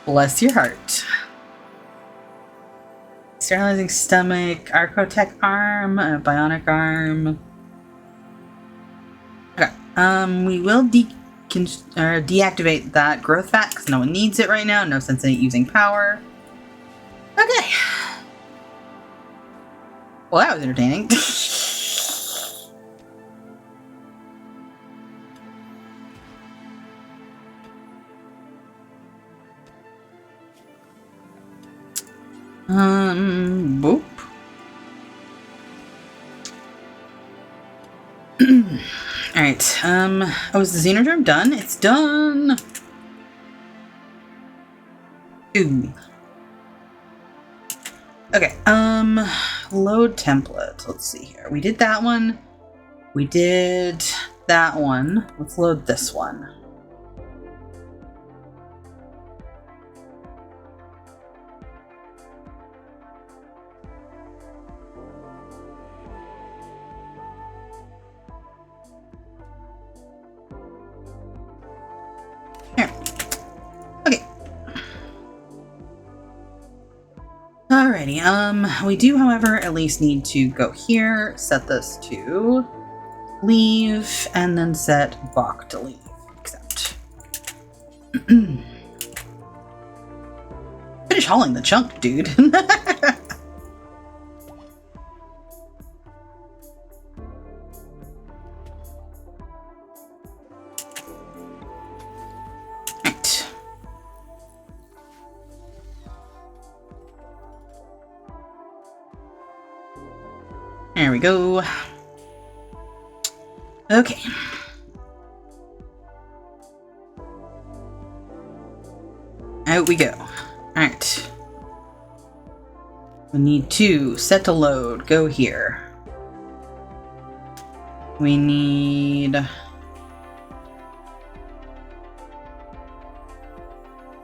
Bless your heart. Sterilizing stomach, Arcotech arm, bionic arm. Okay, we will deactivate that growth fat because no one needs it right now. No sense in it using power. Okay. Well, that was entertaining. Boop. Alright, oh, is the Xenodrome done? It's done! Ooh. Okay, load template. Let's see here. We did that one. We did that one. Let's load this one. Here. Alrighty, we do, however, at least need to go here, set this to leave, and then set Bach to leave. Accept. Finish hauling the chunk, dude. Right. There we go. Okay. Out we go. Alright. We need to set to load. Go here. We need...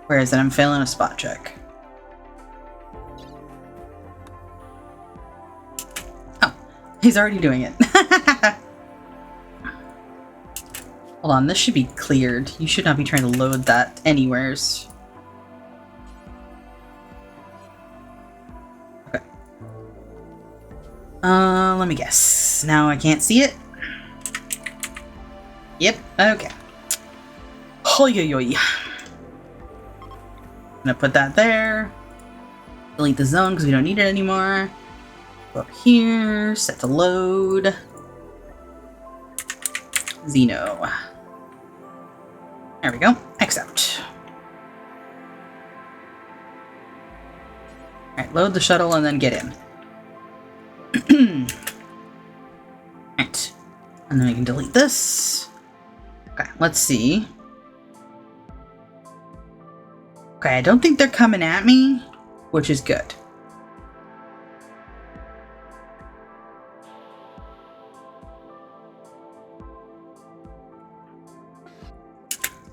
Where is it? I'm failing a spot check. Oh, he's already doing it. Hold on, this should be cleared. You should not be trying to load that anywheres. Okay. Let me guess. Now I can't see it? Yep, okay. Hoi yo yo. I'm gonna put that there. Delete the zone because we don't need it anymore. Go up here, set to load. Xeno. There we go. Accept. Alright, load the shuttle and then get in. Alright. And then we can delete this. Okay, let's see. Okay, I don't think they're coming at me, which is good.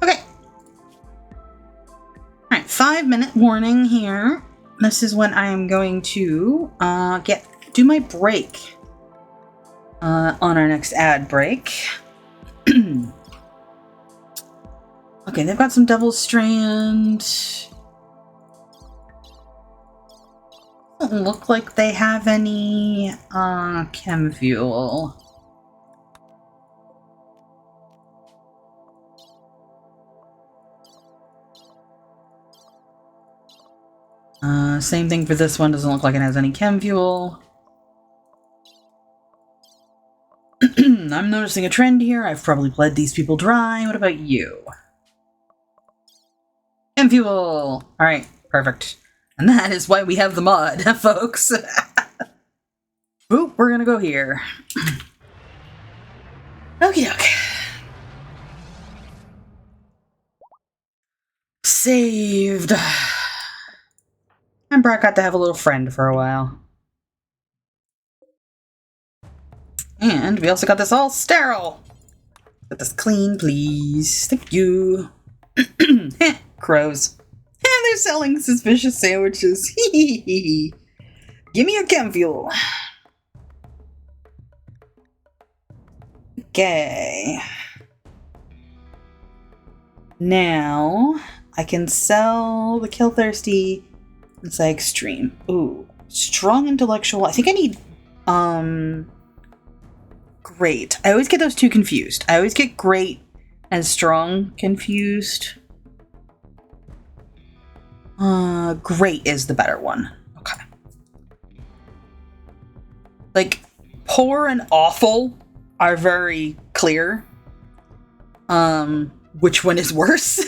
Okay. Alright, 5-minute warning here. This is when I am going to do my break on our next ad break. Okay, they've got some Devil Strand. Doesn't look like they have any chem fuel. Same thing for this one, doesn't look like it has any chem fuel. I'm noticing a trend here. I've probably bled these people dry. What about you? Chem fuel! Alright, perfect. And that is why we have the mod, folks. Oop, we're gonna go here. Okie doke. Saved. And Brad got to have a little friend for a while. And we also got this all sterile. Get this clean, please. Thank you. Crows. They're selling suspicious sandwiches. Give me your chem fuel. Okay. Now, I can sell the Kill Thirsty Inside Extreme. Ooh. Strong Intellectual. I think I need, Great. I always get those two confused. I always get Great and Strong confused. Great is the better one. Okay. Like, poor and awful are very clear. Which one is worse?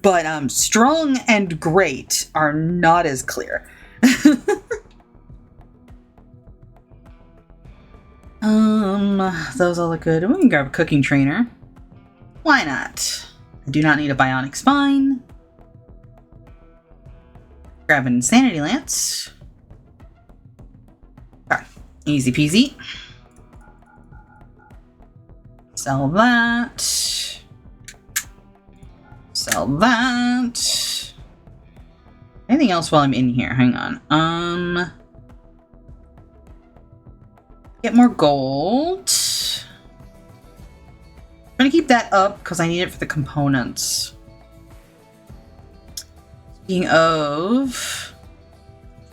But, strong and great are not as clear. Those all look good. We can grab a cooking trainer. Why not? I do not need a bionic spine. Grab an insanity lance. Okay. Easy peasy. Sell that. Sell that. Anything else while I'm in here? Hang on. Get more gold. I'm gonna keep that up because I need it for the components. Speaking of,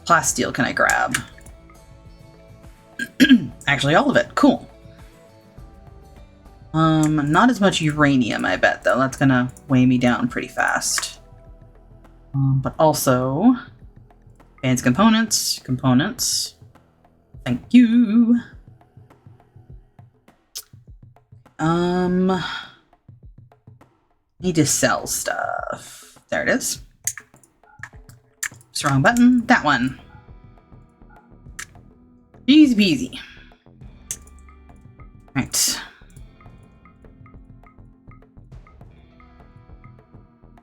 plasteel can I grab? Actually, all of it. Cool. Not as much uranium, I bet, though. That's gonna weigh me down pretty fast. But also, advanced components. Thank you. Need to sell stuff. There it is. Wrong button. That one. Easy peasy. Right.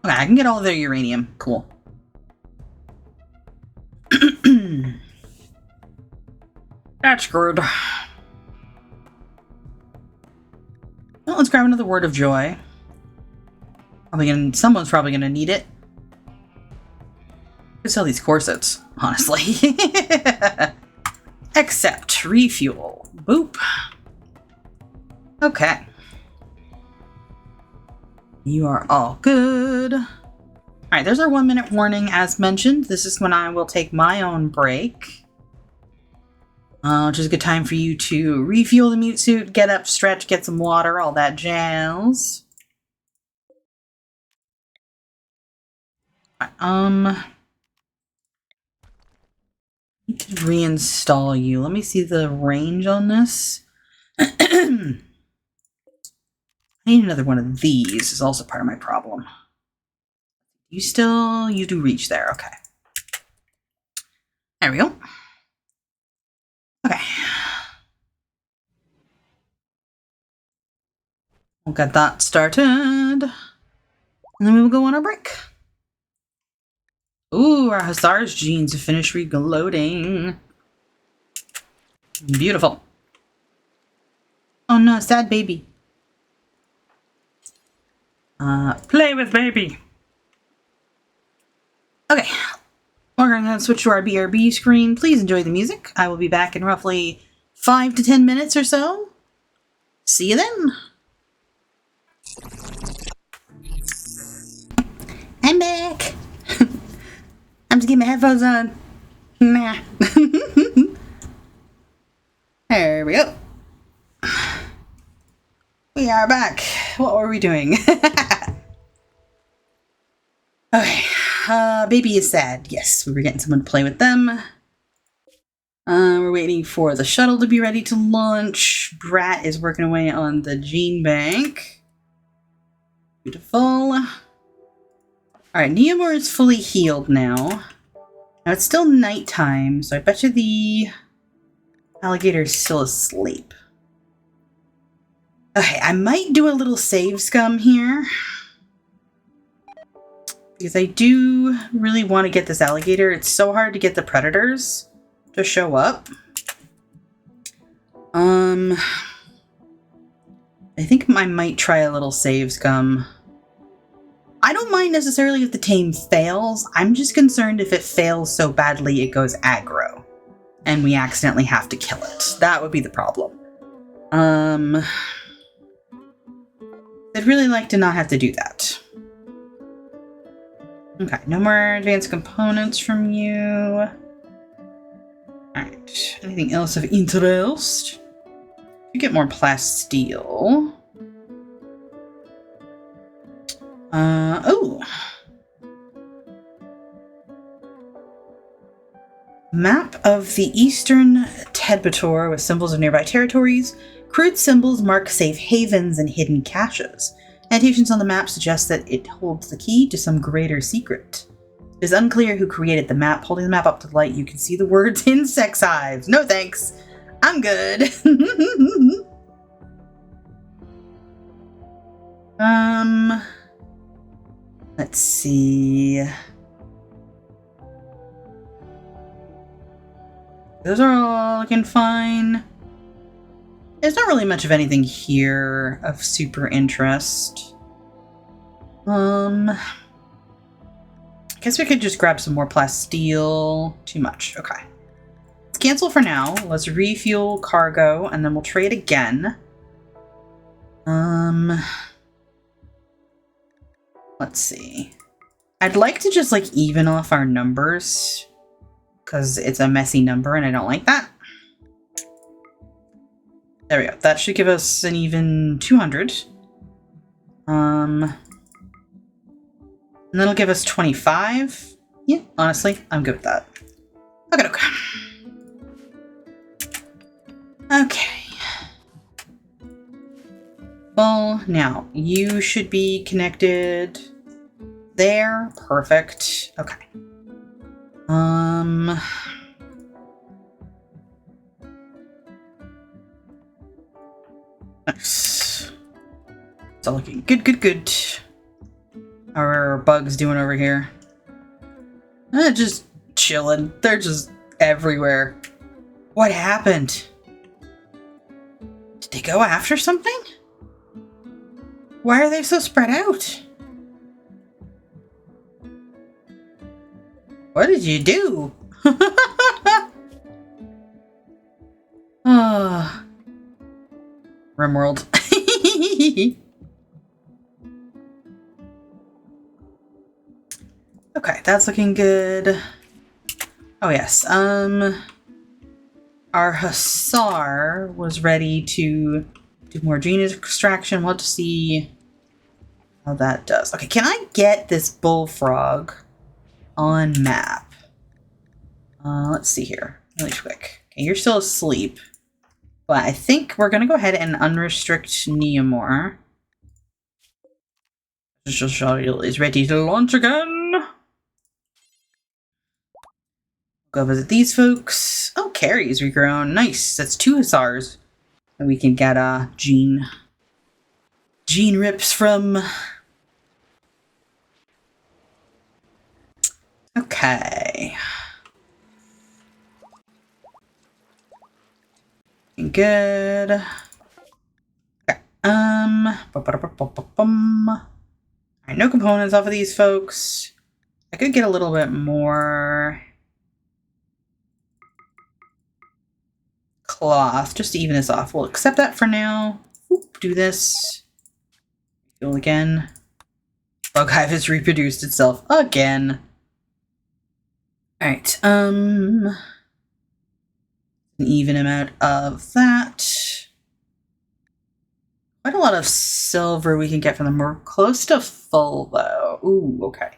Okay, I can get all of their uranium. Cool. That's good. Well, let's grab another word of joy. Someone's probably gonna need it. Could sell these corsets, honestly. Accept. Refuel. Boop. Okay. You are all good. Alright, there's our 1-minute warning as mentioned. This is when I will take my own break. Which is a good time for you to refuel the mute suit, get up, stretch, get some water, all that jazz. Need to reinstall you. Let me see the range on this. I need another one of these. Is also part of my problem. You do reach there. Okay. There we go. Okay. We'll get that started. And then we will go on our break. Ooh, our Hussar's jeans have finished reloading. Beautiful. Oh no, sad baby. Play with baby. Okay. We're going to switch to our BRB screen. Please enjoy the music. I will be back in roughly 5 to 10 minutes or so. See you then. I'm back. I'm just getting my headphones on. Nah. There we go. We are back. What were we doing? Okay. Baby is sad. Yes, we were getting someone to play with them. We're waiting for the shuttle to be ready to launch. Brat is working away on the gene bank. Beautiful. Alright, Neomore is fully healed now. Now it's still nighttime, so I bet you the alligator is still asleep. Okay, I might do a little save scum here. Because I do really want to get this alligator. It's so hard to get the predators to show up. I think I might try a little save scum. I don't mind necessarily if the tame fails. I'm just concerned if it fails so badly it goes aggro. And we accidentally have to kill it. That would be the problem. I'd really like to not have to do that. Okay, no more advanced components from you. Alright, anything else of interest? You get more plasteel. Oh! Map of the Eastern Tedbator with symbols of nearby territories. Crude symbols mark safe havens and hidden caches. Annotations on the map suggest that it holds the key to some greater secret. It is unclear who created the map. Holding the map up to the light, you can see the words Insect Hives. No thanks. I'm good. Let's see. Those are all looking fine. There's not really much of anything here of super interest. I guess we could just grab some more plasteel. Too much. Okay. Let's cancel for now. Let's refuel cargo, and then we'll trade again. Let's see. I'd like to just like even off our numbers because it's a messy number and I don't like that. There we go. That should give us an even 200. And that'll give us 25. Yeah, honestly, I'm good with that. Okay, okay. Okay. Well, now, you should be connected there. Perfect. Okay. Nice. It's all looking good, good, good. How are our bugs doing over here? Just chilling. They're just everywhere. What happened? Did they go after something? Why are they so spread out? What did you do? Ah, RimWorld. Okay, that's looking good. Oh yes, our Hussar was ready to do more gene extraction. We'll have to see how that does. Okay, can I get this bullfrog on map? Let's see here, really quick. Okay, you're still asleep, but I think we're gonna go ahead and unrestrict Neomore. Shuttle is ready to launch again. Go visit these folks. Oh, Carrie's regrown. Nice. That's 2 Hussars. And we can get gene rips from. Okay. Good. Okay. Alright, no components off of these folks. I could get a little bit more cloth just to even this off. We'll accept that for now. Oop, do this. Fuel again. Bug hive has reproduced itself again. Alright, an even amount of that. Quite a lot of silver we can get from them. We're close to full though. Ooh, okay.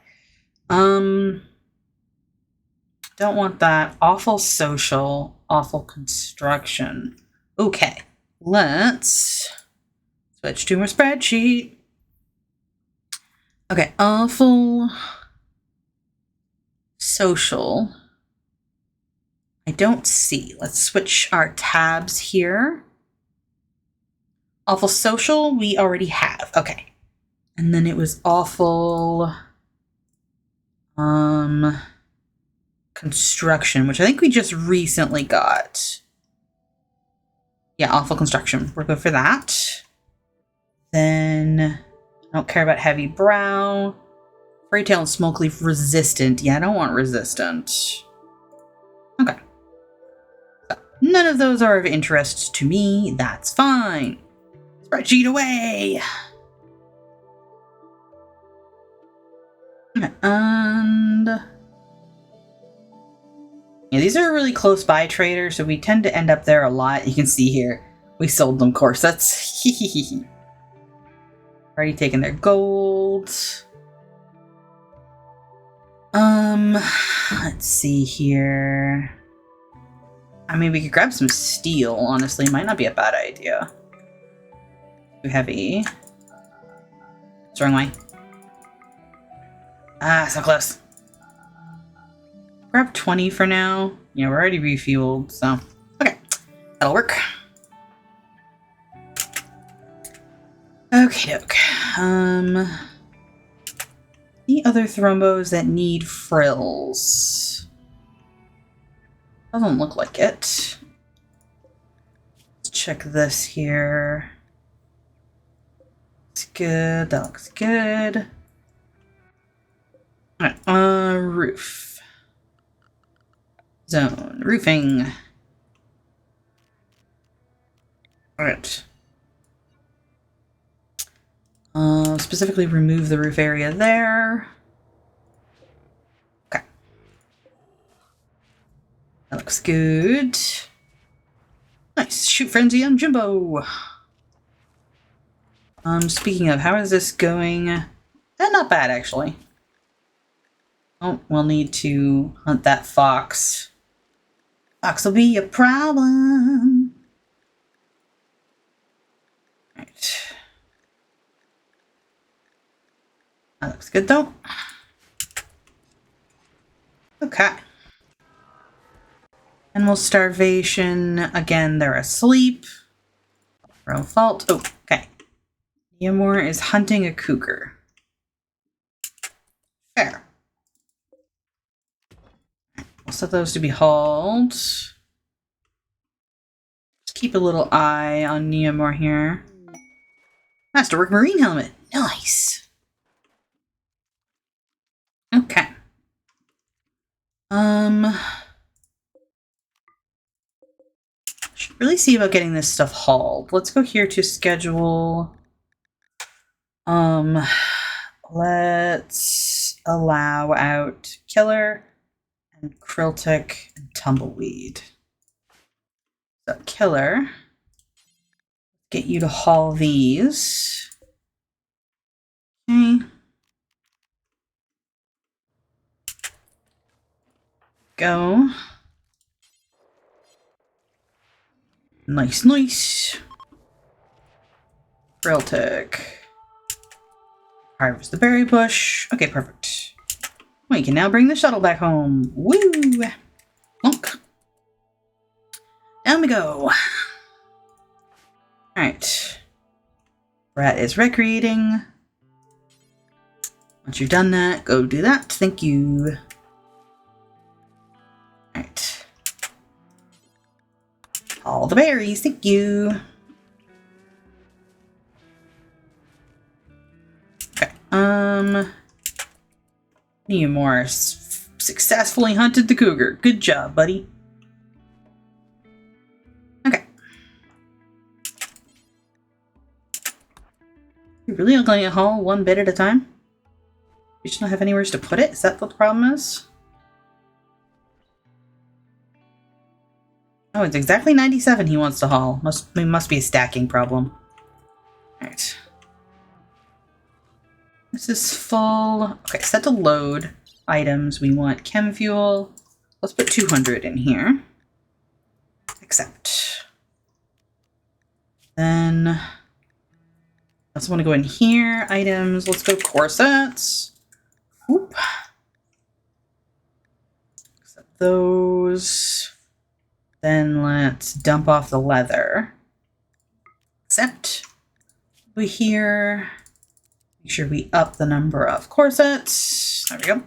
Don't want that. Awful social, awful construction. Okay, let's switch to our spreadsheet. Okay, awful social. I don't see. Let's switch our tabs here. Awful social, we already have. Okay. And then it was awful construction, which I think we just recently got. Yeah, awful construction. We're good for that. Then I don't care about heavy brow. Fairy Tale and Smoke Leaf resistant. Yeah, I don't want resistant. Okay. So, none of those are of interest to me. That's fine. Spreadsheet away. Okay, and yeah, these are really close by traders, so we tend to end up there a lot. You can see here, we sold them corsets. Already taken their gold. Let's see here. I mean, we could grab some steel, honestly. Might not be a bad idea. Too heavy. It's the wrong way. Ah, so close. Grab 20 for now. Yeah, we're already refueled, so. Okay, that'll work. Okay, doke. The other thrombos that need frills. Doesn't look like it. Let's check this here. Looks good. That looks good. Alright, roof. Zone. Roofing. Alright. Specifically remove the roof area there. That looks good. Nice. Shoot frenzy on Jimbo. Speaking of, how is this going? Not bad, actually. Oh, we'll need to hunt that fox. Fox will be a problem. Right. That looks good, though. Okay. Animal starvation. Again, they're asleep. Our own fault. Oh, okay. Neomore is hunting a cougar. Fair. We'll set those to be hauled. Just keep a little eye on Neomore here. Masterwork marine helmet. Nice. Okay. Should really see about getting this stuff hauled. Let's go here to schedule. Let's allow out Killer and Krilltic and Tumbleweed. So Killer, get you to haul these. Okay. Go. Nice, nice. Krilltic. Harvest the berry bush. Okay, perfect. We can now bring the shuttle back home. Woo! Plunk. Down we go. Alright. Brat is recreating. Once you've done that, go do that. Thank you. Alright. All the berries, thank you. Okay, Neomore successfully hunted the cougar. Good job, buddy. Okay. You really not going to haul one bit at a time? You just don't have anywhere to put it? Is that what the problem is? Oh, it's exactly 97 he wants to haul. Must be a stacking problem. Alright. This is full. Okay, set to load items. We want chem fuel. Let's put 200 in here. Accept. Then I also want to go in here. Items. Let's go corsets. Whoop. Accept those. Then let's dump off the leather. Accept. We here. Make sure we up the number of corsets. There we go.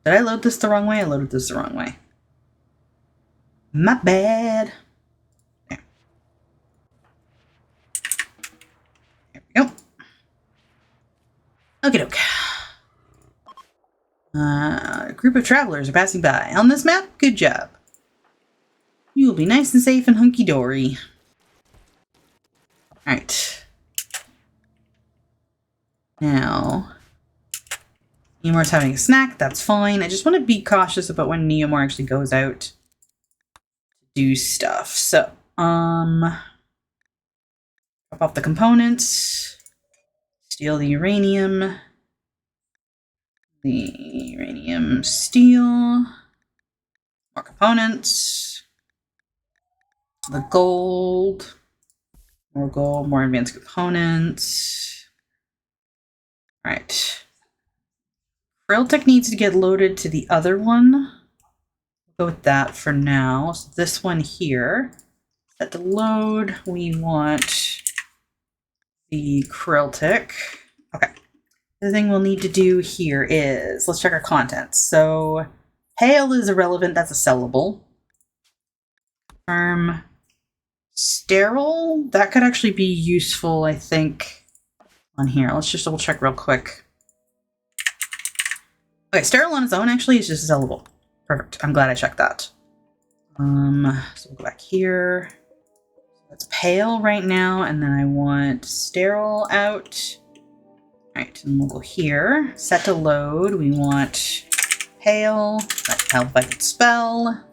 Did I load this the wrong way? I loaded this the wrong way. My bad. There. There we go. Okie doke. A group of travelers are passing by. On this map, good job. You will be nice and safe and hunky-dory. Alright. Now, Neomore's having a snack. That's fine. I just want to be cautious about when Neomore actually goes out to do stuff. So, drop off the components. Steal the uranium. The uranium steel. More components. The gold. More gold, more advanced components. Alright. Krilltic needs to get loaded to the other one. We'll go with that for now. So this one here. Set to load. We want the Krilltic. Okay. The thing we'll need to do here is, let's check our contents. So, hail is irrelevant. That's a sellable. Sterile, that could actually be useful, I think, on here. Let's just double check real quick. Okay, sterile on its own actually is just sellable. Perfect. I'm glad I checked that. So we'll go back here. That's pale right now, and then I want sterile out. Alright, and we'll go here. Set to load. We want pale. That's how I could spell.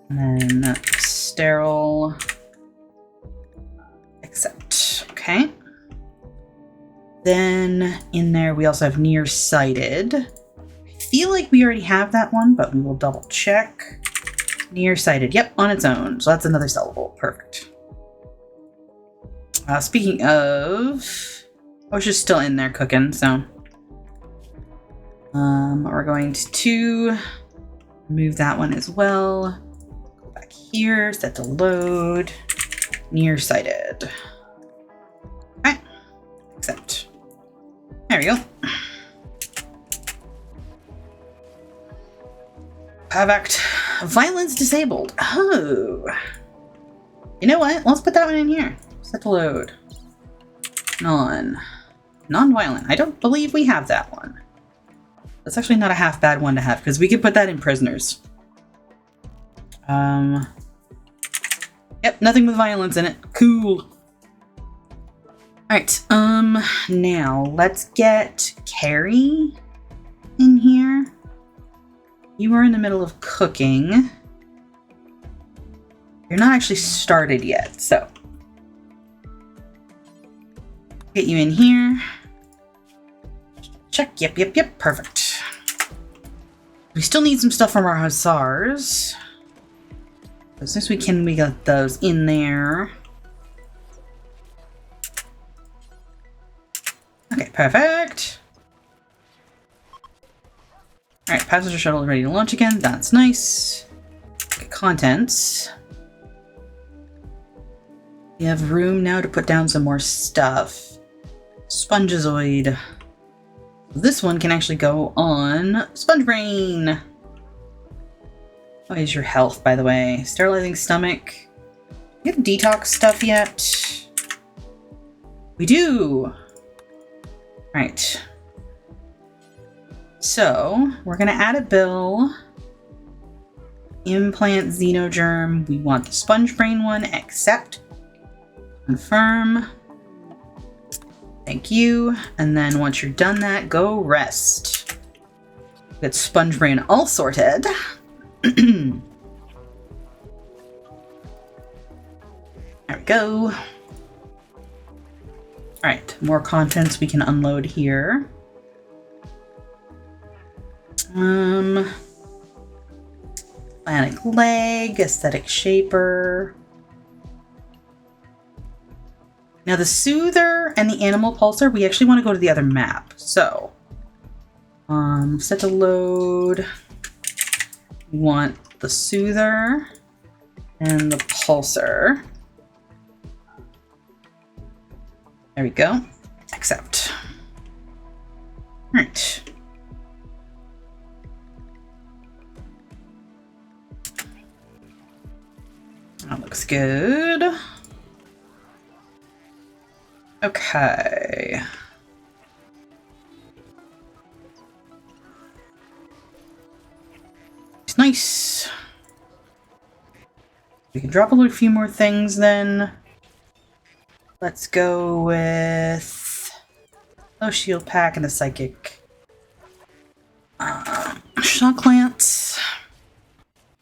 And then sterile. Accept. Okay. Then in there we also have nearsighted. I feel like we already have that one, but we will double check. Nearsighted. Yep, on its own. So that's another sellable. Perfect. Speaking of, I was just still in there cooking, so we're going to move that one as well. Go back here, set to load, nearsighted. Okay, accept. There we go. Perfect. Violence disabled. Oh, you know what? Let's put that one in here. Set to load. Non-violent. I don't believe we have that one. That's actually not a half bad one to have, because we could put that in prisoners. Yep, nothing with violence in it. Cool. Alright, now let's get Carrie in here. You are in the middle of cooking. You're not actually started yet, so get you in here. Check. Yep. Perfect. We still need some stuff from our hussars. As soon as we can, we got those in there. Okay, perfect. Alright, passenger shuttle is ready to launch again. That's nice. Okay, contents. We have room now to put down some more stuff. Spongezoid. This one can actually go on Sponge Brain. What is your health, by the way? Sterilizing stomach. You have detox stuff yet? We do. Right. So we're gonna add a bill. Implant Xenogerm. We want the Sponge Brain one. Accept. Confirm. Thank you. And then once you're done that, go rest. Get Sponge Brain all sorted. There we go. Alright, more contents we can unload here. Bionic leg, aesthetic shaper. Now the soother and the animal pulsar, we actually want to go to the other map. So, set to load. We want the soother and the pulsar. There we go. Accept. All right. That looks good. Okay. It's nice. We can drop a few more things then. Let's go with low shield pack and the psychic. Shock lance.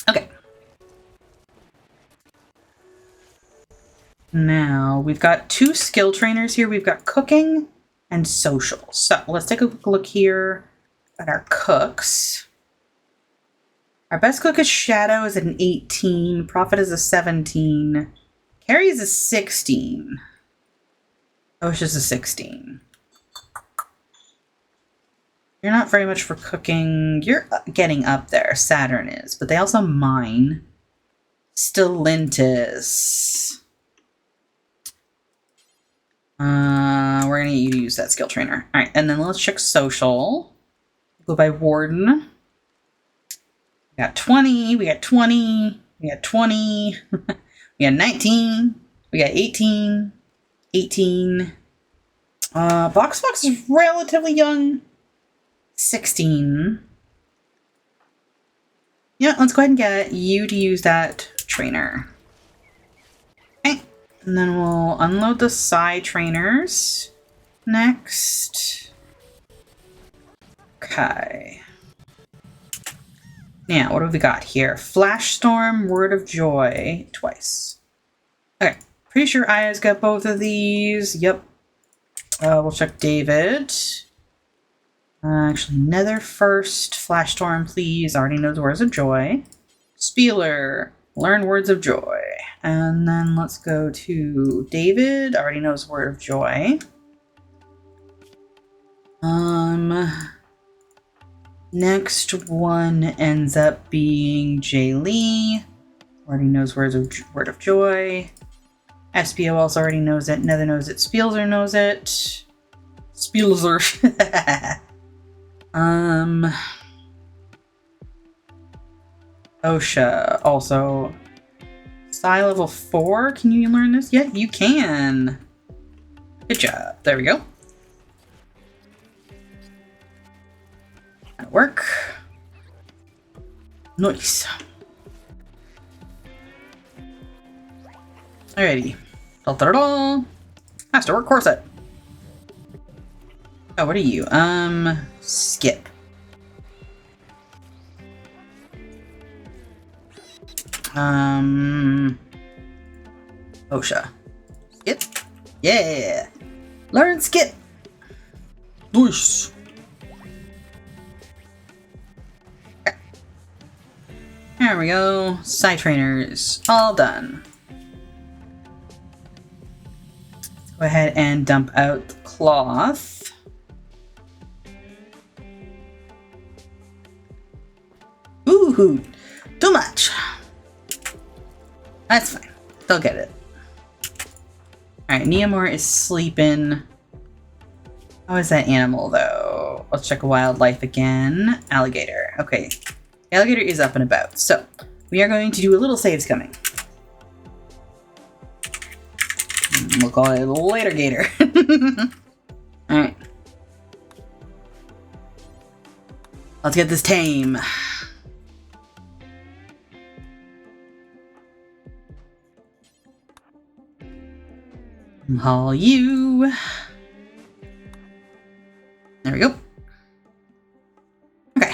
Okay. Now we've got 2 skill trainers here. We've got cooking and social. So let's take a quick look here at our cooks. Our best cook is Shadow is at an 18. Prophet is a 17. Carrie is a 16. Osha's a 16. You're not very much for cooking. You're getting up there. Saturn is. But they also mine. Stellantis. We're going to get you to use that skill trainer. All right, and then let's check social. Go by Warden. We got 20. We got 20. We got 20. We got 19. We got 18. 18. Box is relatively young. 16. Yeah, let's go ahead and get you to use that trainer. Okay. And then we'll unload the Psy trainers. next. Okay. Now, what have we got here? Flash Storm, Word of Joy, twice. Okay, pretty sure Aya's got both of these. Yep. We'll check David. Actually, Nether first. Flash Storm, please. Already knows Words of Joy. Spieler, learn Words of Joy. And then let's go to David. Already knows Word of Joy. Next one ends up being Jay Lee. Already knows Word of Joy. SPOLs already knows it. Nether knows it. Spielzer knows it. Spielzer. OSHA also. Psi level 4. Can you learn this? Yeah, you can. Good job. There we go. That'll work. Nice. Alrighty. Da-da-da-da. Masterwork corset. Oh, what are you? Skip. OSHA. Skip? Yeah! Learn skip! Nice! There we go. Side trainers. All done. Let's go ahead and dump out the cloth. Ooh, too much. That's fine. They'll get it. Alright, Neomore is sleeping. How is that animal, though? Let's check wildlife again. Alligator. Okay. The alligator is up and about. So, we are going to do a little saves coming. We'll call it a later gator. Alright. Let's get this tame. Haul you. There we go. Okay.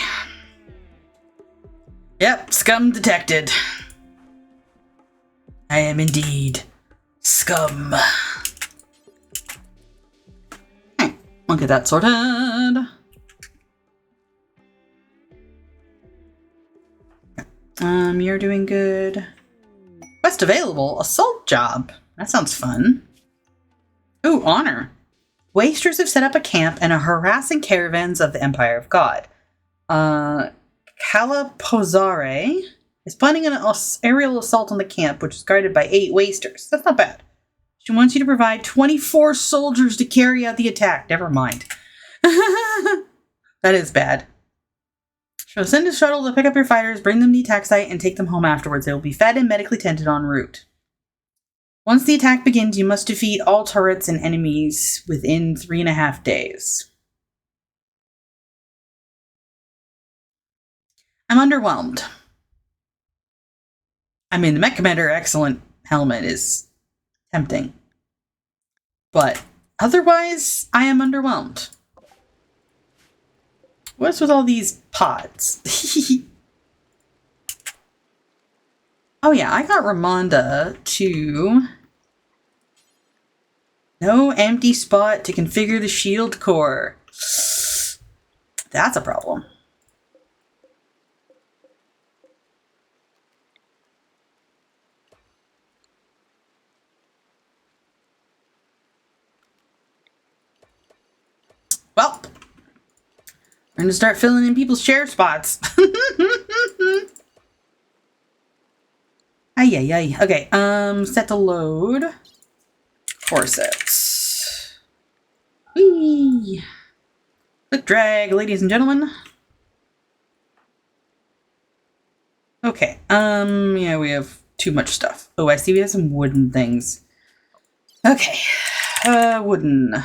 Yep, scum detected. I am indeed scum. Okay, we'll get that sorted. You're doing good. Quest available, assault job. That sounds fun. Ooh, honor. Wasters have set up a camp and are harassing caravans of the Empire of God. Calapozare is planning an aerial assault on the camp, which is guarded by 8 wasters. That's not bad. She wants you to provide 24 soldiers to carry out the attack. Never mind. That is bad. She'll send a shuttle to pick up your fighters, bring them to the attack site, and take them home afterwards. They will be fed and medically tended en route. Once the attack begins, you must defeat all turrets and enemies within 3.5 days. I'm underwhelmed. I mean, the Mech Commander Excellent helmet is tempting. But otherwise, I am underwhelmed. What's with all these pods? Oh yeah, I got Ramonda to... No empty spot to configure the shield core. That's a problem. Well, I'm going to start filling in people's share spots. Ay, ay, ay. Okay, set to load. Corsets. Whee! Click drag, ladies and gentlemen. Okay, yeah, we have too much stuff. Oh, I see we have some wooden things. Okay, wooden.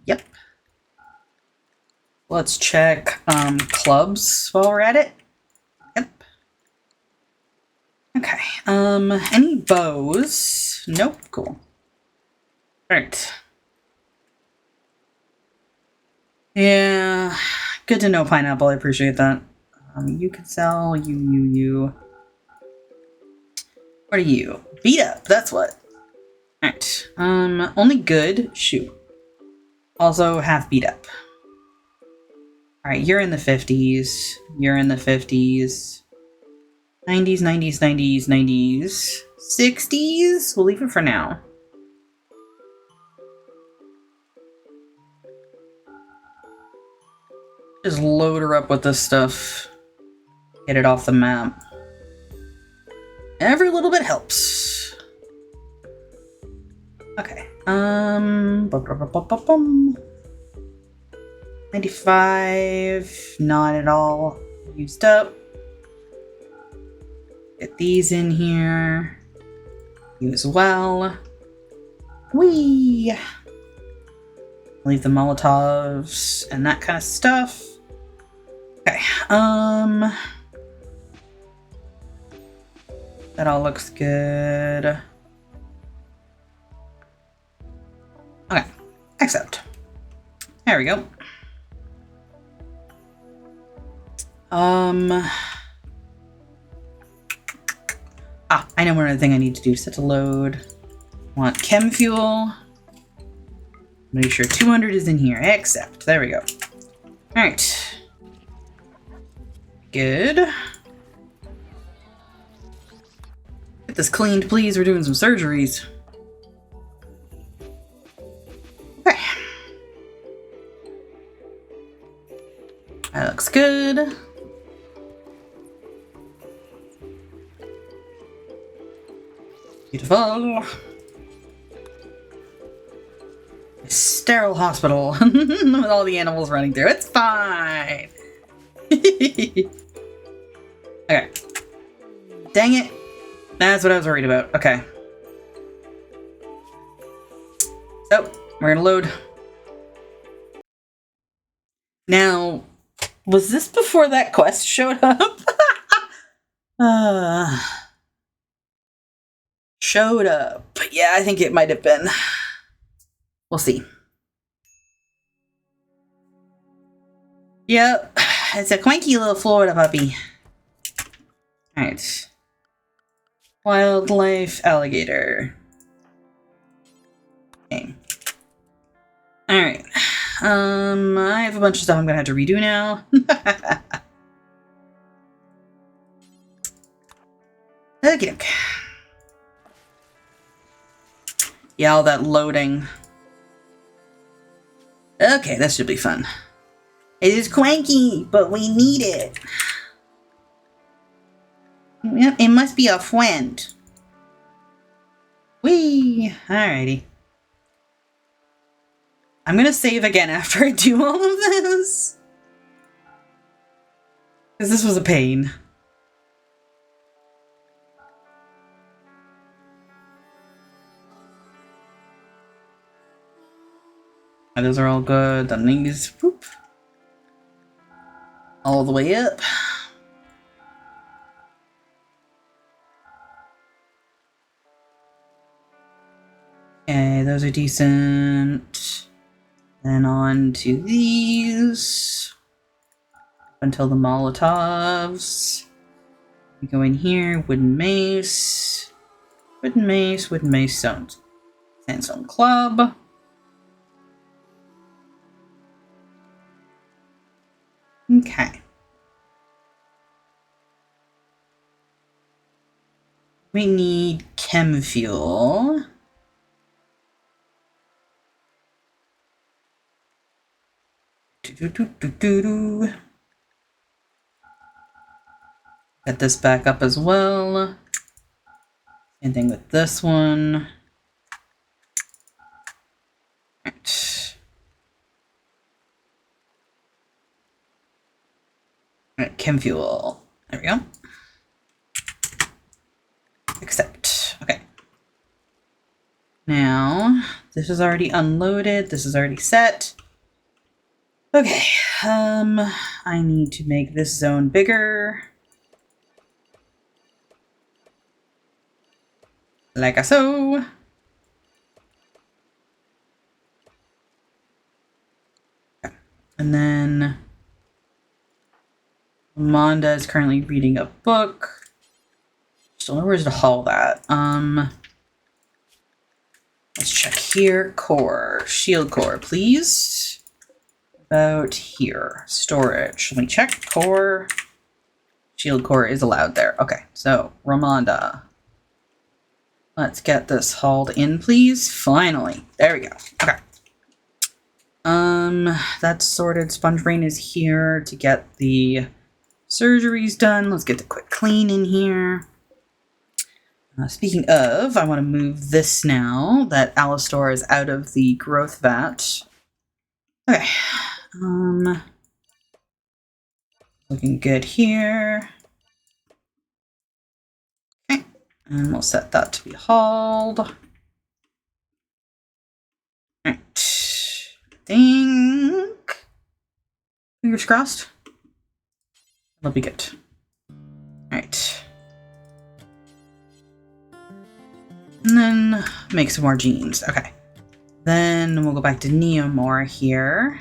Yep. Let's check, clubs while we're at it. Yep. Okay, any bows? Nope, cool. Alright. Yeah, good to know, Pineapple. I appreciate that. You could sell you. What are you? Beat up. That's what. All right. Only good. Shoot. Also half beat up. All right. You're in the 50s. You're in the 50s. 90s, 90s, 90s, 90s. 60s. We'll leave it for now. Just load her up with this stuff. Get it off the map. Every little bit helps. Okay. 95. Not at all used up. Get these in here. You as well. Whee! Leave the Molotovs and that kind of stuff. Okay. That all looks good. Okay. Accept. There we go. I know one other thing I need to do. Set to load. Want chem fuel. Make sure 200 is in here. Accept. There we go. Alright. Good. Get this cleaned, please. We're doing some surgeries. Okay. That looks good. Beautiful. A sterile hospital with all the animals running through. It's fine. Okay. Dang it. That's what I was worried about. Okay. So, we're gonna load. Now, was this before that quest showed up? Showed up. Yeah, I think it might have been. We'll see. Yep. It's a quanky little Florida puppy. Alright. Wildlife alligator. Okay. Alright. I have a bunch of stuff I'm gonna have to redo now. Okay. Yeah, all that loading. Okay, this should be fun. It is quanky, but we need it. It must be a friend. Whee! Alrighty. I'm gonna save again after I do all of this. Because this was a pain. And those are all good. Then these, whoop. All the way up. Okay, those are decent. Then on to these. Until the Molotovs. We go in here, wooden mace. Wooden mace, stones. Sandstone club. Okay. We need chem fuel. Get this back up as well. Same thing with this one. Right. Alright, chem fuel. There we go. Accept. Okay. Now, this is already unloaded. This is already set. Okay. I need to make this zone bigger. Like so. Okay. And And then Amanda is currently reading a book. Still know where to haul that. Let's check here. Core. Shield core, please. About here. Storage. Let me check. Core. Shield core is allowed there. Okay, so Ramonda. Let's get this hauled in, please. Finally. There we go. Okay. That's sorted. Sponge Brain is here to get the surgeries done. Let's get the quick clean in here. Speaking of, I want to move this now that Alistor is out of the growth vat. Okay. Looking good here. Okay. And we'll set that to be hauled. Alright. Think. Fingers crossed. That'll be good. Alright. And then make some more genes. Okay. Then we'll go back to Neomore here.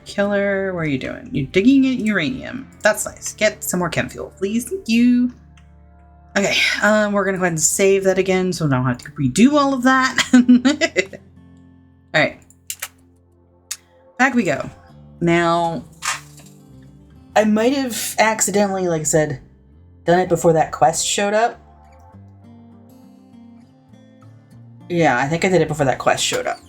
Killer, what are you doing? You're digging at uranium. That's nice. Get some more chem fuel, please. Thank you. Okay, we're gonna go ahead and save that again so we don't have to redo all of that. Alright. Back we go. Now, I might have accidentally, like I said, done it before that quest showed up. Yeah, I think I did it before that quest showed up.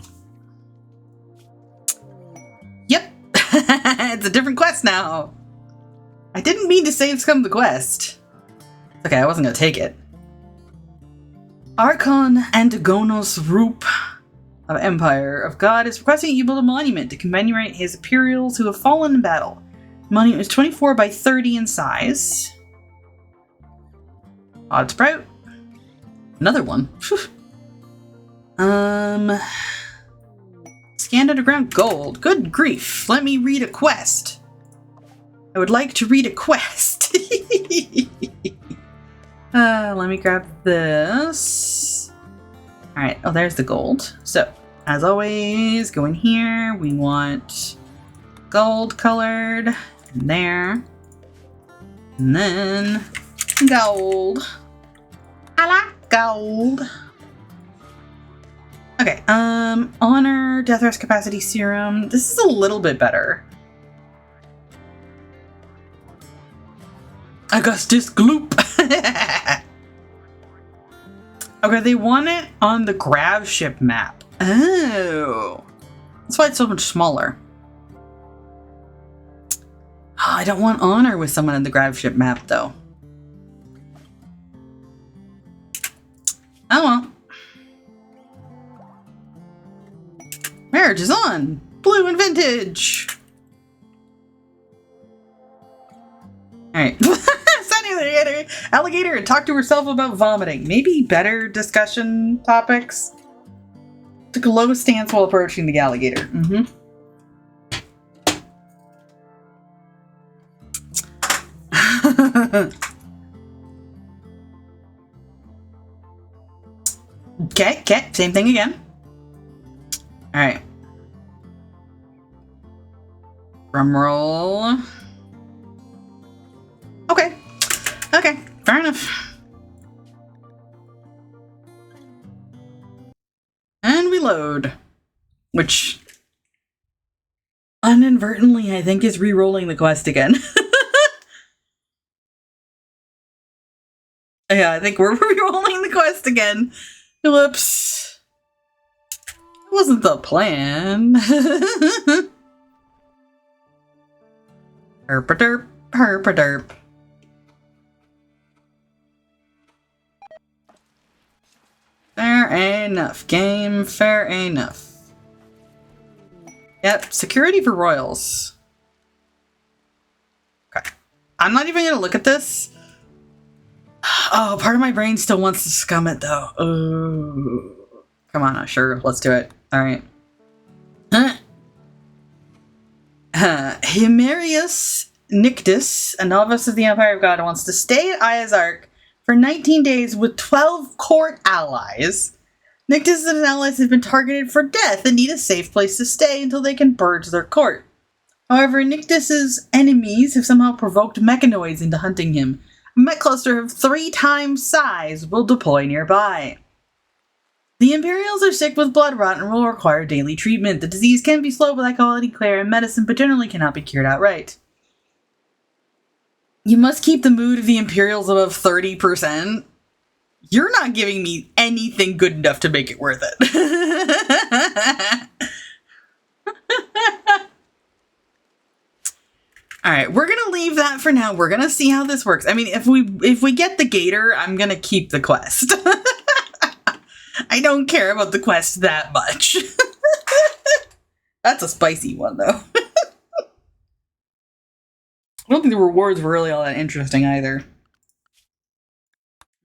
Yep. It's a different quest now. I didn't mean to save scum the quest. Okay, I wasn't gonna take it. Archon Antigonos Roop of Empire of God is requesting you build a monument to commemorate his Imperials who have fallen in battle. The monument is 24 by 30 in size. Odd Sprout. Another one. Scanned underground gold. Good grief. Let me read a quest. I would like to read a quest. Let me grab this. Alright, oh, there's the gold. So, as always, go in here. We want gold colored. And there. And then gold. I like gold. Okay, honor, death rest capacity serum. This is a little bit better. Augustus Gloop. Okay, they want it on the grav ship map. Oh. That's why it's so much smaller. Oh, I don't want honor with someone in the grav ship map, though. Oh well. Marriage is on! Blue and vintage! Alright. Alligator and talk to herself about vomiting. Maybe better discussion topics? Took a low stance while approaching the alligator. Okay, same thing again. Alright. Drum roll. Okay, fair enough. And we load. Which, inadvertently, I think is re-rolling the quest again. Yeah, I think we're re-rolling the quest again. Whoops. It wasn't the plan. Herpa-derp, herpa-derp. Fair enough, game. Fair enough. Yep, security for royals. Okay. I'm not even gonna look at this. Oh, part of my brain still wants to scum it, though. Oh. Come on, sure, let's do it. Alright. Himerius Nictus, a novice of the Empire of God, wants to stay at Aya's Ark for 19 days with 12 court allies. Nictus and his allies have been targeted for death and need a safe place to stay until they can purge their court. However, Nictus's enemies have somehow provoked mechanoids into hunting him. A mech cluster of 3 times size will deploy nearby. The Imperials are sick with blood rot and will require daily treatment. The disease can be slow with high quality care and medicine, but generally cannot be cured outright. You must keep the mood of the Imperials above 30%. You're not giving me anything good enough to make it worth it. Alright, we're gonna leave that for now. We're gonna see how this works. I mean, if we get the gator, I'm gonna keep the quest. I don't care about the quest that much. That's a spicy one, though. I don't think the rewards were really all that interesting either.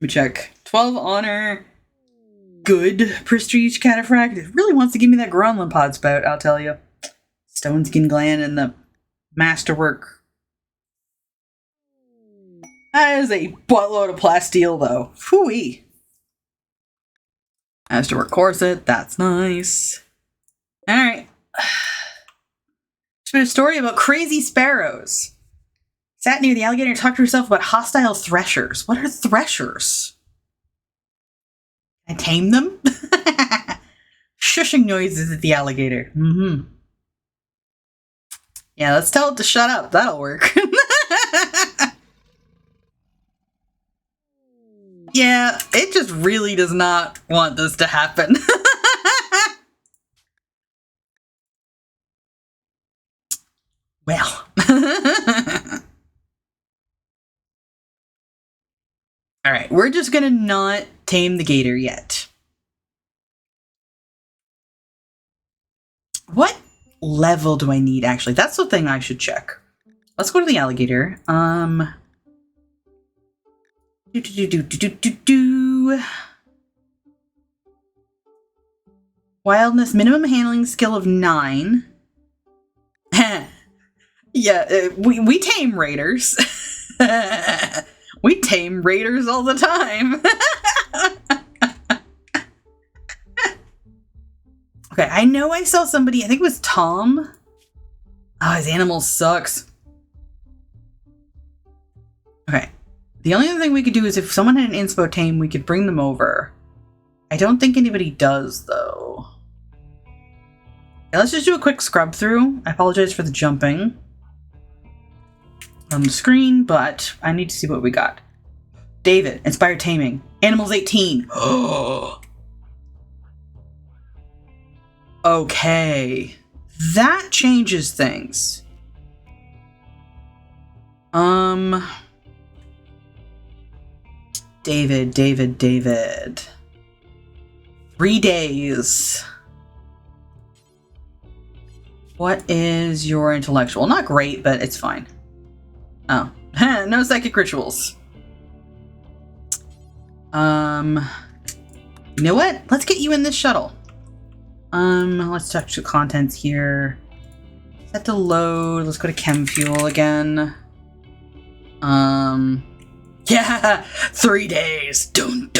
Let me check. 12 honor. Good prestige cataphract. It really wants to give me that Gronlin pod spout, I'll tell you. Stone skin gland and the masterwork. That is a buttload of plasteel, though. Phooey. Masterwork corset. That's nice. Alright. There's been a story about crazy sparrows. Sat near the alligator and talked to herself about hostile threshers. What are threshers? Can I tame them? Shushing noises at the alligator. Yeah, let's tell it to shut up. That'll work. Yeah, it just really does not want this to happen. Well. Alright, we're just gonna not tame the gator yet. What level do I need, actually? That's the thing I should check. Let's go to the alligator. Wildness, minimum handling skill of 9. Yeah, we tame raiders. We tame raiders all the time. Okay, I know I saw somebody, I think it was Tom. Oh, his animal sucks. Okay. The only other thing we could do is if someone had an inspo tame, we could bring them over. I don't think anybody does, though. Okay, let's just do a quick scrub through. I apologize for the jumping on the screen, but I need to see what we got. David, inspired taming. Animals 18. Oh. Okay. That changes things. David. 3 days. What is your intellectual? Not great, but it's fine. Oh. No psychic rituals. You know what? Let's get you in this shuttle. Let's touch the contents here. Set to load. Let's go to chem fuel again. Yeah, 3 days. Dun.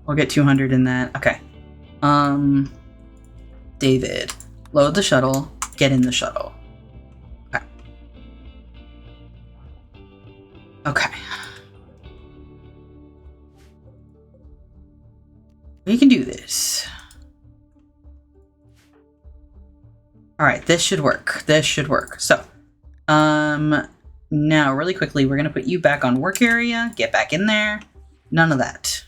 We'll get 200 in that. Okay. David, load the shuttle. Get in the shuttle. Okay. Okay. We can do this. Alright, this should work. So, now really quickly, we're gonna put you back on work area. Get back in there. None of that.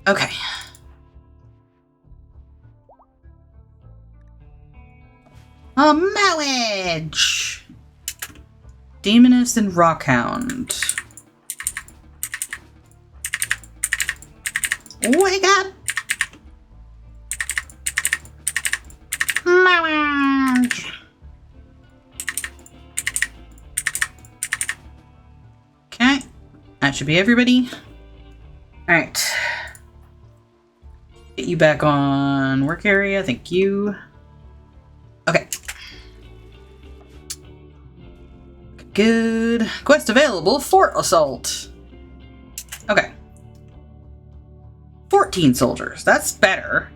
Okay. Mowage! Demoness and Rockhound. Wake up! Mowage! Okay. That should be everybody. Alright. Get you back on work area. Thank you. Okay. Good. Quest available, Fort Assault. Okay. 14 soldiers. That's better.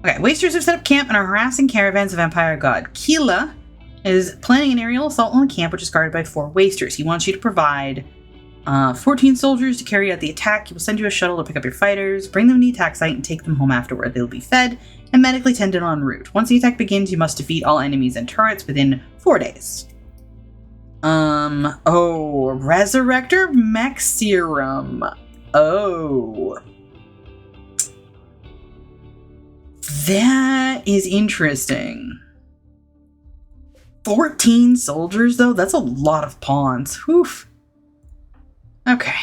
Okay, Wasters have set up camp and are harassing caravans of Empire God. Keela is planning an aerial assault on the camp, which is guarded by 4 Wasters. He wants you to provide 14 soldiers to carry out the attack. He will send you a shuttle to pick up your fighters, bring them to the attack site, and take them home afterward. They will be fed and medically tended en route. Once the attack begins, you must defeat all enemies and turrets within 4 days. Resurrector Mech Serum. Oh. That is interesting. 14 soldiers, though? That's a lot of pawns. Whew. Okay.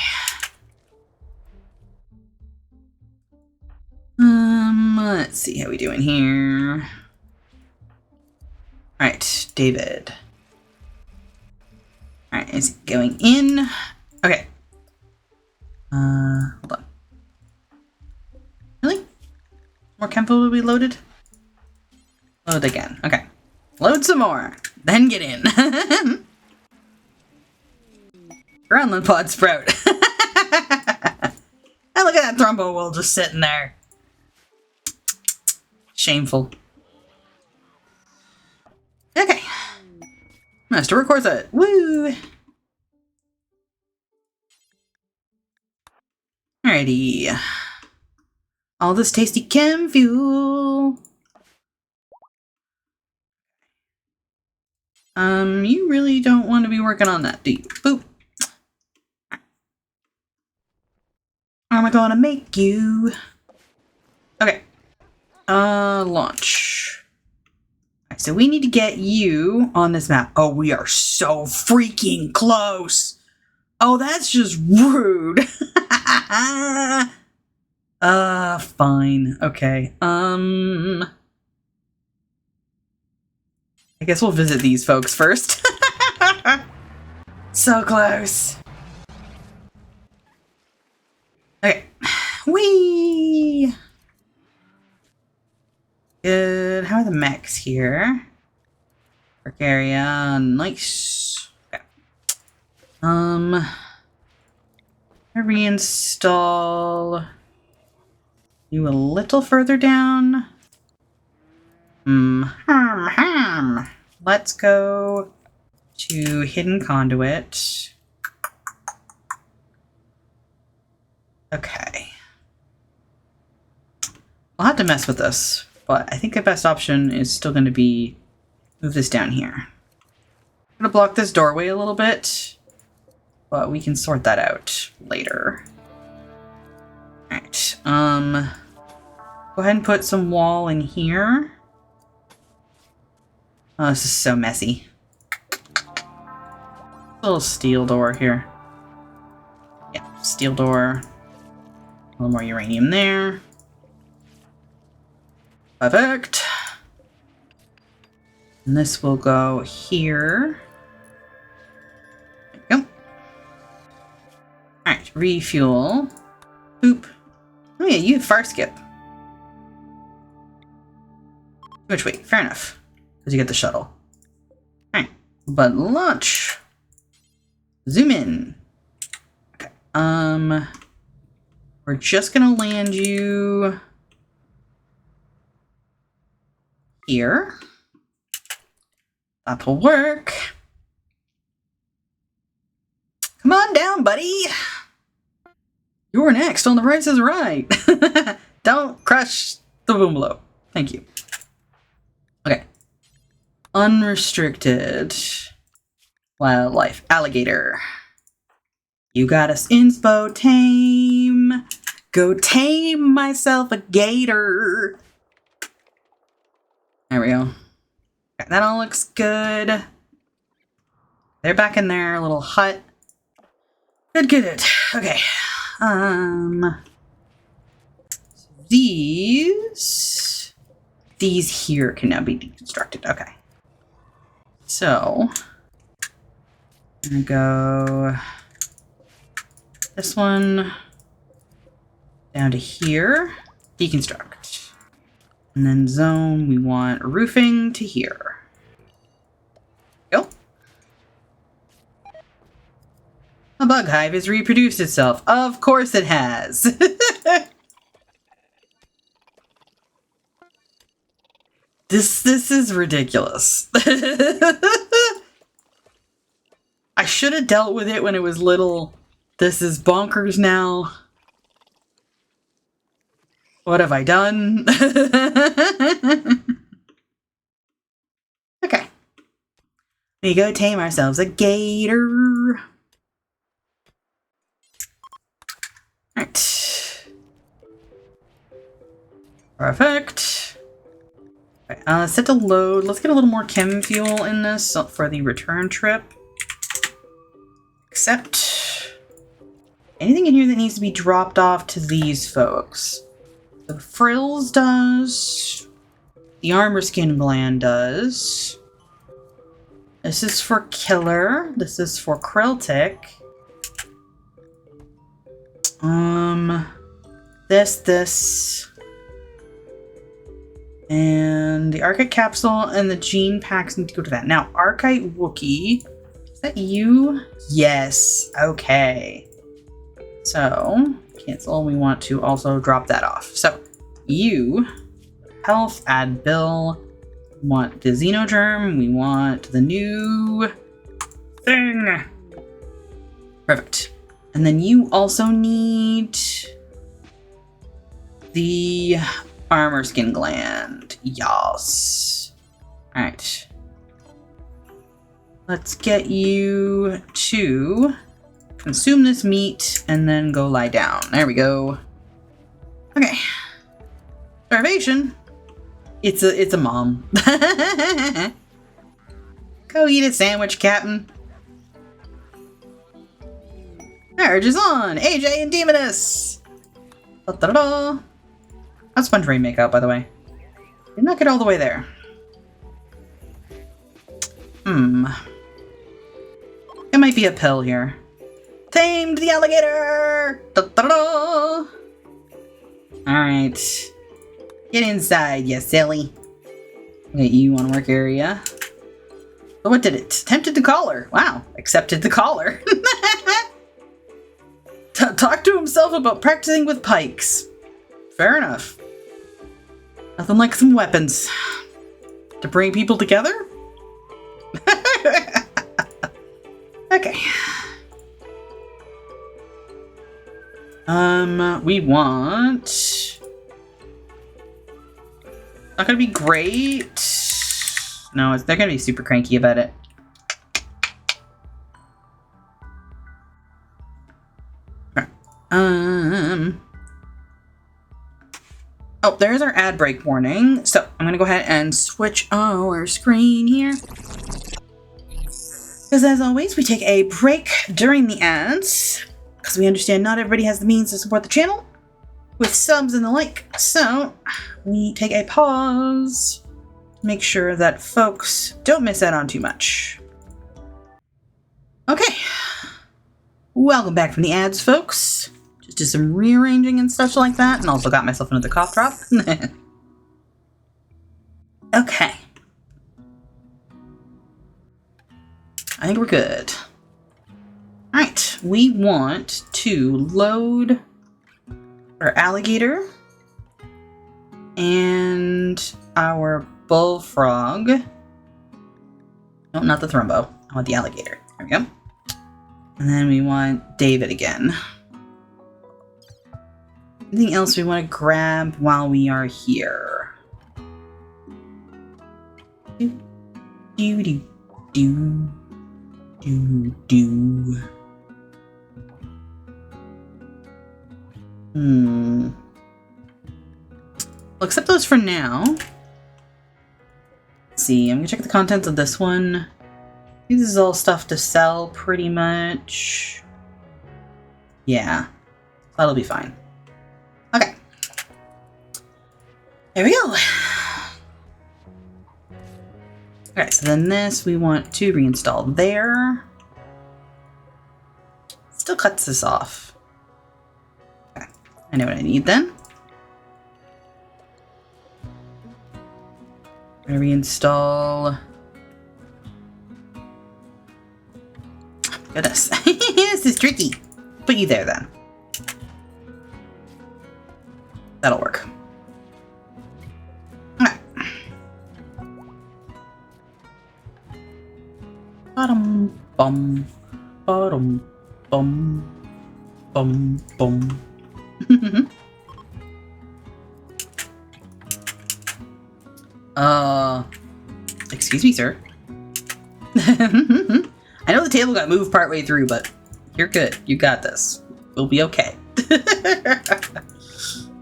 Let's see how we doing here. Alright, David. Alright, is it going in? Okay. Hold on. Really? More Kempo will be loaded? Load again. Okay. Load some more. Then get in. Groundland pod sprout. And look at that Thrumbo Will just sitting there. Shameful. Okay. Master Rayquaza. Woo! Alrighty. All this tasty chem fuel. You really don't want to be working on that, do you? Boop. How am I gonna make you? Okay. Launch. Alright, so we need to get you on this map. Oh, we are so freaking close. Oh, that's just rude. Fine. Okay. I guess we'll visit these folks first. So close. Okay. Whee! Good. How are the mechs here? Work area. Nice. Okay. Reinstall you a little further down. Let's go to Hidden Conduit. Okay. I'll have to mess with this, but I think the best option is still going to be move this down here. I'm going to block this doorway a little bit, but we can sort that out later. Alright, go ahead and put some wall in here. Oh, this is so messy. Little steel door here. Yeah, steel door. A little more uranium there. Perfect. And this will go here. There we go. Alright, refuel. Boop. Oh yeah, you have fire skip. Too much weight. Fair enough. Because you get the shuttle. Alright. But launch. Zoom in. Okay. We're just gonna land you here. That'll work. Come on down, buddy. You're next on The Price is Right. Don't crush the boom below. Thank you. Okay. Unrestricted wildlife. Alligator. You got us inspo tame. Go tame myself a gator. There we go. Okay, that all looks good. They're back in their little hut. Good, good. Okay. These here can now be deconstructed. Okay. So, I'm gonna go this one down to here, deconstruct. And then zone, we want roofing to here. Go. A bug hive has reproduced itself. Of course it has. This is ridiculous. I should have dealt with it when it was little. This is bonkers now. What have I done? Okay. We go tame ourselves a gator. Alright. Perfect. Alright, set to load. Let's get a little more chem fuel in this for the return trip. Except anything in here that needs to be dropped off to these folks. The frills does. The armor skin gland does. This is for Killer. This is for Krilltic. This. And the Archite capsule and the gene packs need to go to that. Now, Archite Wookiee. Is that you? Yes. Okay. So, cancel. We want to also drop that off. So, you, health, add Bill. We want the Xenogerm. We want the new thing. Perfect. And then you also need the armor skin gland. Yas. Alright. Let's get you to consume this meat and then go lie down. There we go. Okay. Starvation. It's a mom. Go eat a sandwich, Captain. Marriage is on! AJ and Demoness! Da-da-da-da. How's Sponge Rain make out, by the way? Did not get all the way there. It might be a pill here. Tamed the alligator! Da-da-da-da. Alright. Get inside, you silly. Okay, you on work area. So what did it? Attempted the collar. Wow. Accepted the collar. Talk to himself about practicing with pikes. Fair enough. Nothing like some weapons. To bring people together? Okay. We want... Not gonna be great. No, they're gonna be super cranky about it. Oh, there's our ad break warning. So I'm gonna go ahead and switch our screen here. Because as always, we take a break during the ads. Because we understand not everybody has the means to support the channel with subs and the like. So we take a pause to make sure that folks don't miss out on too much. Okay. Welcome back from the ads, folks. Just did some rearranging and stuff like that, and also got myself another cough drop. Okay. I think we're good. Alright, we want to load our alligator and our bullfrog. No, not the Thrumbo. I want the alligator. There we go. And then we want David again. Anything else we want to grab while we are here? Do, do, do, do, do, do. We'll accept those for now. Let's see, I'm gonna check the contents of this one. This is all stuff to sell, pretty much. Yeah, that'll be fine. Okay. There we go. Okay, so then this we want to reinstall there. Still cuts this off. Okay, I know what I need then. I'm gonna reinstall Goodness. This is tricky. Put you there then. That'll work. Alright. Bottom, bum, bottom, bum, bum, bum. Excuse me, sir. I know the table got moved partway through, but you're good. You got this. We'll be okay.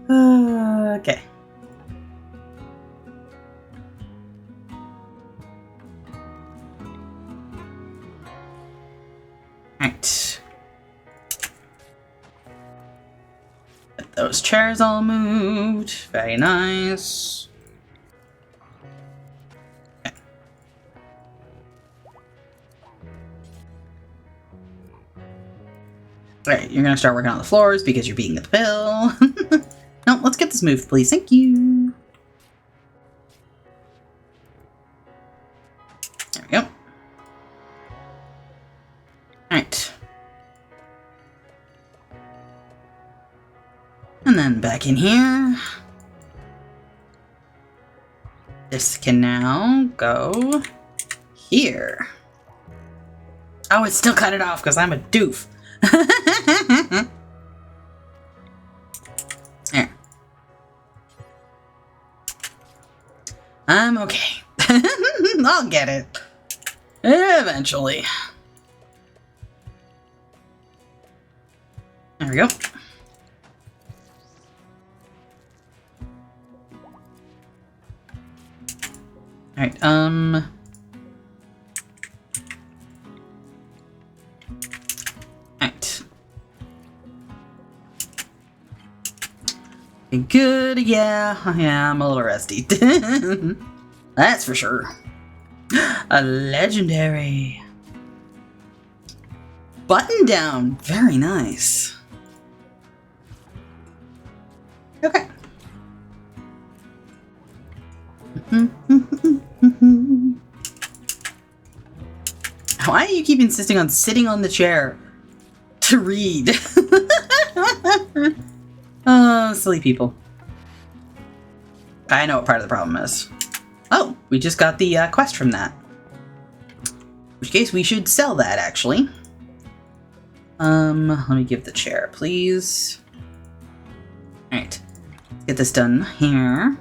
Okay. Right. Get those chairs all moved. Very nice. Okay. Alright, you're gonna start working on the floors because you're beating the bill. No, let's get this moved, please. Thank you. There we go. Alright. And then back in here. This can now go here. Oh, it still cut it off because I'm a doof. There. I'm okay. I'll get it. Eventually. There we go. Alright, Alright. Good, yeah. Yeah, I'm a little rusty. That's for sure. A legendary. Button down. Very nice. Okay. Why do you keep insisting on sitting on the chair to read? Oh, silly people. I know what part of the problem is. Oh, we just got the quest from that. In which case, we should sell that, actually. Let me give the chair, please. Alright. Let's get this done here.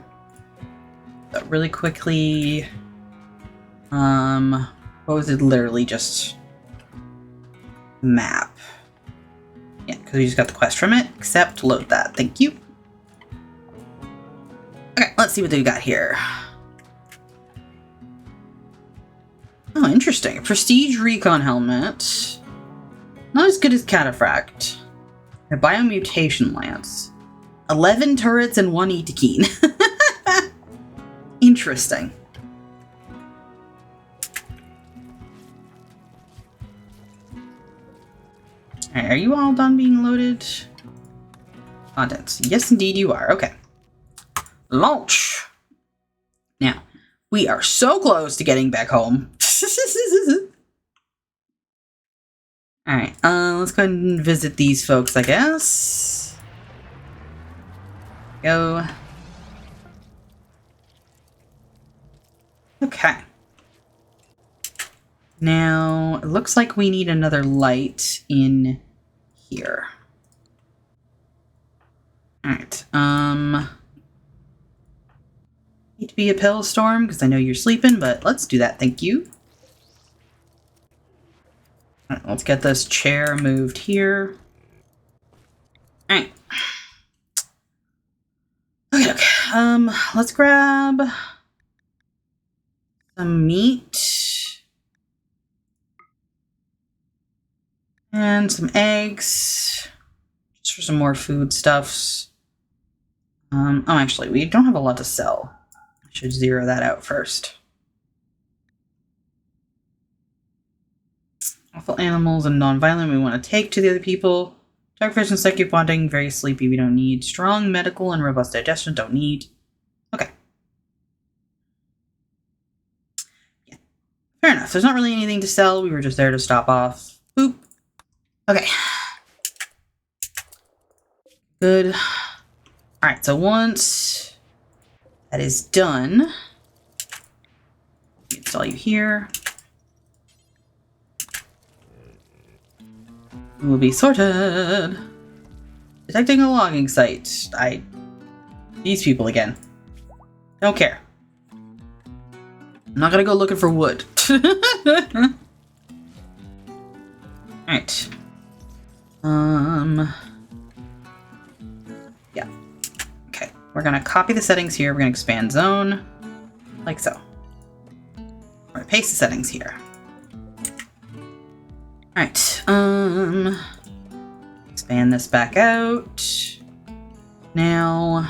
But really quickly... what was it? Literally just... map. Yeah, because we just got the quest from it. Accept, load that. Thank you. Okay, let's see what we got here. Oh, interesting. Prestige Recon Helmet. Not as good as Cataphract. A Biomutation Lance. 11 turrets and 1 Etekeen. Interesting. Alright, are you all done being loaded? Contents. Yes, indeed you are. Okay. Launch! Now, we are so close to getting back home. Alright, let's go ahead and visit these folks, I guess. Go. Okay. Now, it looks like we need another light in here. Alright, need to be a pill storm, because I know you're sleeping, but let's do that, thank you. Alright, let's get this chair moved here. Alright. Okay, let's grab some meat. And some eggs. Just for some more foodstuffs. Oh, actually, we don't have a lot to sell. I should zero that out first. Awful animals and non-violent we want to take to the other people. Darkfish and psychic bonding, very sleepy, we don't need. Strong medical and robust digestion, don't need. Okay. Yeah. Fair enough. There's not really anything to sell. We were just there to stop off. Boop. Okay. Good. Alright, so once that is done, install you here. Will be sorted. Detecting a logging site. These people again. Don't care. I'm not gonna go looking for wood. Alright. Yeah. Okay. We're gonna copy the settings here. We're gonna expand zone. Like so. We're gonna paste the settings here. Alright. Expand this back out. Now,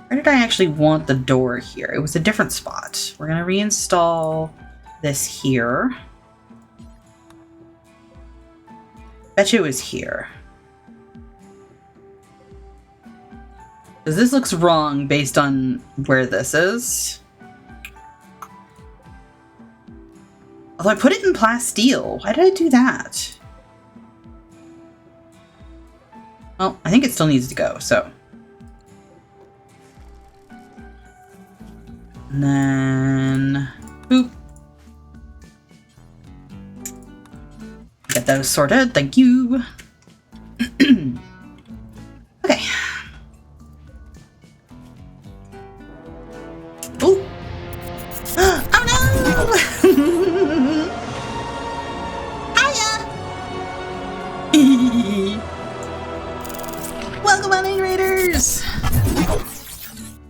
where did I actually want the door here? It was a different spot. We're gonna reinstall this here. Bet you it was here. Because this looks wrong based on where this is. Although I put it in plasteel. Why did I do that? Well, I think it still needs to go, so. And then, boop. Get those sorted, thank you. Okay. Ooh. Oh no! Hiya! Welcome on in, Raiders! How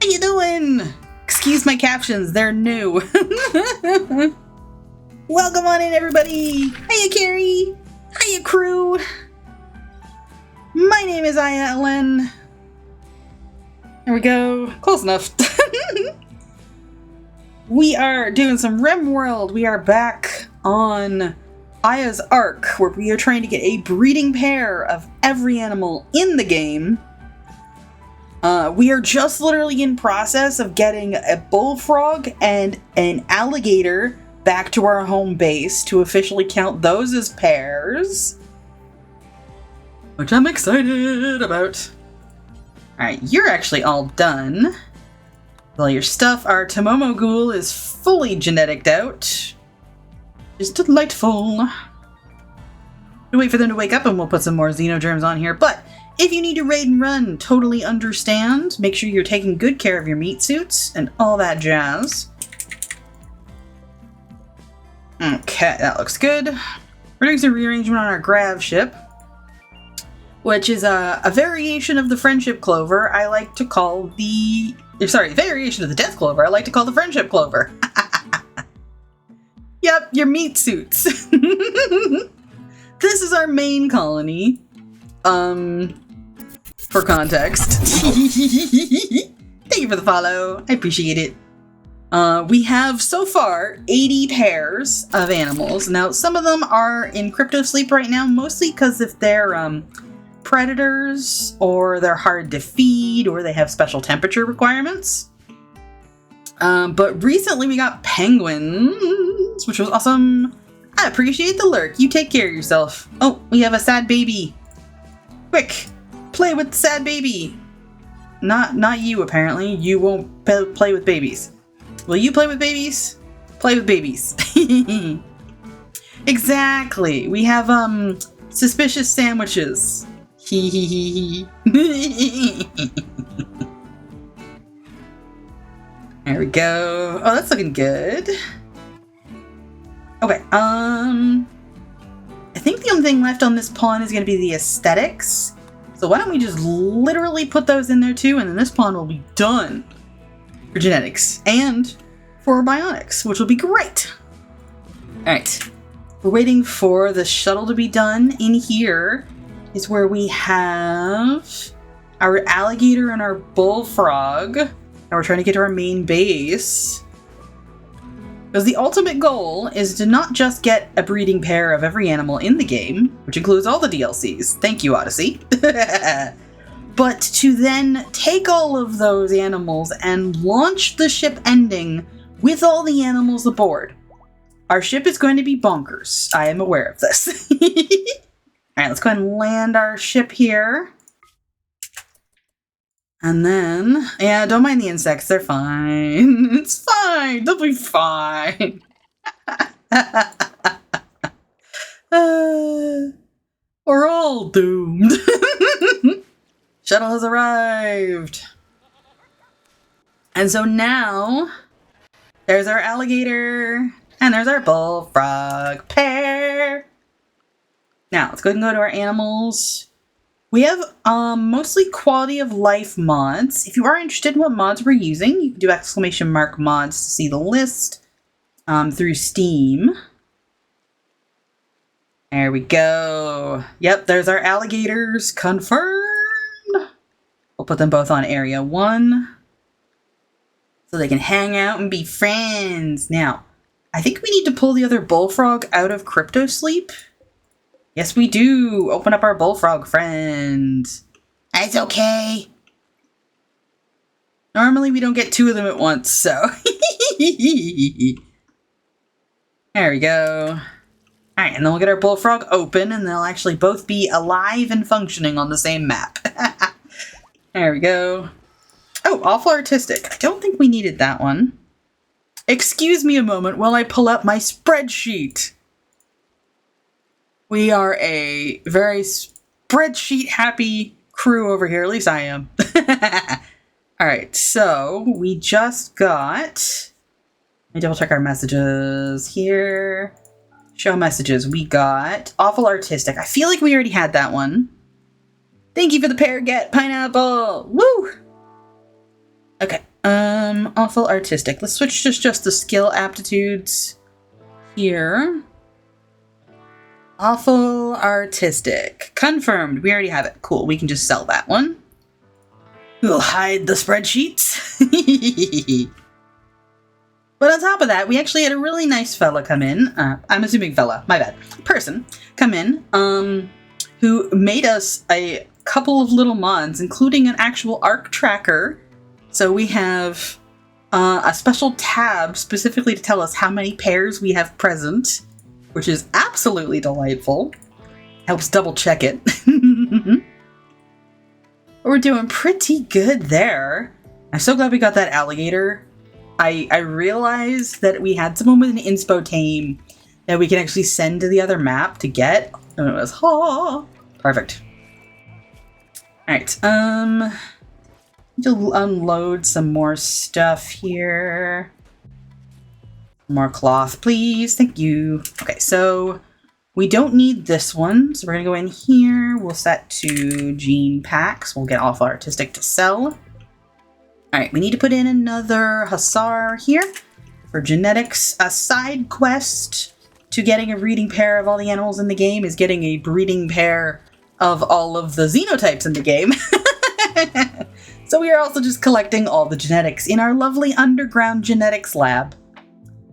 you doing? Excuse my captions, they're new. Welcome on in, everybody! Hiya, Carrie! Hiya, crew! My name is Aya Ellen. There we go. Close enough. We are doing some RimWorld. We are back on Aya's Ark, where we are trying to get a breeding pair of every animal in the game. We are just literally in process of getting a bullfrog and an alligator back to our home base to officially count those as pairs. Which I'm excited about. Alright, you're actually all done. All your stuff, our Tomomo Ghoul is fully geneticed out. It's delightful. We'll wait for them to wake up and we'll put some more Xenogerms on here. But if you need to raid and run, totally understand. Make sure you're taking good care of your meat suits and all that jazz. Okay, that looks good. We're doing some rearrangement on our Grav ship, which is a variation of the Friendship Clover I like to call the... Sorry, variation of the Death Clover I like to call the Friendship Clover. Yep, your meat suits. This is our main colony. For context. Thank you for the follow. I appreciate it. We have, so far, 80 pairs of animals. Now, some of them are in crypto sleep right now, mostly because if they're predators, or they're hard to feed, or they have special temperature requirements. But recently we got penguins, which was awesome. I appreciate the lurk. You take care of yourself. Oh, we have a sad baby. Quick, play with the sad baby. Not you, apparently. You won't play with babies. Will you play with babies? Play with babies. Exactly. We have, suspicious sandwiches. There we go. Oh, that's looking good. Okay, I think the only thing left on this pawn is going to be the aesthetics. So why don't we just literally put those in there too, and then this pawn will be done for genetics and for bionics, which will be great. Alright, we're waiting for the shuttle to be done. In here is where we have our alligator and our bullfrog. And we're trying to get to our main base. Because the ultimate goal is to not just get a breeding pair of every animal in the game, which includes all the DLCs. Thank you, Odyssey. But to then take all of those animals and launch the ship ending with all the animals aboard. Our ship is going to be bonkers. I am aware of this. Alright, let's go ahead and land our ship here. And then, yeah, don't mind the insects. They're fine. It's fine. They'll be fine. We're all doomed. Shuttle has arrived. And so now, there's our alligator, and there's our bullfrog pair. Now, let's go ahead and go to our animals. We have mostly quality of life mods. If you are interested in what mods we're using, you can do exclamation mark mods to see the list through Steam. There we go. Yep, there's our alligators. Confirmed. We'll put them both on area 1 so they can hang out and be friends. Now, I think we need to pull the other bullfrog out of crypto sleep. Yes, we do. Open up our bullfrog friend. It's okay. Normally, we don't get 2 of them at once, so. There we go. All right, and then we'll get our bullfrog open, and they'll actually both be alive and functioning on the same map. There we go. Oh, awful artistic. I don't think we needed that one. Excuse me a moment while I pull up my spreadsheet. We are a very spreadsheet-happy crew over here. At least I am. All right, so we just got... Let me double-check our messages here. Show messages. We got awful artistic. I feel like we already had that one. Thank you for the pear, get pineapple. Woo! Okay. Awful artistic. Let's switch to just the skill aptitudes here. Awful artistic. Confirmed. We already have it. Cool. We can just sell that one. We'll hide the spreadsheets. But on top of that, we actually had a really nice fella come in. I'm assuming fella. My bad. Person come in. Who made us a couple of little mods, including an actual arc tracker. So we have a special tab specifically to tell us how many pairs we have present, which is absolutely delightful. Helps double check it. We're doing pretty good there. I'm so glad we got that alligator. I realized that we had someone with an inspo tame that we can actually send to the other map to get. And it was, oh, perfect. Alright, need to unload some more stuff here. More cloth, please. Thank you. Okay, so we don't need this one. So we're going to go in here. We'll set to gene packs. We'll get awful artistic to sell. Alright, we need to put in another Hussar here for genetics. A side quest to getting a breeding pair of all the animals in the game is getting a breeding pair of all of the xenotypes in the game. So we are also just collecting all the genetics in our lovely underground genetics lab.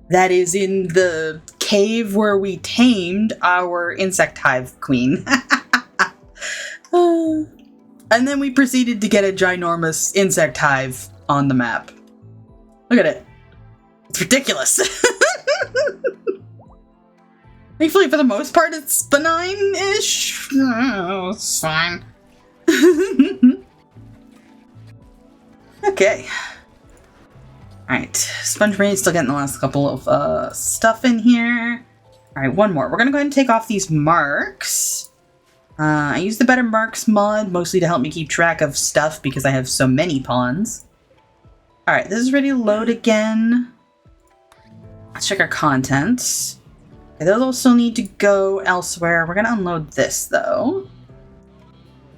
That is in the cave where we tamed our insect hive queen. And then we proceeded to get a ginormous insect hive on the map. Look at it. It's ridiculous. Thankfully, for the most part, it's benign-ish. Oh, it's fine. Okay. Alright, Sponge Brain's still getting the last couple of stuff in here. Alright, one more. We're gonna go ahead and take off these marks. I use the Better Marks mod mostly to help me keep track of stuff because I have so many pawns. Alright, this is ready to load again. Let's check our contents. Okay, those all still need to go elsewhere. We're gonna unload this, though.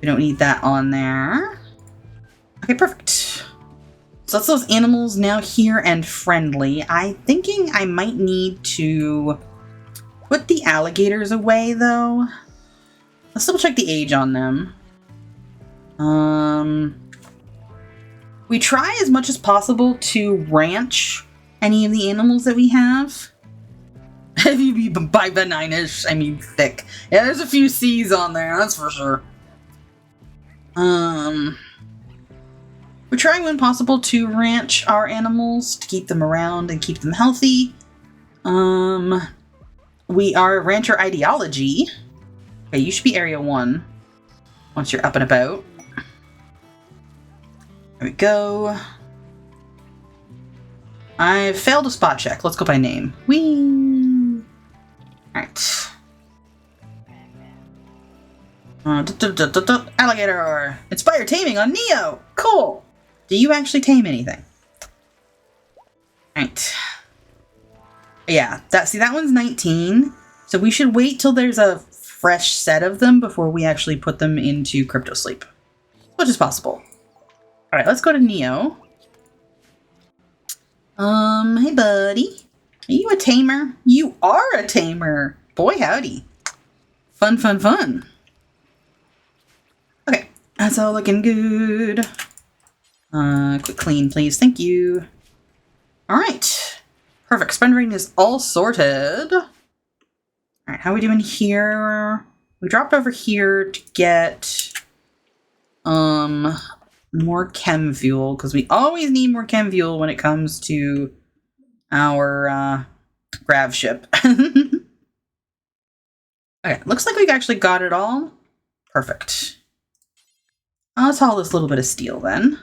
We don't need that on there. Okay, perfect. So that's those animals now here and friendly. I'm thinking I might need to put the alligators away, though. Let's double check the age on them. We try as much as possible to ranch any of the animals that we have. If you be by benignish, I mean thick. Yeah, there's a few C's on there, that's for sure. We try when possible to ranch our animals to keep them around and keep them healthy. We are Rancher Ideology. Okay, you should be Area 1 once you're up and about. There we go. I failed a spot check. Let's go by name. Whee! Alright. Alligator! Inspire taming on Neo! Cool! Do you actually tame anything? Alright. Yeah, that one's 19. So we should wait till there's a fresh set of them before we actually put them into Crypto Sleep. Which is possible. Alright, let's go to Neo. Hey buddy. Are you a tamer? You are a tamer! Boy howdy. Fun, fun, fun. Okay, that's all looking good. Quick clean, please. Thank you. Alright. Perfect. Spend rating is all sorted. Alright, how are we doing here? We dropped over here to get more chem fuel, because we always need more chem fuel when it comes to our grav ship. Okay, looks like we've actually got it all. Perfect. Let's haul this little bit of steel then.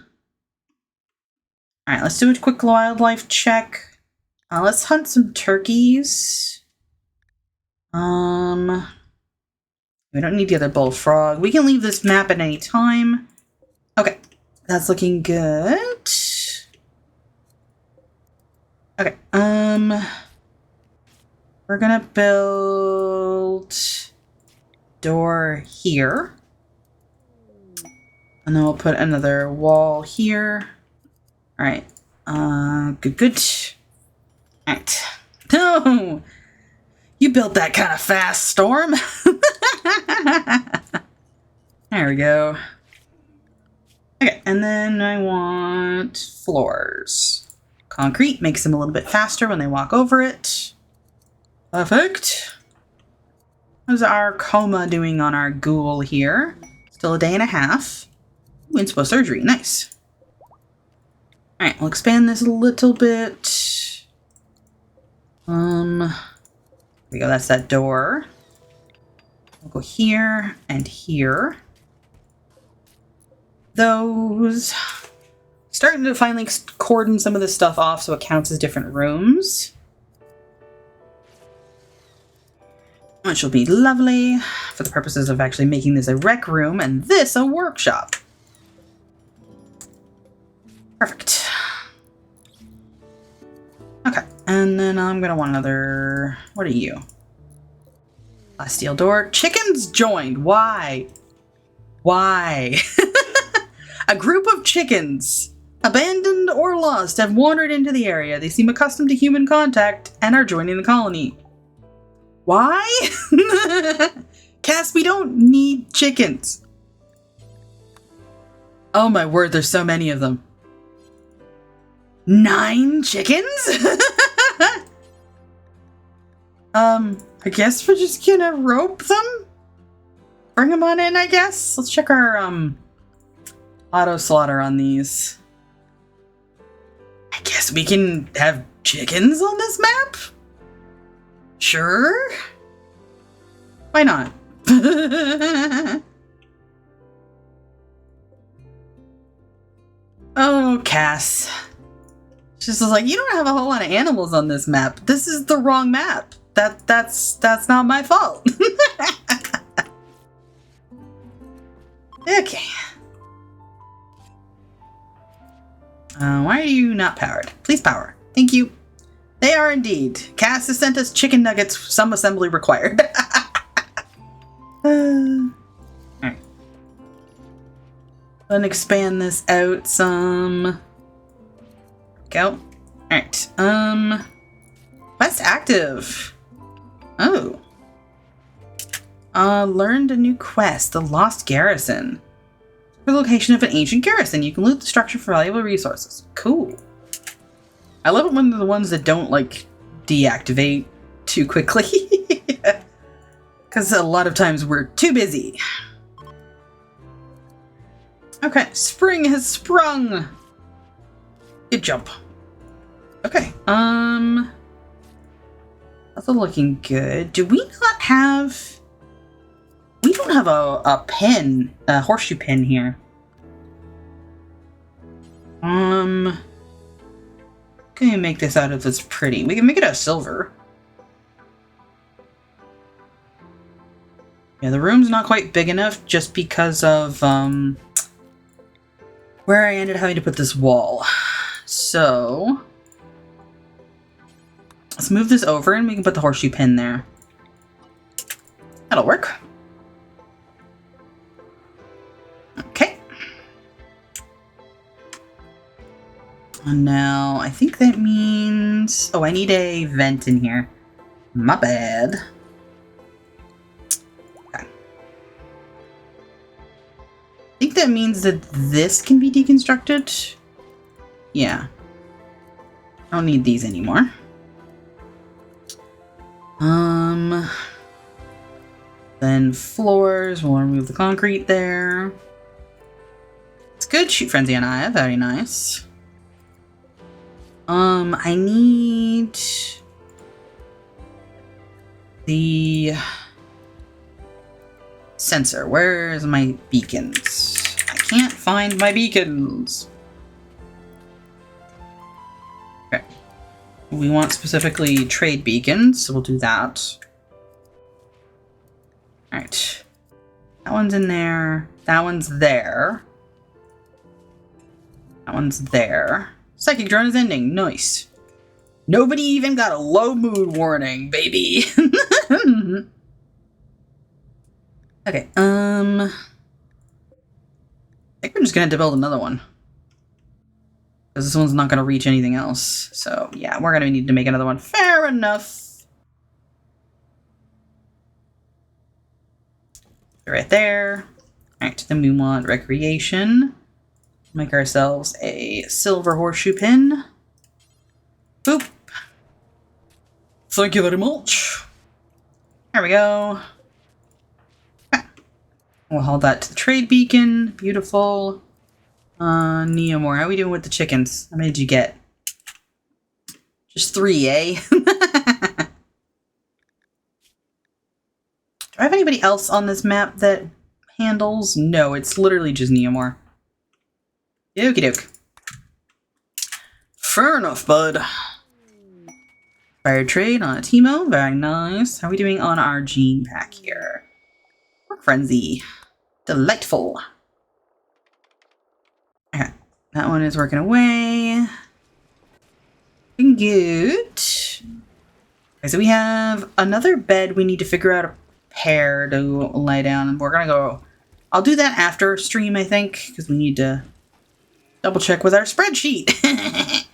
Alright, let's do a quick wildlife check. Let's hunt some turkeys. We don't need the other bullfrog. We can leave this map at any time. Okay, that's looking good. Okay, we're gonna build door here. And then we'll put another wall here. Alright, good. Alright. No! You built that kind of fast, Storm. There we go. Okay, and then I want floors. Concrete makes them a little bit faster when they walk over it. Perfect. How's our coma doing on our ghoul here? Still a day and a half. Ooh, inspo surgery, nice. Alright, we'll expand this a little bit. There we go, that's that door. We'll go here and here. Those. Starting to finally cordon some of this stuff off so it counts as different rooms. Which will be lovely for the purposes of actually making this a rec room and this a workshop. Perfect. Okay, and then I'm gonna want another... What are you? A steel door. Chickens joined. Why? Why? A group of chickens, abandoned or lost, have wandered into the area. They seem accustomed to human contact and are joining the colony. Why? Cass, we don't need chickens. Oh my word, there's so many of them. 9 chickens? I guess we're just gonna rope them? Bring them on in, I guess? Let's check our, auto slaughter on these. I guess we can have chickens on this map? Sure. Why not? Oh, Cass. She's just like, you don't have a whole lot of animals on this map. This is the wrong map. That's not my fault. Okay. Why are you not powered? Please power. Thank you. They are indeed. Cass has sent us chicken nuggets, some assembly required. Alright. Let's expand this out some. Go. Alright. Quest active. Oh. Learned a new quest, the Lost Garrison. The location of an ancient garrison. You can loot the structure for valuable resources. Cool. I love it when they're the ones that don't, like, deactivate too quickly. Because a lot of times we're too busy. Okay, spring has sprung. Good jump. Okay, That's looking good. Do we not have... We don't have a pin, a horseshoe pin here. Can we make this out of this pretty? We can make it out of silver. Yeah, the room's not quite big enough just because of where I ended up having to put this wall. So let's move this over and we can put the horseshoe pin there. That'll work. Okay. And now I think that means... Oh, I need a vent in here. My bad. Okay. I think that means that this can be deconstructed. Yeah. I don't need these anymore. Then floors, we'll remove the concrete there. It's good, shoot frenzy on Aya, very nice. I need the sensor. Where's my beacons? I can't find my beacons. Okay. We want specifically trade beacons, so we'll do that. Alright. That one's in there. That one's there. That one's there. Psychic drone is ending. Nice. Nobody even got a low mood warning, baby. Okay, I think we're just gonna have to build another one. Because this one's not gonna reach anything else. So, yeah, we're gonna need to make another one. Fair enough. Right there. Alright, then we want recreation. Make ourselves a silver horseshoe pin. Boop. Thank you very much. There we go. Okay. We'll hold that to the trade beacon. Beautiful. Neomore, how are we doing with the chickens? How many did you get? Just 3, eh? Do I have anybody else on this map that handles? No, it's literally just Neomore. Okie doke. Fair enough, bud. Fire trade on a Teemo. Very nice. How are we doing on our gene pack here? Work frenzy. Delightful. Okay. That one is working away. Good. Okay, so we have another bed we need to figure out a pair to lie down. And we're going to go... I'll do that after stream, I think, because we need to double check with our spreadsheet.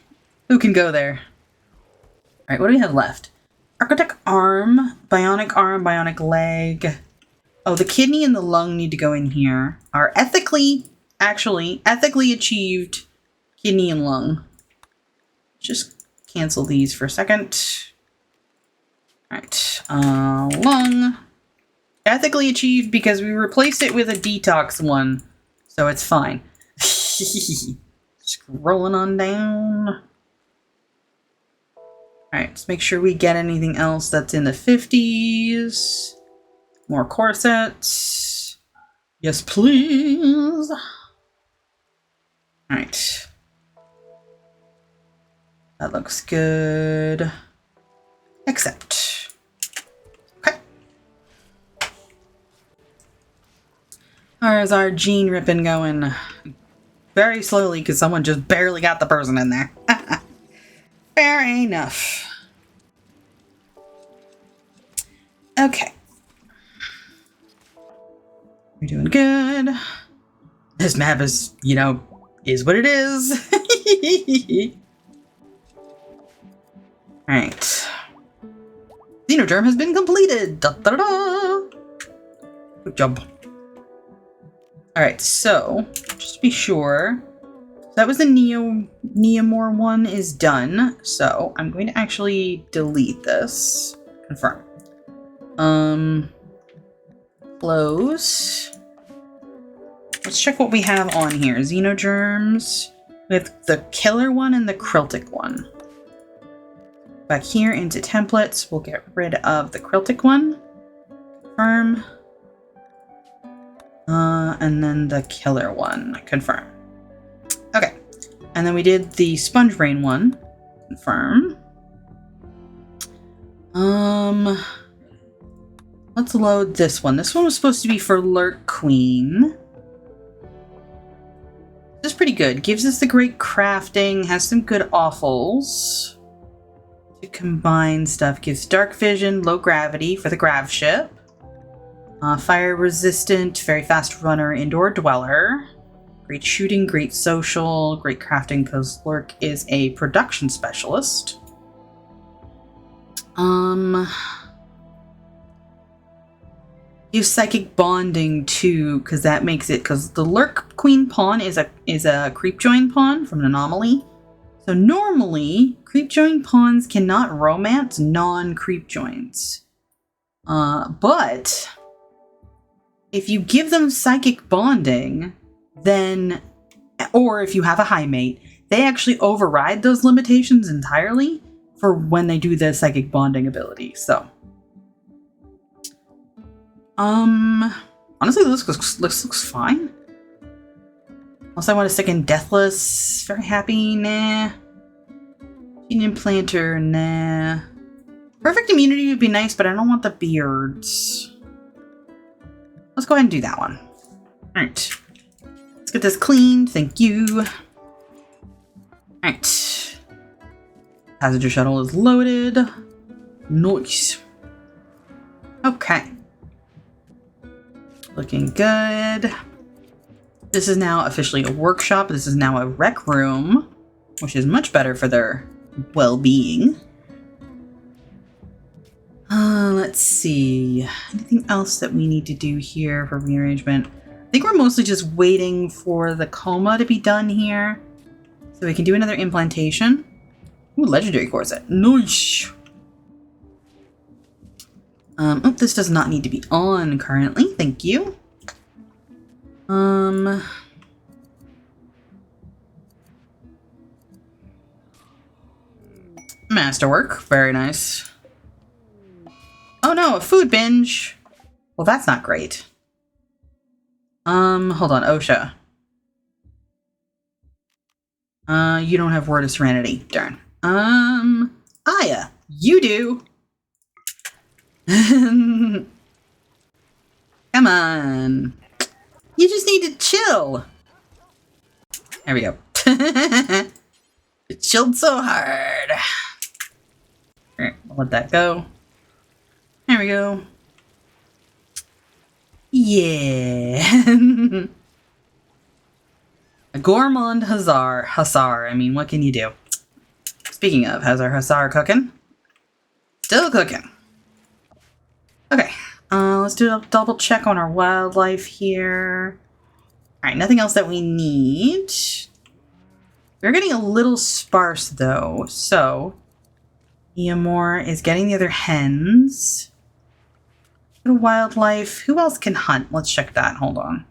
Who can go there? Alright, what do we have left? Architect arm, bionic leg. Oh, the kidney and the lung need to go in here. Our ethically achieved kidney and lung. Just cancel these for a second. Alright, lung. Ethically achieved because we replaced it with a detox one. So it's fine. Scrolling on down. Alright, let's make sure we get anything else that's in the 50s. More corsets. Yes, please. Alright. That looks good. Except. Okay. How's our gene ripping going? Very slowly, because someone just barely got the person in there. Fair enough. Okay. We're doing good. This map is, you know, is what it is. Alright. Xenogerm has been completed. Da, da, da, da. Good job. Alright, so, just to be sure, that was the Neomore one is done. So, I'm going to actually delete this. Confirm. Close. Let's check what we have on here. Xenogerms with the killer one and the Kriltic one. Back here into templates, we'll get rid of the Quiltic one. Confirm. And then the killer one. Confirm. Okay. And then we did the Sponge Brain one. Confirm. Let's load this one. This one was supposed to be for Lurk Queen. This is pretty good. Gives us the great crafting, has some good offals to combine stuff. Gives dark vision, low gravity for the grav ship. Fire resistant, very fast runner, indoor dweller. Great shooting, great social, great crafting because Lurk is a production specialist. Use psychic bonding too, because that makes it, because the Lurk Queen pawn is a creep join pawn from an anomaly. So normally, creep join pawns cannot romance non-creep joins. But if you give them psychic bonding, then, or if you have a high mate, they actually override those limitations entirely for when they do the psychic bonding ability. So, honestly, this looks fine. Unless I want to stick in Deathless, very happy, nah. Gene Implanter, nah. Perfect immunity would be nice, but I don't want the beards. Let's go ahead and do that one. Alright. Let's get this cleaned, thank you. Alright. Passenger shuttle is loaded. Nice. Okay. Looking good. This is now officially a workshop. This is now a rec room, which is much better for their well-being. Let's see. Anything else that we need to do here for rearrangement? I think we're mostly just waiting for the coma to be done here, so we can do another implantation. Ooh, legendary corset. Nice! Oh, this does not need to be on currently. Thank you. Masterwork. Very nice. Oh no, a food binge. Well, that's not great. Hold on, OSHA. You don't have Word of Serenity. Darn. Aya, you do. Come on. You just need to chill. There we go. It chilled so hard. Alright, I'll let that go. There we go. Yeah. A gourmand hussar. I mean, what can you do? Speaking of, how's our hussar cooking? Still cooking. Okay. Let's do a double check on our wildlife here. Alright, nothing else that we need. We're getting a little sparse though, so Eamor is getting the other hens. Wildlife. Who else can hunt? Let's check that. Hold on.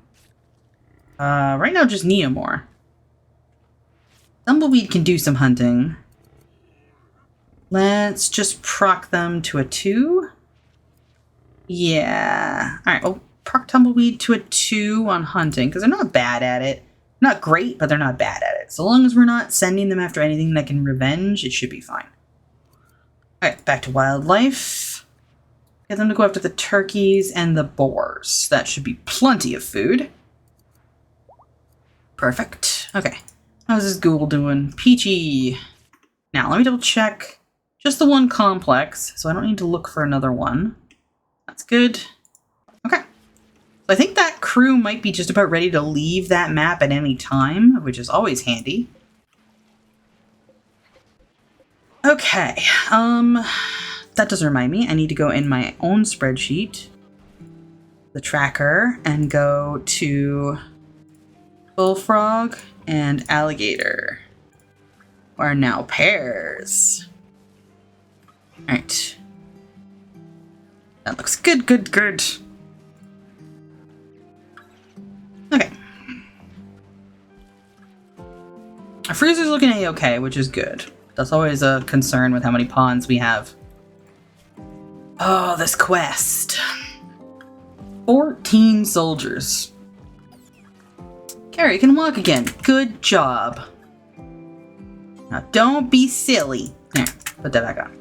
Right now, just Neomore. Tumbleweed can do some hunting. Let's just proc them to a 2. Yeah. Alright, well, proc Tumbleweed to a 2 on hunting, because they're not bad at it. Not great, but they're not bad at it. So long as we're not sending them after anything that can revenge, it should be fine. Alright, back to wildlife. Get them to go after the turkeys and the boars. That should be plenty of food. Perfect. Okay. How's this ghoul doing? Peachy. Now, let me double check. Just the one complex, so I don't need to look for another one. That's good. Okay. So I think that crew might be just about ready to leave that map at any time, which is always handy. Okay. That does remind me, I need to go in my own spreadsheet, the tracker, and go to bullfrog and alligator are now pairs. Alright. That looks good, good, good. Okay. Our freezer's looking A-okay, which is good. That's always a concern with how many pawns we have. Oh, this quest. 14 soldiers. Carrie can walk again. Good job. Now, don't be silly. Here, put that back on.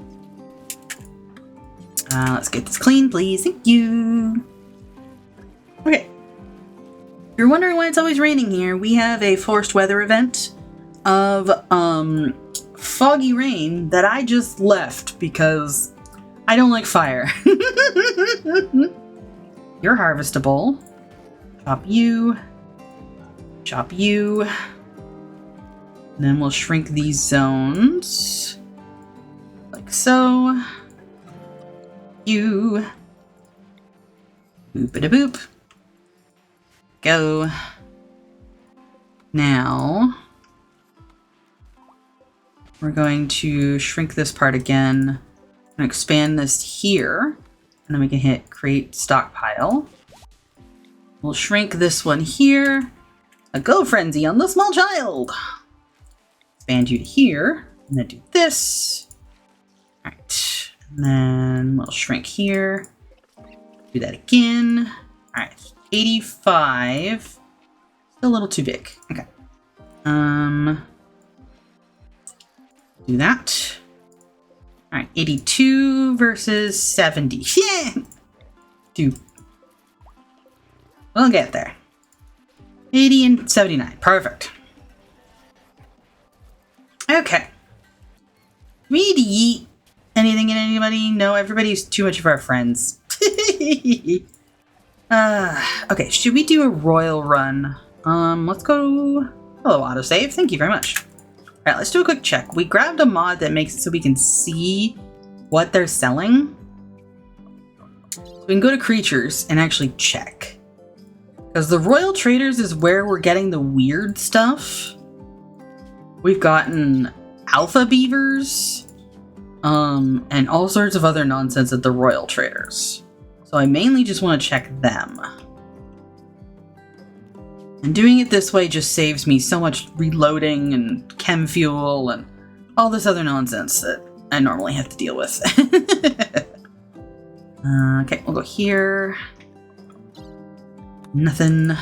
Let's get this clean, please. Thank you. Okay. If you're wondering why it's always raining here, we have a forced weather event of foggy rain that I just left because I don't like fire. You're harvestable. Chop you. Chop you. And then we'll shrink these zones. Like so. You. Boop-a-da-boop. Go. Now, we're going to shrink this part again and expand this here. And then we can hit create stockpile. We'll shrink this one here. A go frenzy on the small child. Expand you to here. And then do this. All right. And then we'll shrink here. Do that again. All right. 85. Still a little too big. Okay. Do that. All right. 82 versus 70. Yeah. We'll get there. 80 and 79. Perfect. Okay. We need to eat anything in anybody? No, everybody's too much of our friends. Okay, should we do a royal run? Let's go. Hello, autosave. Thank you very much. All right, let's do a quick check. We grabbed a mod that makes it so we can see what they're selling. So we can go to creatures and actually check. Because the royal traders is where we're getting the weird stuff. We've gotten alpha beavers, and all sorts of other nonsense at the royal traders. So I mainly just want to check them. And doing it this way just saves me so much reloading and chem fuel and all this other nonsense that I normally have to deal with. Okay, we'll go here. Nothing.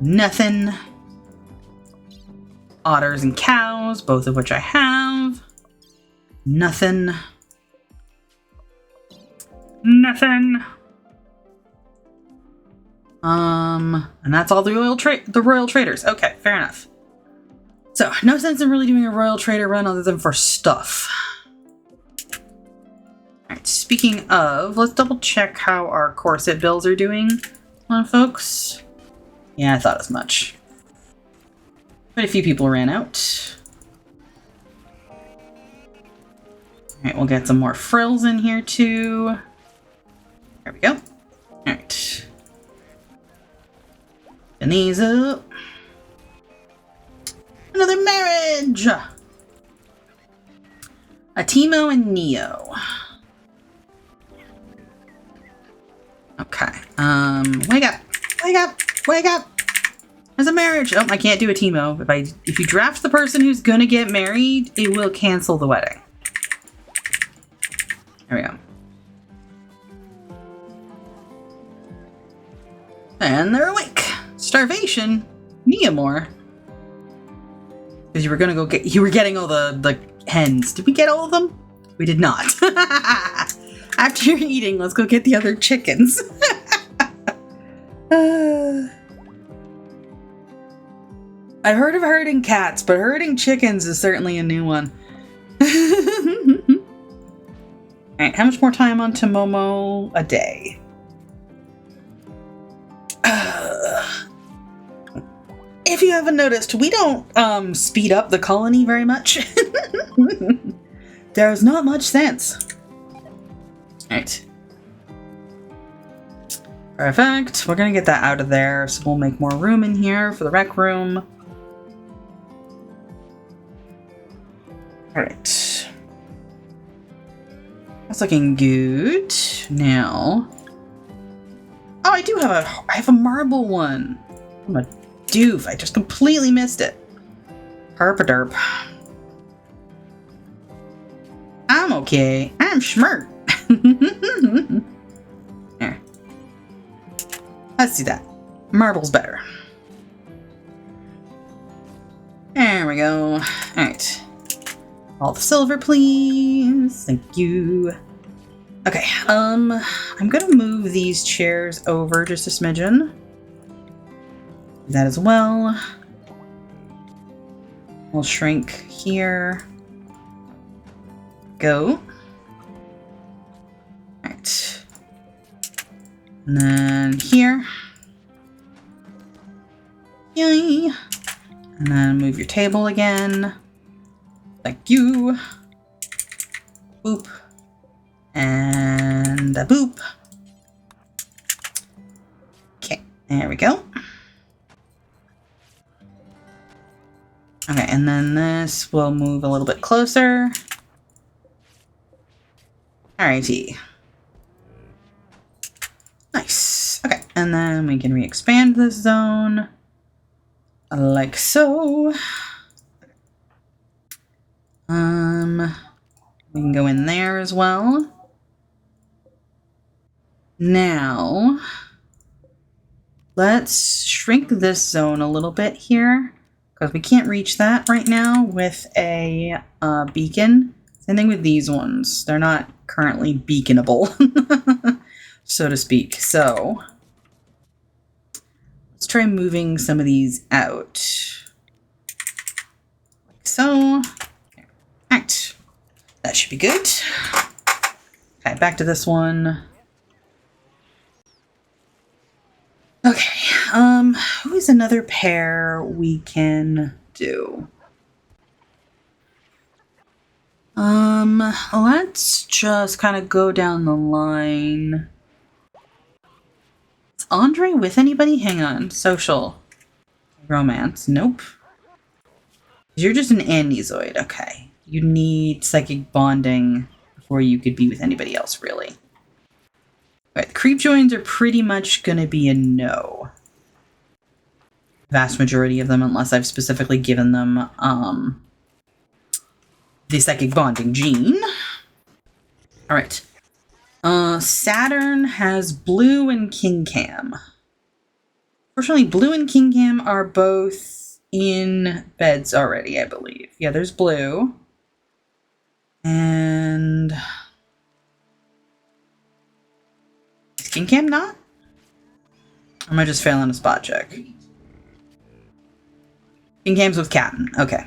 Nothing. Otters and cows, both of which I have. Nothing. Nothing. And that's all the royal traders. Okay, fair enough. So, no sense in really doing a royal trader run other than for stuff. Alright, speaking of, let's double check how our corset bills are doing on folks. Yeah, I thought as much. Quite a few people ran out. Alright, we'll get some more frills in here too. There we go. Alright. And these up. Another marriage! A Teemo and Neo. Okay. Wake up! Wake up! Wake up! There's a marriage! Oh, I can't do a Teemo. If you draft the person who's gonna get married, it will cancel the wedding. There we go. And they're awake. Starvation. Neomore. Because you were getting all the hens. Did we get all of them? We did not. After you're eating, let's go get the other chickens. I've heard of herding cats, but herding chickens is certainly a new one. Alright, how much more time on Tomomo? A day. If you haven't noticed, we don't speed up the colony very much. There's not much sense. Alright. Perfect. We're gonna get that out of there, so we'll make more room in here for the rec room. Alright. That's looking good. Now. Oh, I have a marble one. I'm a doof. I just completely missed it. Herpaderp. Okay, I'm smart. There. Let's do that. Marble's better. There we go. Alright. All the silver, please. Thank you. Okay, I'm gonna move these chairs over just a smidgen. Do that as well. We'll shrink here. Go. Alright. And then here. Yay. And then move your table again. Thank you. Boop. And a boop. Okay, there we go. Okay, and then this will move a little bit closer. Alrighty. Nice. Okay, and then we can re-expand this zone. Like so. We can go in there as well. Now, let's shrink this zone a little bit here, because we can't reach that right now with a beacon. Same thing with these ones. They're not currently beaconable, so to speak. So, let's try moving some of these out. Like so. Alright. That should be good. Okay, back to this one. Okay, who is another pair we can do? Let's just kind of go down the line. Is Andre with anybody? Hang on. Social. Romance. Nope. You're just an Anniezoid. Okay. You need psychic bonding before you could be with anybody else, really. Alright, the creep joins are pretty much going to be a no. Vast majority of them, unless I've specifically given them the psychic bonding gene. Alright. Saturn has Blue and King Cam. Fortunately, Blue and King Cam are both in beds already, I believe. Yeah, there's Blue. And... is King Cam not? Or am I just failing a spot check? King Cam's with Captain. Okay.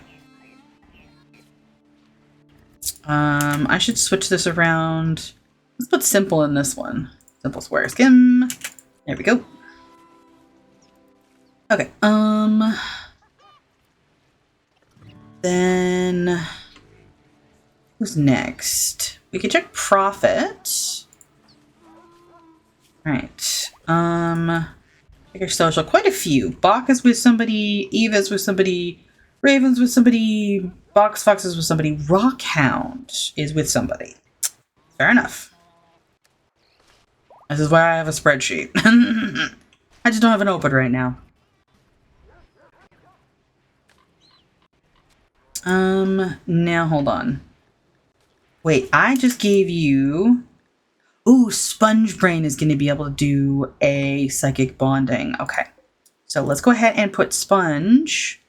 I should switch this around. Let's put Simple in this one. Simple square skim. There we go. Okay. Then who's next? We can check Profit. Alright. Check your social. Quite a few. Bach is with somebody, Eva's with somebody, Raven's with somebody, Box Fox is with somebody, Rockhound is with somebody. Fair enough. This is why I have a spreadsheet. I just don't have it open right now. Now hold on. Wait, I just gave you... ooh, Sponge Brain is going to be able to do a psychic bonding. Okay. So let's go ahead and put Sponge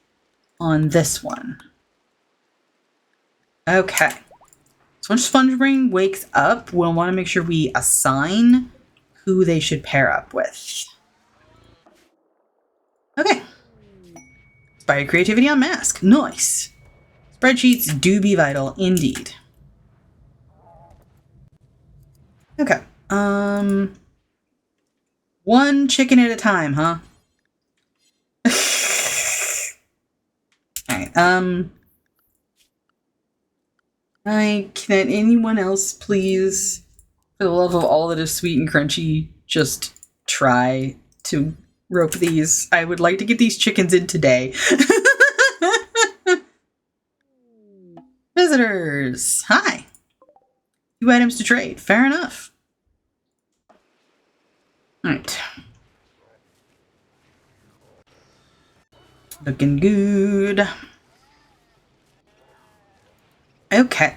on this one. Okay. So when Sponge Brain wakes up, we'll want to make sure we assign who they should pair up with. Okay. Inspire creativity on Mask. Nice. Spreadsheets do be vital indeed. Okay. One chicken at a time, huh? Alright, can anyone else please, for the love of all that is sweet and crunchy, just try to rope these? I would like to get these chickens in today. Visitors! Hi! 2 items to trade. Fair enough. Alright. Looking good. Okay.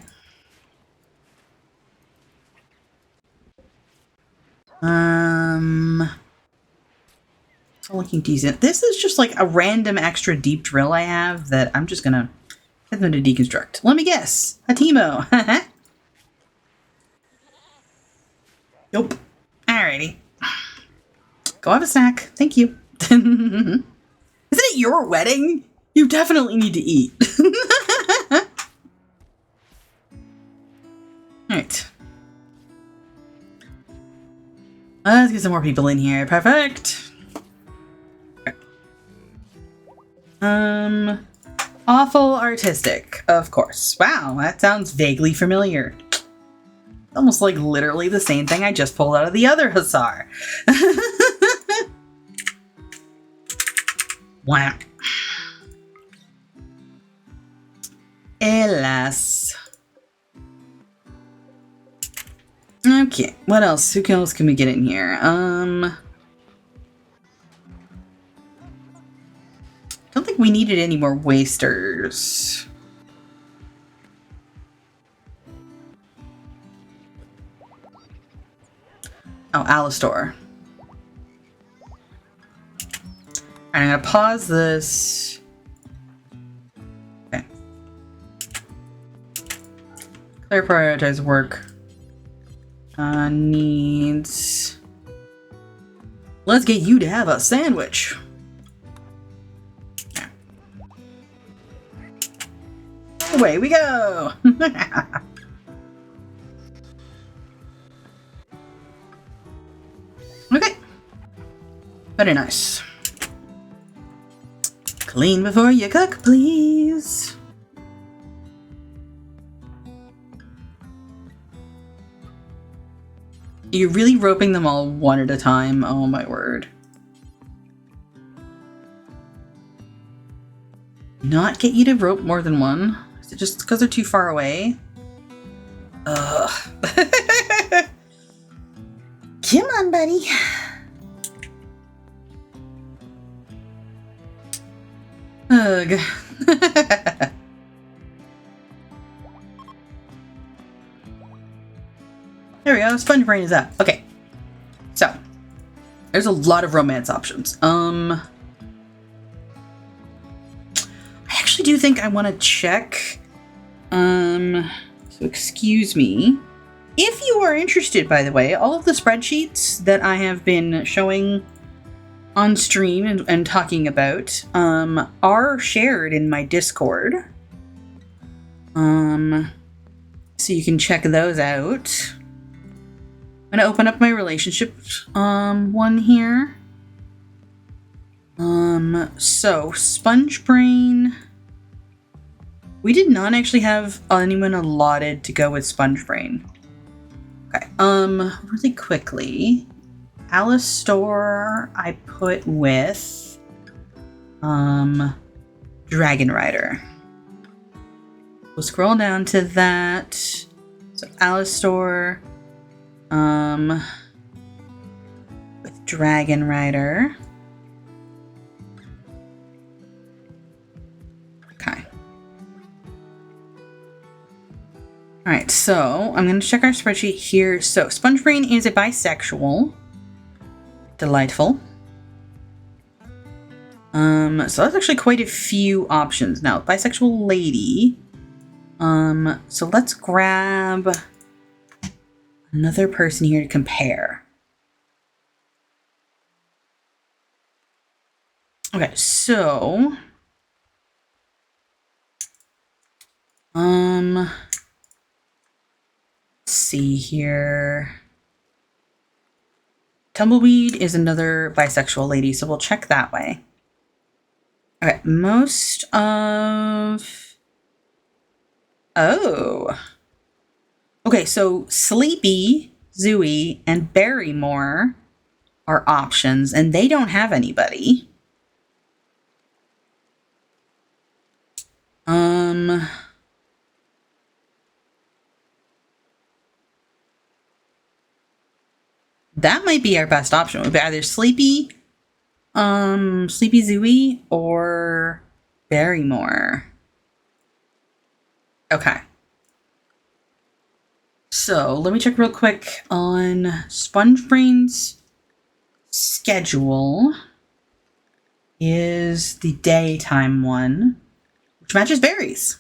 looking decent. This is just like a random extra deep drill I have that I'm just gonna get them to deconstruct. Let me guess. A Teemo. Nope. Alrighty. Go have a snack. Thank you. Isn't it your wedding? You definitely need to eat. Alright. Let's get some more people in here. Perfect. Awful artistic, of course. Wow, that sounds vaguely familiar. Almost like literally the same thing I just pulled out of the other Hussar. Wow. Alas. Okay, what else? Who else can we get in here? Don't think we needed any more wasters. Oh, Alistar. Alright, I'm gonna pause this. Okay. Clear prioritize work. Needs... Let's get you to have a sandwich. Away we go! Okay. Very nice. Clean before you cook, please. You're really roping them all one at a time. Oh my word. Not get you to rope more than one? Is it just because they're too far away? Ugh. Come on, buddy. Ugh. There we go. Sponge Brain is up. Okay. So, there's a lot of romance options. I actually do think I want to check. So excuse me. If you are interested, by the way, all of the spreadsheets that I have been showing on stream and talking about are shared in my Discord. So you can check those out. I'm gonna open up my relationship one here. So Sponge Brain. We did not actually have anyone allotted to go with Sponge Brain. Okay. Really quickly, Alistar I put with Dragon Rider. We'll scroll down to that. So Alistar with Dragon Rider. Okay. Alright, so I'm going to check our spreadsheet here. So Sponge Brain is a bisexual. Delightful. So that's actually quite a few options. Now, bisexual lady. So let's grab another person here to compare. Okay, so let's see here. Tumbleweed is another bisexual lady, so we'll check that way. Okay, most of... Oh. Okay, so Sleepy, Zooey, and Barrymore are options, and they don't have anybody. That might be our best option. It would be either Sleepy Zooey or Barrymore. Okay. So let me check real quick on Sponge Brain's schedule. is the daytime one, which matches berries.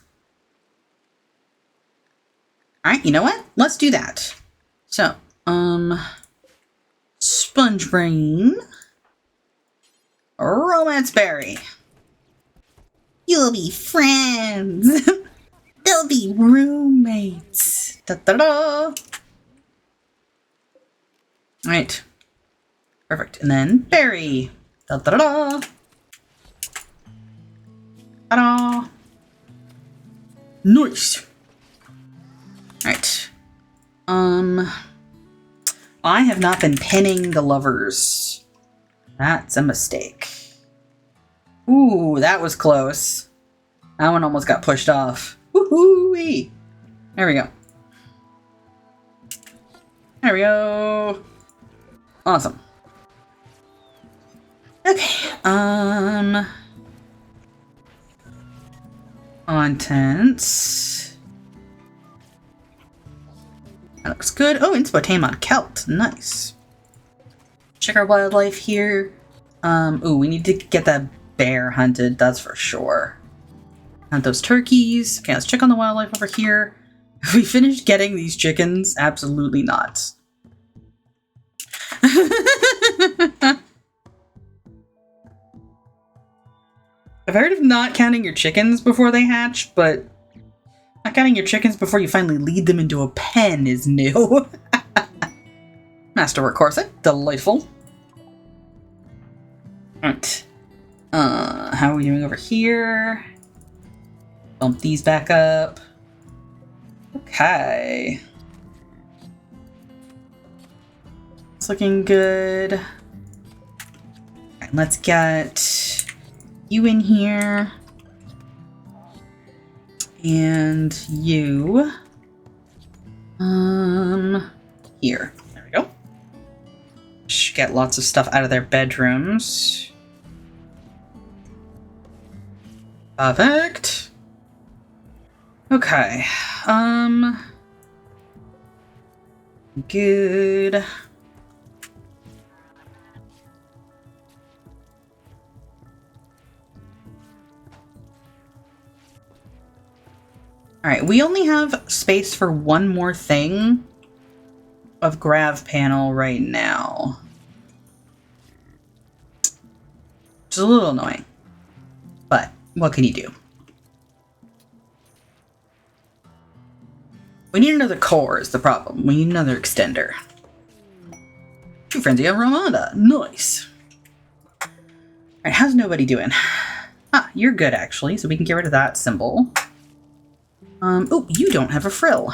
All right, you know what? Let's do that. So, Sponge Brain, Romance Berry. You'll be friends. They'll be roommates. Da da da. All right. Perfect. And then Berry. Da da da. Ta-da. Nice. All right. I have not been pinning the lovers. That's a mistake. Ooh, that was close. That one almost got pushed off. Woohoo-wee. There we go. There we go. Awesome. Okay. Contents. That looks good. Oh, Inspo Tame on Kelt. Nice. Check our wildlife here. Ooh, we need to get that bear hunted. That's for sure. Hunt those turkeys. Okay, let's check on the wildlife over here. Have we finished getting these chickens? Absolutely not. I've heard of not counting your chickens before they hatch, but not counting your chickens before you finally lead them into a pen is new. Masterwork corset. Delightful. Alright. How are we doing over here? Bump these back up. Okay. It's looking good. Alright, let's get you in here. And you. Here. There we go. Should get lots of stuff out of their bedrooms. Perfect. Okay. Good. Alright, we only have space for one more thing of grav panel right now. Which is a little annoying. But what can you do? We need another core is the problem. We need another extender. True Frenzy of Ramada. Nice. Alright, how's nobody doing? Ah, you're good actually, so we can get rid of that symbol. Oh, you don't have a frill.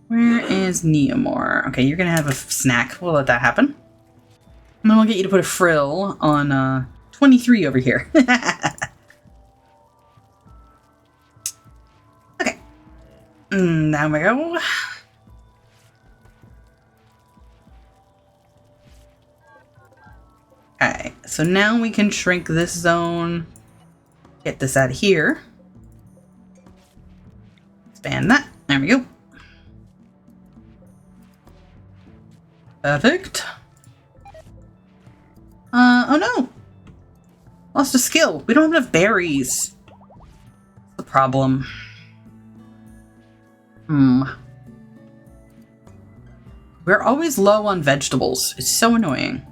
Where is Neomore? Okay, you're gonna have a snack. We'll let that happen. And then we'll get you to put a frill on, 23 over here. Okay. There we go. Okay, so now we can shrink this zone. Get this out of here. Expand that. There we go. Perfect. Oh no! Lost a skill. We don't have enough berries. That's the problem. We're always low on vegetables. It's so annoying.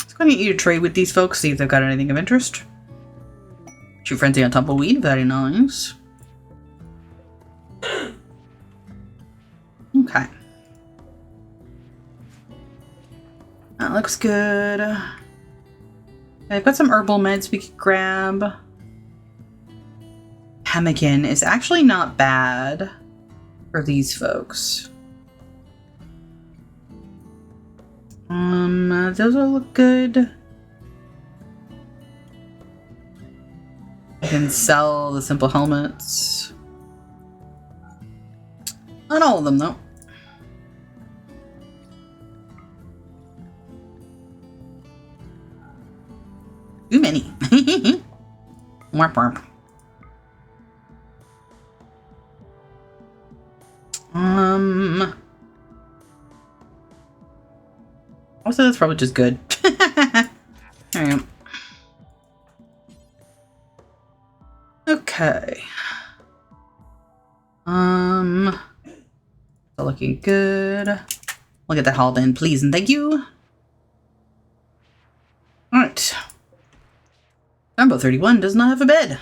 Let's go and get you to trade with these folks, see if they've got anything of interest. True Frenzy on Tumbleweed, very nice. Okay. That looks good. I've got some herbal meds we could grab. Pemmican is actually not bad for these folks. Those all look good. I can sell the simple helmets. Not all of them, though. Too many. Warp warp. Also, that's probably just good. Alright. Okay. Looking good. We'll get that hauled in, please, and thank you. Alright. Rambo 31 does not have a bed.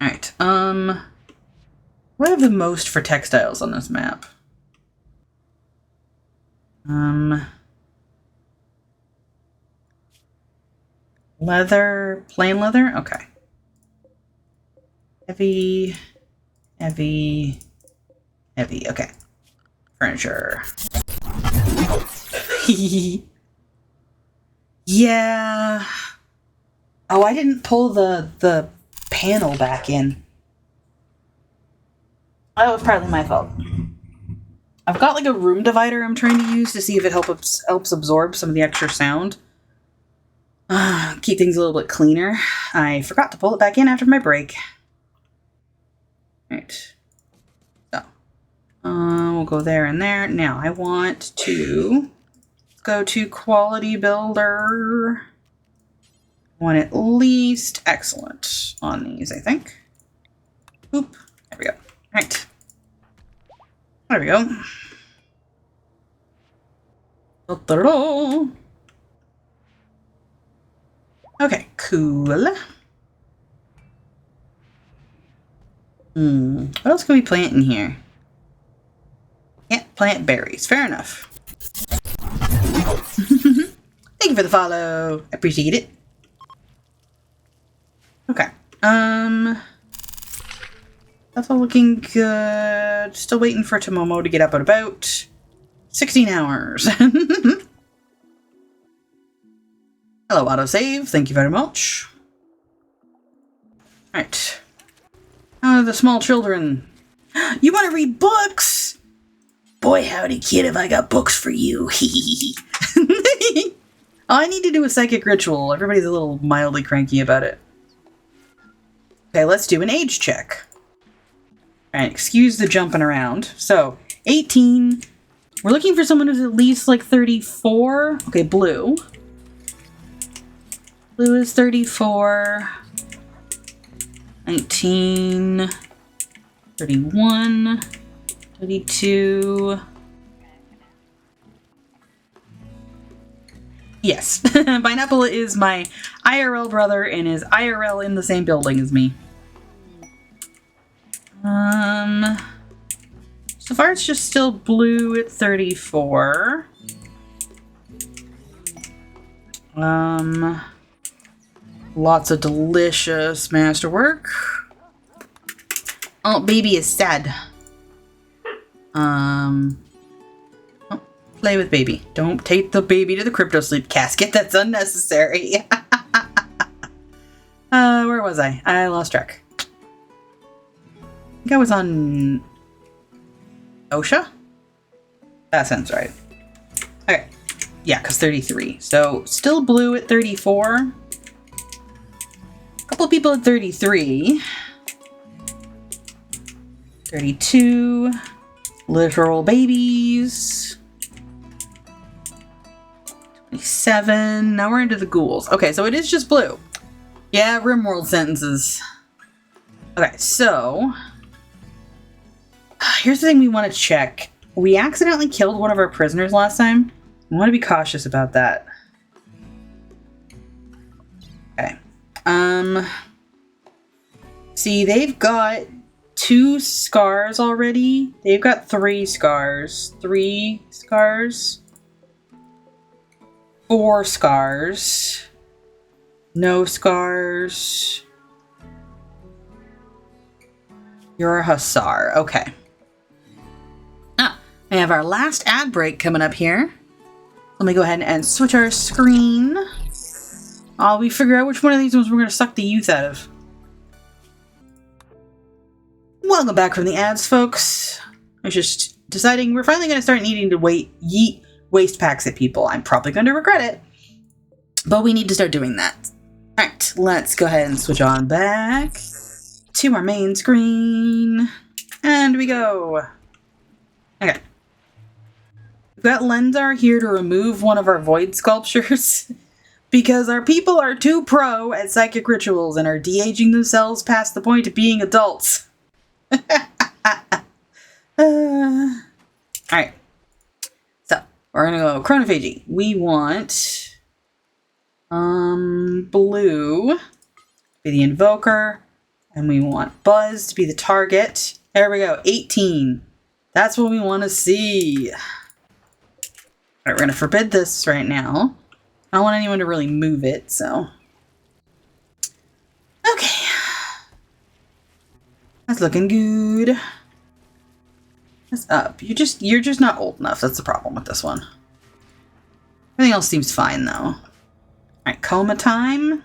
Alright, what do I have the most for textiles on this map? Leather, plain leather? Okay. Heavy, heavy, heavy, okay. Furniture. Yeah. Oh, I didn't pull the panel back in. That was partly my fault. I've got like a room divider I'm trying to use to see if it helps absorb some of the extra sound. Keep things a little bit cleaner. I forgot to pull it back in after my break. Right. So, we'll go there and there. Now, I want to go to Quality Builder. I want at least excellent on these, I think. Oop. There we go. Right. There we go. Da-da-da. Okay, cool. What else can we plant in here? Can't plant berries. Fair enough. Thank you for the follow. I appreciate it. Okay. That's all looking good. Still waiting for Tomomo to get up at about 16 hours. Hello, autosave. Thank you very much. Alright. How are the small children? You want to read books? Boy, howdy, kid, have I got books for you. I need to do a psychic ritual. Everybody's a little mildly cranky about it. Okay, let's do an age check. Alright, excuse the jumping around. So, 18. We're looking for someone who's at least like 34. Okay, blue. Blue is 34. 19. 31. 32. Yes, Pineapple is my IRL brother and is IRL in the same building as me. So far it's just still blue at 34. Lots of delicious masterwork. Oh, baby is sad. Oh, play with baby. Don't take the baby to the crypto sleep casket. That's unnecessary. Where was I? I lost track. I think I was on OSHA? That sounds right. Okay. Yeah, because 33. So, still blue at 34. A couple of people at 33. 32. Literal babies. 27. Now we're into the ghouls. Okay, so it is just blue. Yeah, RimWorld sentences. Okay, so here's the thing we want to check. We accidentally killed one of our prisoners last time. We want to be cautious about that. Okay. See, they've got 2 scars already. They've got 3 scars. 3 scars. 4 scars. No scars. You're a hussar. Okay. We have our last ad break coming up here. Let me go ahead and switch our screen while we figure out which one of these ones we're going to suck the youth out of. Welcome back from the ads, folks. I was just deciding we're finally going to start needing to yeet waste packs at people. I'm probably going to regret it, but we need to start doing that. Alright, let's go ahead and switch on back to our main screen. And we go. Okay. We've got Lenzar here to remove one of our void sculptures because our people are too pro at psychic rituals and are de-aging themselves past the point of being adults. Alright. So, we're gonna go chronophagy. We want blue to be the invoker, and we want Buzz to be the target. There we go, 18. That's what we want to see. Alright, we're gonna forbid this right now. I don't want anyone to really move it, so. Okay. That's looking good. That's up. You're just not old enough. That's the problem with this one. Everything else seems fine, though. Alright, coma time.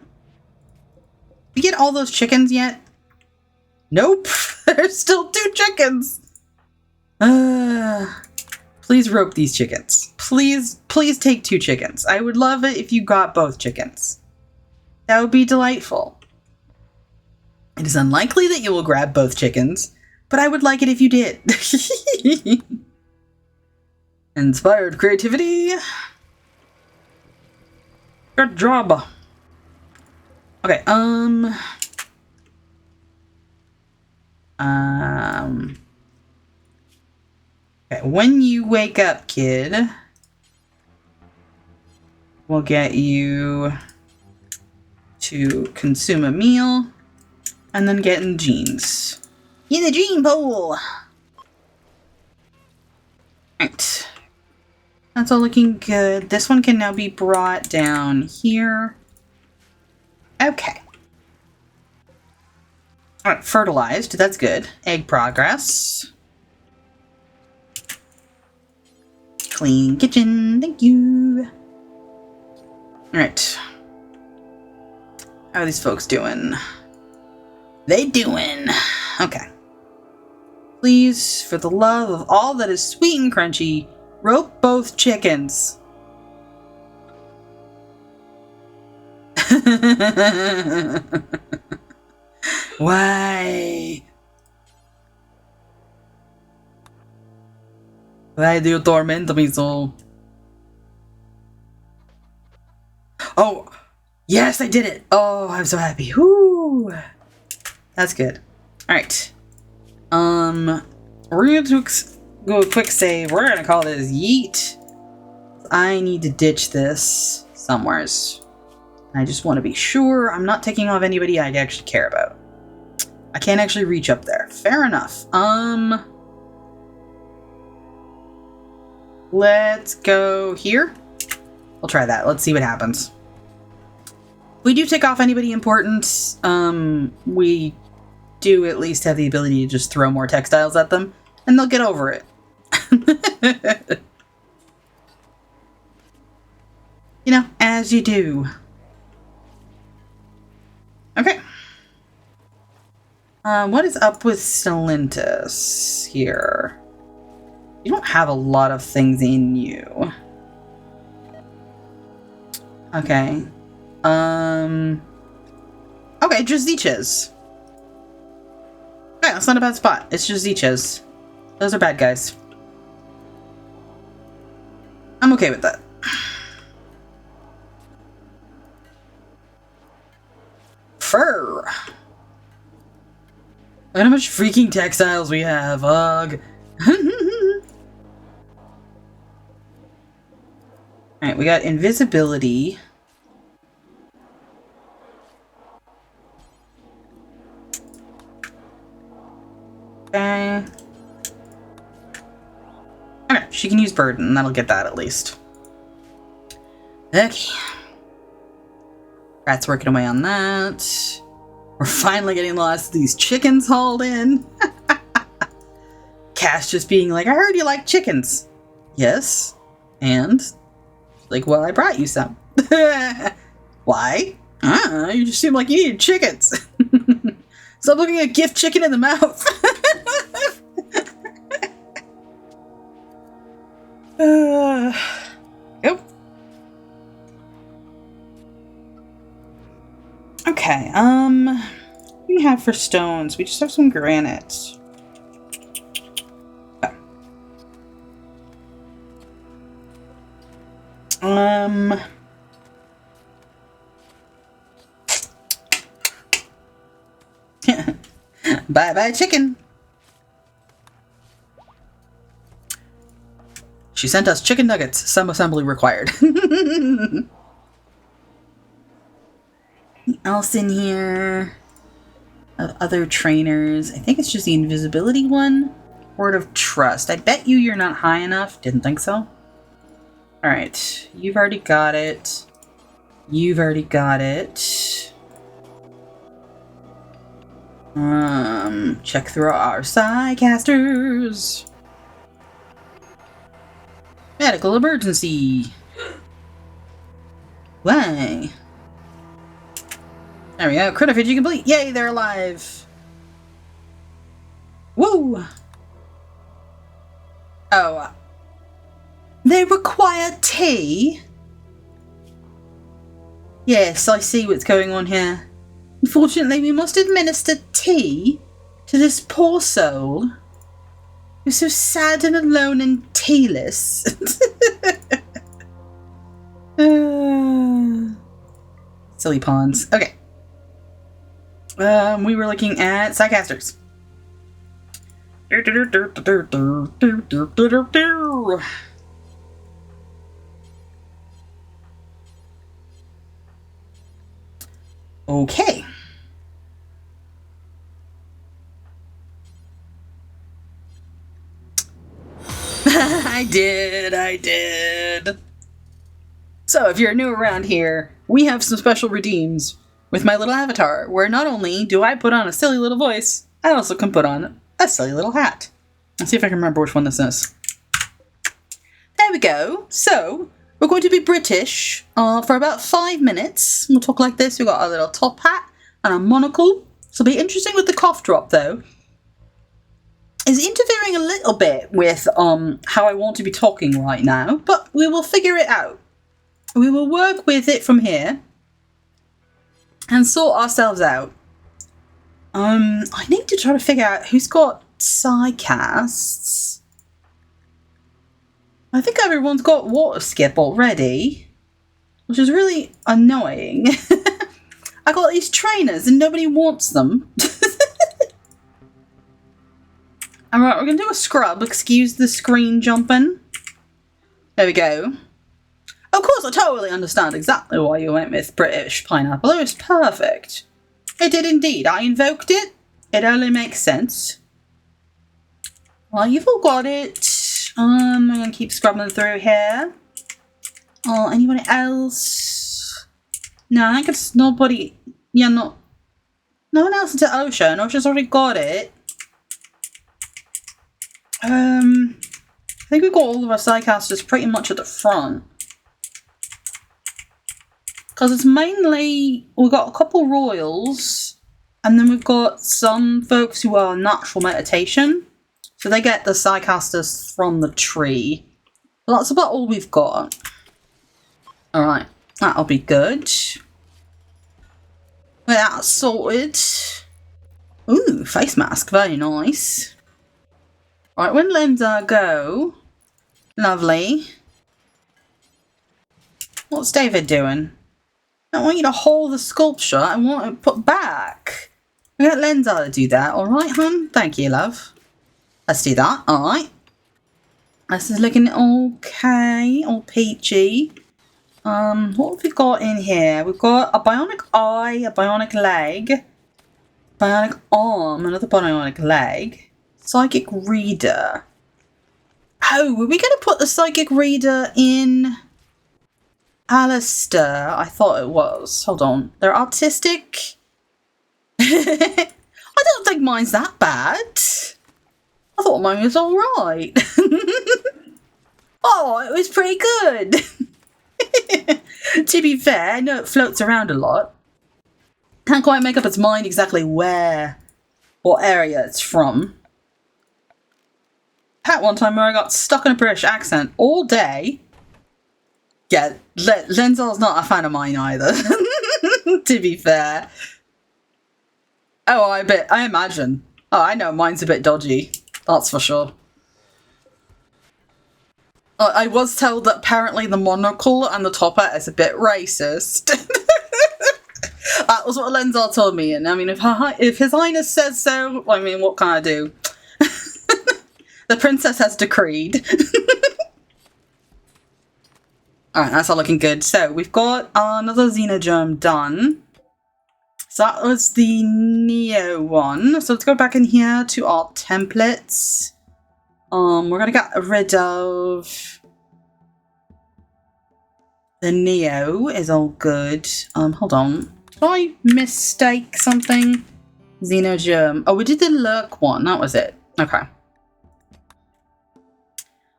Did you get all those chickens yet? Nope. There's still 2 chickens. Please rope these chickens. Please take 2 chickens. I would love it if you got both chickens. That would be delightful. It is unlikely that you will grab both chickens, but I would like it if you did. Inspired creativity. Good job. Okay, okay, when you wake up, kid, we'll get you to consume a meal and then get in jeans. In the gene pool! Right. That's all looking good. This one can now be brought down here. Okay. Alright, fertilized. That's good. Egg progress. Clean kitchen. Thank you. Alright. How are these folks doing? They doing. Okay. Please, for the love of all that is sweet and crunchy, rope both chickens. Why? Why do you torment me so? Oh, yes, I did it. Oh, I'm so happy. Whoo. That's good. Alright. We're going to go a quick save. We're going to call this yeet. I need to ditch this somewheres. I just want to be sure I'm not taking off anybody I actually care about. I can't actually reach up there. Fair enough. Let's go here. We'll try that. Let's see what happens. We do take off anybody important. We do at least have the ability to just throw more textiles at them, and they'll get over it. You know, as you do. Okay. What is up with Stellantis here? You don't have a lot of things in you. Okay. Okay, just Zeechas. Okay, that's not a bad spot. It's just Zeechas. Those are bad guys. I'm okay with that. Fur. Look at how much freaking textiles we have. Ugh. Alright, we got invisibility. Okay. Okay, she can use burden, and that'll get that at least. Okay. Rat's working away on that. We're finally getting the last of these chickens hauled in. Cass just being like, I heard you like chickens. Yes. And? Like, well, I brought you some. Why? You just seem like you needed chickens. Stop looking at gift chicken in the mouth. Yep. Okay, what do we have for stones? We just have some granite. Okay. Bye-bye, chicken. She sent us chicken nuggets. Some assembly required. Else in here? Other trainers. I think it's just the invisibility one. Word of trust. I bet you're not high enough. Didn't think so. Alright. You've already got it. You've already got it. Check through our Psycasters. Medical emergency. Why? There we go. Critterfidgy complete. Yay, they're alive. Woo! Oh. They require tea? Yes, I see what's going on here. Unfortunately, we must administer tea to this poor soul who's so sad and alone and tealess. Silly pawns. Okay. We were looking at Psycasters. Okay. I did. So, if you're new around here, we have some special redeems with my little avatar, where not only do I put on a silly little voice, I also can put on a silly little hat. Let's see if I can remember which one this is. There we go. So, we're going to be British for about 5 minutes. We'll talk like this. We've got a little top hat and a monocle. This will be interesting with the cough drop, though. It's interfering a little bit with how I want to be talking right now, but we will figure it out. We will work with it from here and sort ourselves out. I need to try to figure out who's got Psycasts. I think everyone's got water skip already, which is really annoying. I got these trainers and nobody wants them. Alright, we're going to do a scrub. Excuse the screen jumping. There we go. Of course, I totally understand exactly why you went with British Pineapple. It was perfect. It did indeed. I invoked it. It only makes sense. Well, you've all got it. I'm going to keep scrubbing through here. Oh, anybody else? No, I think it's nobody. Yeah, no one else into Ocean. Ocean's already got it. I think we've got all of our Psycasters pretty much at the front. Because it's mainly, we've got a couple royals, and then we've got some folks who are natural meditation. So they get the Psycasters from the tree. But that's about all we've got. Alright, that'll be good. Well, that's sorted. Ooh, face mask, very nice. Right, when Lenza go? Lovely. What's David doing? I don't want you to hold the sculpture. I want it put back. I got Lenza to do that. Alright, hun? Thank you, love. Let's do that. Alright. This is looking okay. All peachy. What have we got in here? We've got a bionic eye, a bionic leg, bionic arm, another bionic leg. Psychic reader. Oh, were we going to put the psychic reader in Alistair? I thought it was. Hold on. They're autistic. I don't think mine's that bad. I thought mine was alright. Oh, it was pretty good. To be fair, I know it floats around a lot. Can't quite make up its mind exactly where or area it's from. Had one time where I got stuck in a British accent all day. Yeah, Lenzel's not a fan of mine either. To be fair. Oh, I imagine. Oh, I know mine's a bit dodgy. That's for sure. I was told that apparently the monocle and the top hat is a bit racist. That was what Lenzar told me, and I mean, if His Highness says so, I mean, what can I do? The princess has decreed. Alright, that's all looking good. So, we've got another Xenogerm done. So that was the Neo one. So let's go back in here to our templates. We're gonna get rid of the Neo is all good. Hold on. Did I mistake something? Xenogerm. Oh, we did the Lurk one. That was it. Okay.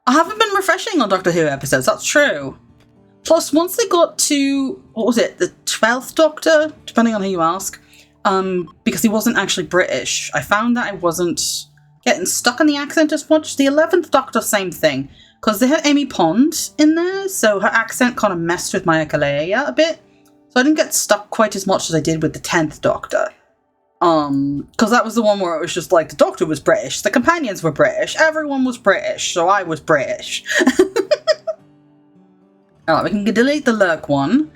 I haven't been refreshing on Doctor Who episodes. That's true. Plus, once they got to, what was it, the 12th Doctor, depending on who you ask, because he wasn't actually British, I found that I wasn't getting stuck in the accent as much. The 11th Doctor, same thing, because they had Amy Pond in there, so her accent kind of messed with my ukulele a bit, so I didn't get stuck quite as much as I did with the 10th Doctor. Because that was the one where it was just like, the Doctor was British, the companions were British, everyone was British, so I was British. Alright, we can delete the Lurk one.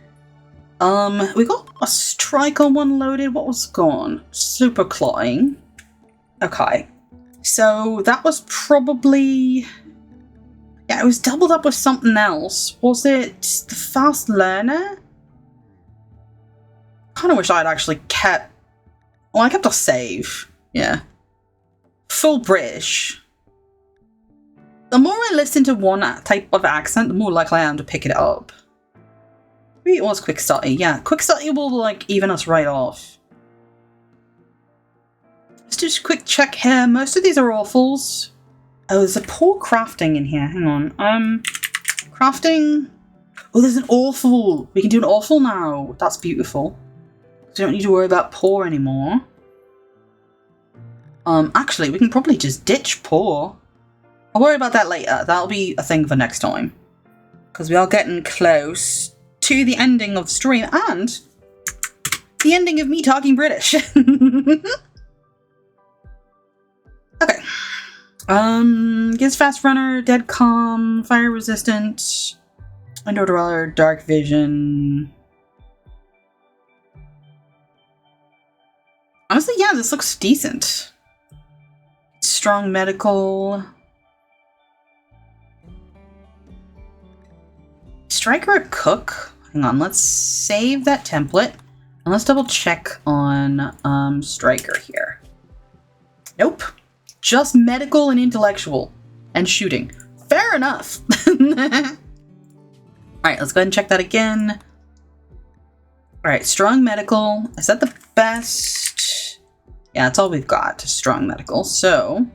We got a Striker one loaded. What was gone? Super Clawing. Okay. So that was probably... Yeah, it was doubled up with something else. Was it the Fast Learner? Kind of wish I'd actually kept... Well, I kept a save. Yeah. Full British. The more I listen to one type of accent, the more likely I am to pick it up. Maybe it was Quick Study. Yeah, Quick Study will, like, even us right off. Let's do just a quick check here. Most of these are awfuls. Oh, there's a poor crafting in here. Hang on. Crafting. Oh, there's an awful. We can do an awful now. That's beautiful. So we don't need to worry about poor anymore. Actually, we can probably just ditch poor. I'll worry about that later. That'll be a thing for next time. Because we are getting close to the ending of stream and the ending of me talking British. Okay. Gives Fast Runner, Dead Calm, Fire Resistant, Underdweller, Dark Vision. Honestly, yeah, this looks decent. Strong Medical. Striker a Cook? Hang on, let's save that template. And let's double check on Striker here. Nope. Just medical and intellectual. And shooting. Fair enough. Alright, let's go ahead and check that again. Alright, strong medical. Is that the best? Yeah, that's all we've got. Strong medical. So,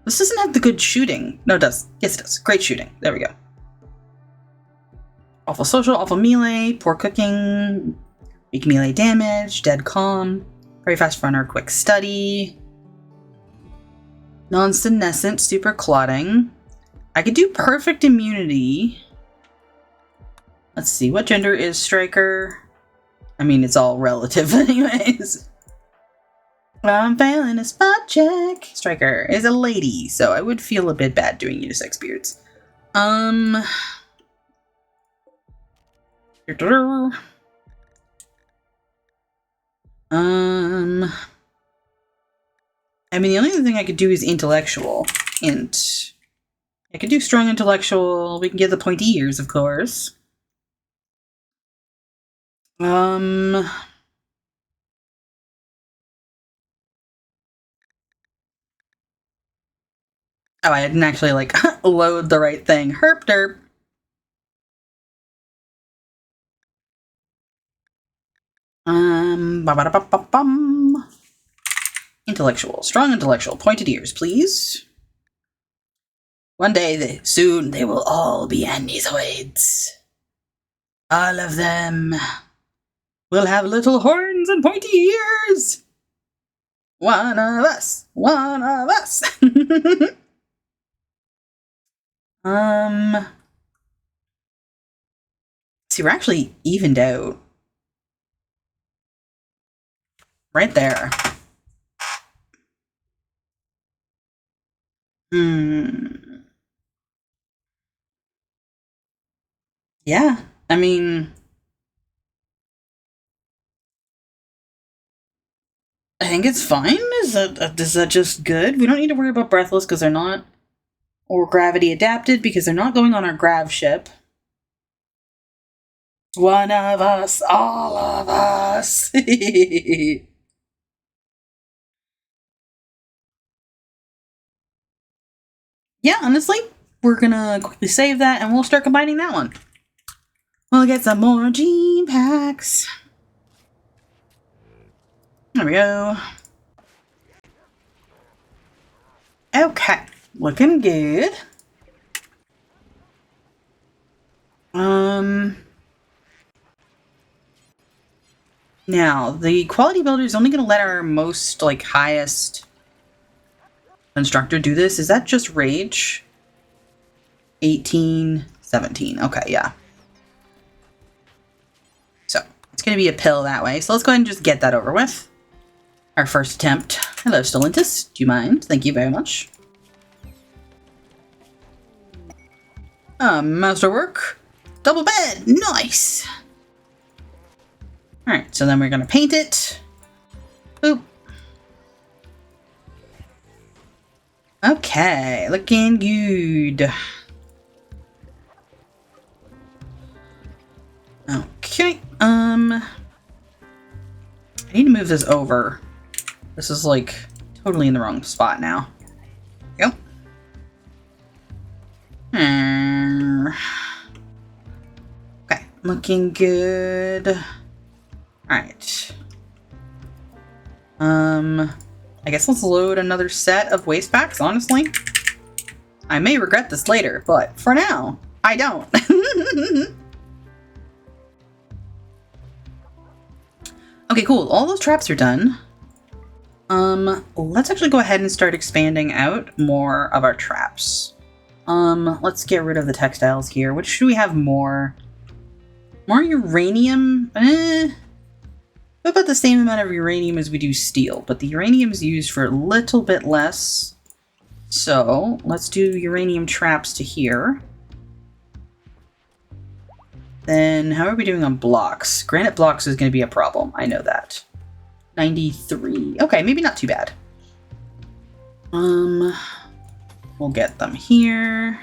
this doesn't have the good shooting. No, it does. Yes, it does. Great shooting. There we go. Awful social, awful melee, poor cooking, weak melee damage, dead calm, very fast runner, quick study, non-senescent, super clotting. I could do perfect immunity. Let's see, what gender is Striker? I mean, it's all relative anyways. I'm failing a spot check. Striker is a lady, so I would feel a bit bad doing unisex beards. I mean, the only other thing I could do is intellectual. Int. I could do strong intellectual. We can get the pointy ears, of course. Oh, I didn't actually, like, load the right thing. Herp derp. Ba-ba-da-ba-ba-bum. Intellectual. Strong intellectual. Pointed ears, please. One day, soon, they will all be Andyzoids. All of them will have little horns and pointy ears. One of us. One of us. See, we're actually evened out. Right there. Hmm. Yeah, I mean, I think it's fine. Is that just good? We don't need to worry about Breathless because they're not, or Gravity Adapted because they're not going on our Grav ship. One of us, all of us. Yeah, honestly, we're gonna quickly save that and we'll start combining that one. We'll get some more gene packs. There we go. Okay, looking good. Now, the quality builder is only going to let our most, highest constructor do this. Is that just rage? 18, 17. Okay, yeah. So, it's going to be a pill that way. So let's go ahead and just get that over with. Our first attempt. Hello, Stellantis. Do you mind? Thank you very much. Masterwork. Double bed. Nice. Alright, so then we're going to paint it. Boop. Okay, looking good. Okay, I need to move this over. This is, totally in the wrong spot now. Yep. Okay, looking good. Alright. I guess let's load another set of waste packs, honestly. I may regret this later, but for now, I don't. Okay, cool. All those traps are done. Let's actually go ahead and start expanding out more of our traps. Let's get rid of the textiles here. Which should we have more? More uranium? About the same amount of uranium as we do steel, but the uranium is used for a little bit less. So, let's do uranium traps to here. Then, how are we doing on blocks? Granite blocks is going to be a problem. I know that. 93. Okay, maybe not too bad. We'll get them here.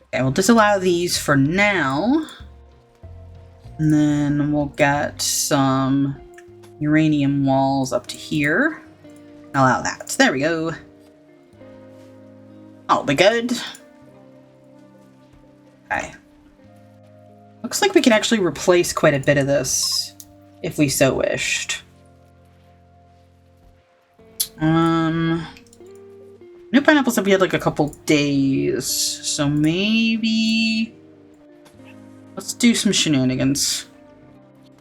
Okay, we'll disallow these for now. And then we'll get some uranium walls up to here. Allow that. There we go. All be good. Okay. Looks like we can actually replace quite a bit of this if we so wished. New pineapples have had a couple days, so maybe let's do some shenanigans.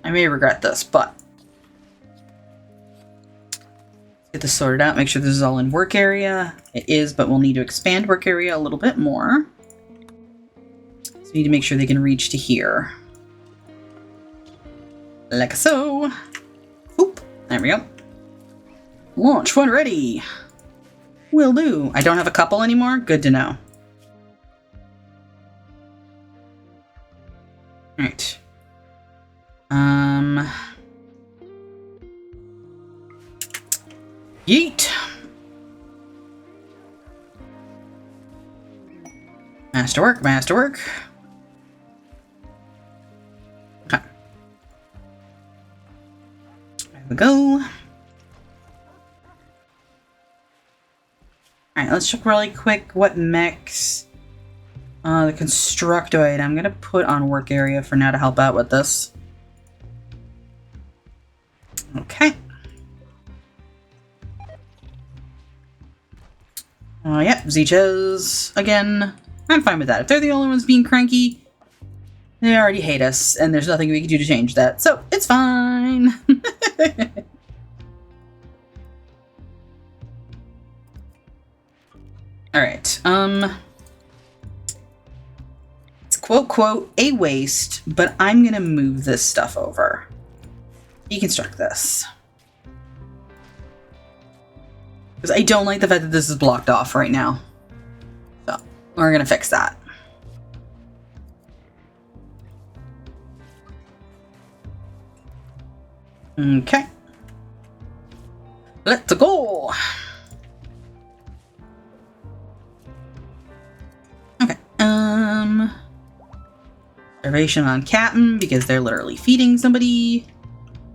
I may regret this, but let's get this sorted out. Make sure this is all in work area. It is, but we'll need to expand work area a little bit more. So we need to make sure they can reach to here. Like so. Oop. There we go. Launch when ready. Will do. I don't have a couple anymore. Good to know. Alright. Yeet. Masterwork, masterwork. Okay. There we go. Alright, let's check really quick what mechs. The Constructoid I'm gonna put on work area for now to help out with this. Okay. Yep, Zeechas again. I'm fine with that. If they're the only ones being cranky, they already hate us, and there's nothing we can do to change that, so it's fine. Alright, it's quote, a waste, but I'm gonna move this stuff over. Deconstruct this. Because I don't like the fact that this is blocked off right now. So, we're gonna fix that. Okay. Let's go! Okay, Observation on Captain, because they're literally feeding somebody.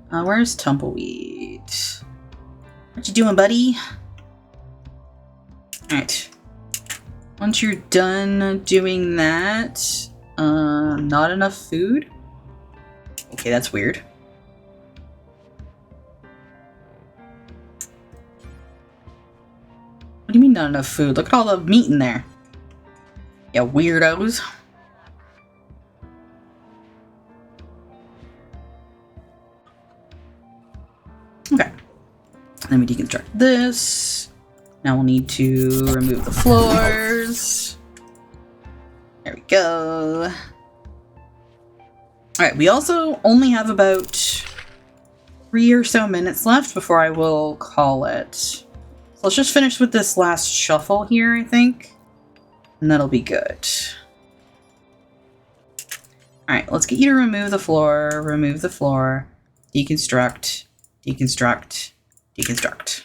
Where's Tumbleweed? What you doing, buddy? Alright. Once you're done doing that, not enough food? Okay, that's weird. What do you mean not enough food? Look at all the meat in there. Yeah, weirdos. Okay. Let me deconstruct this. Now we'll need to remove the floors. There we go. Alright, we also only have about 3 or so minutes left before I will call it. So let's just finish with this last shuffle here, I think. And that'll be good. Alright, let's get you to remove the floor, deconstruct, deconstruct, deconstruct.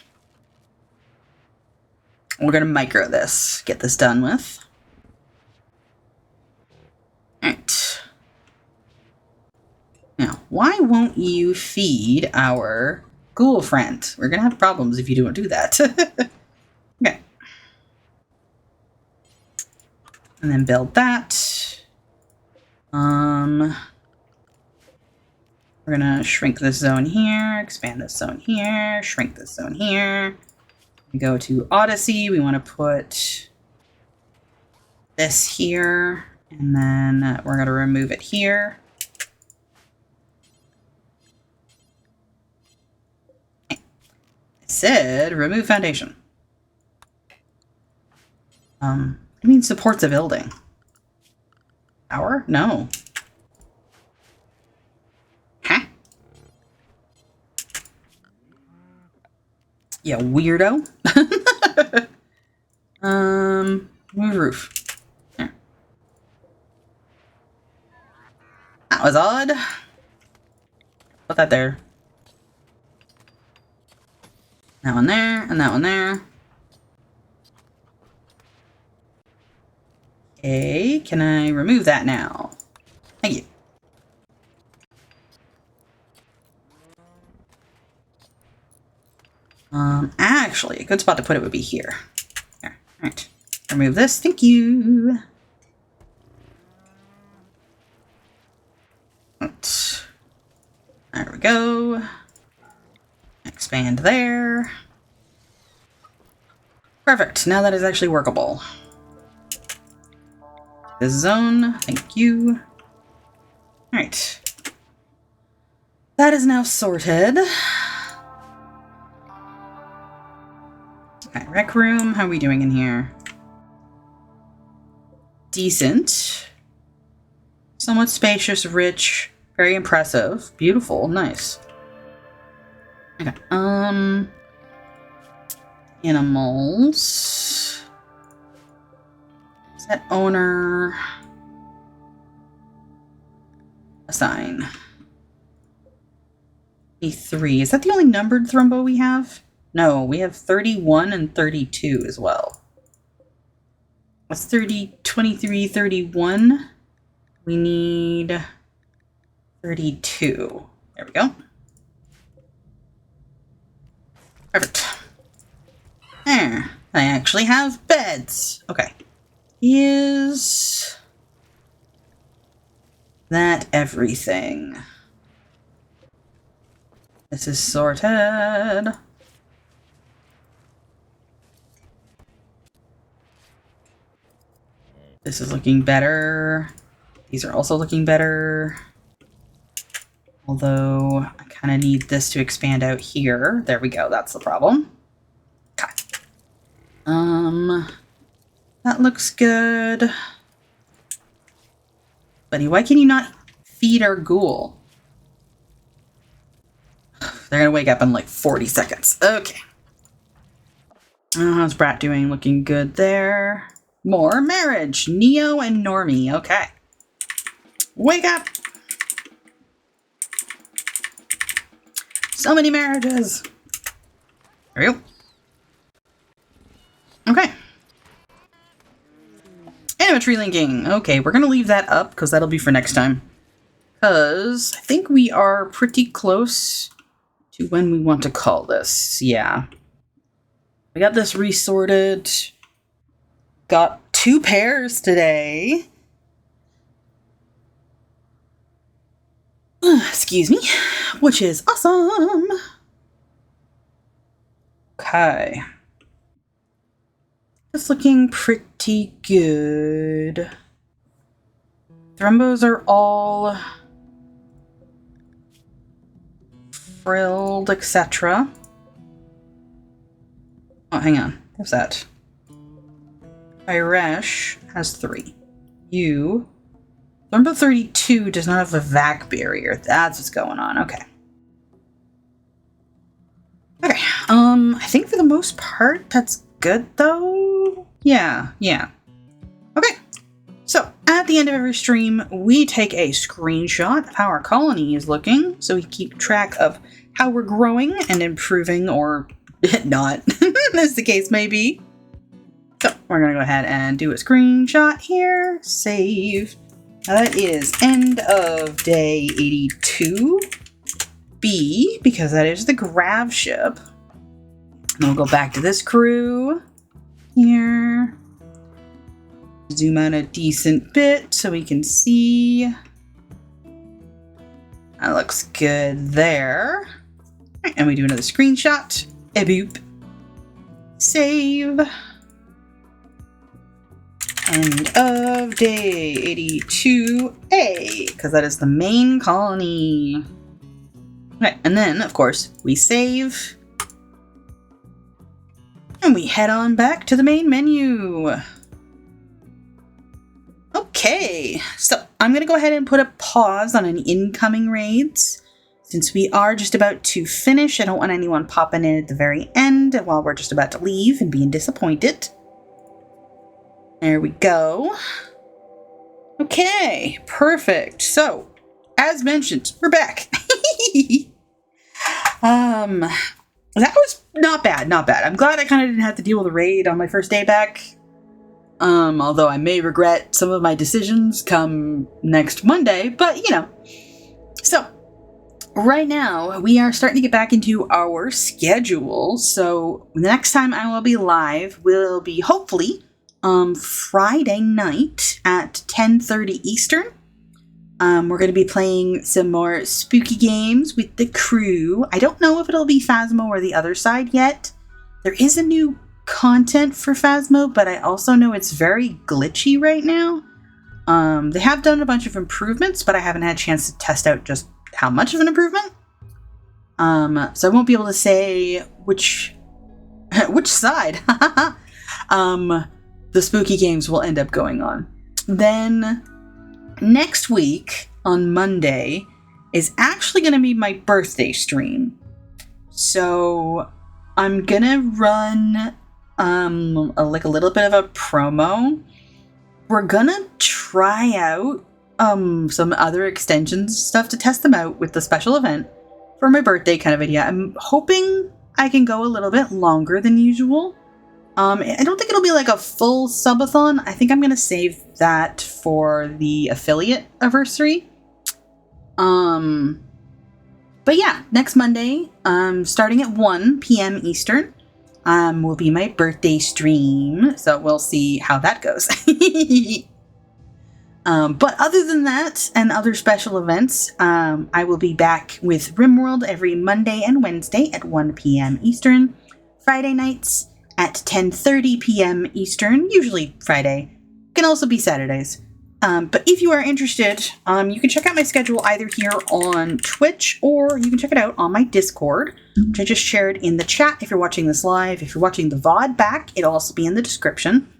We're gonna micro this, get this done with. Alright. Now, why won't you feed our ghoul friend? We're gonna have problems if you don't do that. Okay. And then build that. We're gonna shrink this zone here, expand this zone here, shrink this zone here. We go to Odyssey, we want to put this here, and then we're gonna remove it here. I said remove foundation. I mean supports a building. Tower? No. Huh? Yeah, weirdo. Move roof. There. That was odd. Put that there. That one there, and that one there. Okay, can I remove that now? Thank you. Actually, a good spot to put it would be here. There, alright. Remove this, thank you. Right. There we go. Expand there. Perfect, now that is actually workable. This zone, thank you. Alright. That is now sorted. Okay, rec room, how are we doing in here? Decent. Somewhat spacious, rich, very impressive. Beautiful, nice. Okay, animals. Set owner. Assign. E3. Is that the only numbered Thrumbo we have? No, we have 31 and 32 as well. What's 30, 23, 31? We need 32. There we go. Perfect. There. I actually have beds. Okay. Is that everything? This is sorted. This is looking better. These are also looking better. Although I kind of need this to expand out here. There we go. That's the problem. Okay. That looks good. Buddy, why can you not feed our ghoul? They're gonna wake up in like 40 seconds. Okay. How's Brat doing? Looking good there. More marriage. Neo and Normie. Okay. Wake up! So many marriages. There we go. Okay. Animatry linking. Okay, we're going to leave that up because that'll be for next time. Because I think we are pretty close to when we want to call this. Yeah. We got this resorted. Got 2 pairs today. Excuse me. Which is awesome. Okay. It's looking pretty good. Thrumbos are all frilled, etc. Oh, hang on. What's that? Irish has 3. Thurmbo 32 does not have a vac barrier. That's what's going on. Okay. Okay. I think for the most part, that's good, though. Yeah. Okay. So, at the end of every stream, we take a screenshot of how our colony is looking, so we keep track of how we're growing and improving, or not, as the case may be. So, we're going to go ahead and do a screenshot here. Save. That is end of day 82. B, because that is the grav ship. And we'll go back to this crew here. Zoom out a decent bit so we can see. That looks good there. Right, and we do another screenshot. A boop. Save. End of day 82A, because that is the main colony. Okay, and then, of course, we save. And we head on back to the main menu. Okay, so I'm going to go ahead and put a pause on any incoming raids. Since we are just about to finish, I don't want anyone popping in at the very end while we're just about to leave and being disappointed. There we go. Okay, perfect. So, as mentioned, we're back. That was not bad. I'm glad I kind of didn't have to deal with a raid on my first day back. Although I may regret some of my decisions come next Monday, but you know. So, right now, we are starting to get back into our schedule. So, the next time I will be live will be hopefully Friday night at 10:30 Eastern. We're going to be playing some more spooky games with the crew. I don't know if it'll be Phasmo or the other side yet. There is a new content for Phasmo, but I also know it's very glitchy right now. They have done a bunch of improvements, but I haven't had a chance to test out just how much of an improvement. So I won't be able to say which side the spooky games will end up going on. Then next week on Monday is actually going to be my birthday stream. So I'm going to run a little bit of a promo. We're going to try out some other extensions stuff to test them out with the special event for my birthday kind of idea. I'm hoping I can go a little bit longer than usual. I don't think it'll be like a full subathon. I think I'm going to save that for the affiliate anniversary. But yeah, next Monday, starting at 1 p.m. Eastern, will be my birthday stream. So we'll see how that goes. But other than that and other special events, I will be back with RimWorld every Monday and Wednesday at 1 p.m. Eastern. Friday nights at 10:30 p.m. Eastern, usually Friday. Can also be Saturdays. But if you are interested, you can check out my schedule either here on Twitch or you can check it out on my Discord, which I just shared in the chat if you're watching this live. If you're watching the VOD back, it'll also be in the description.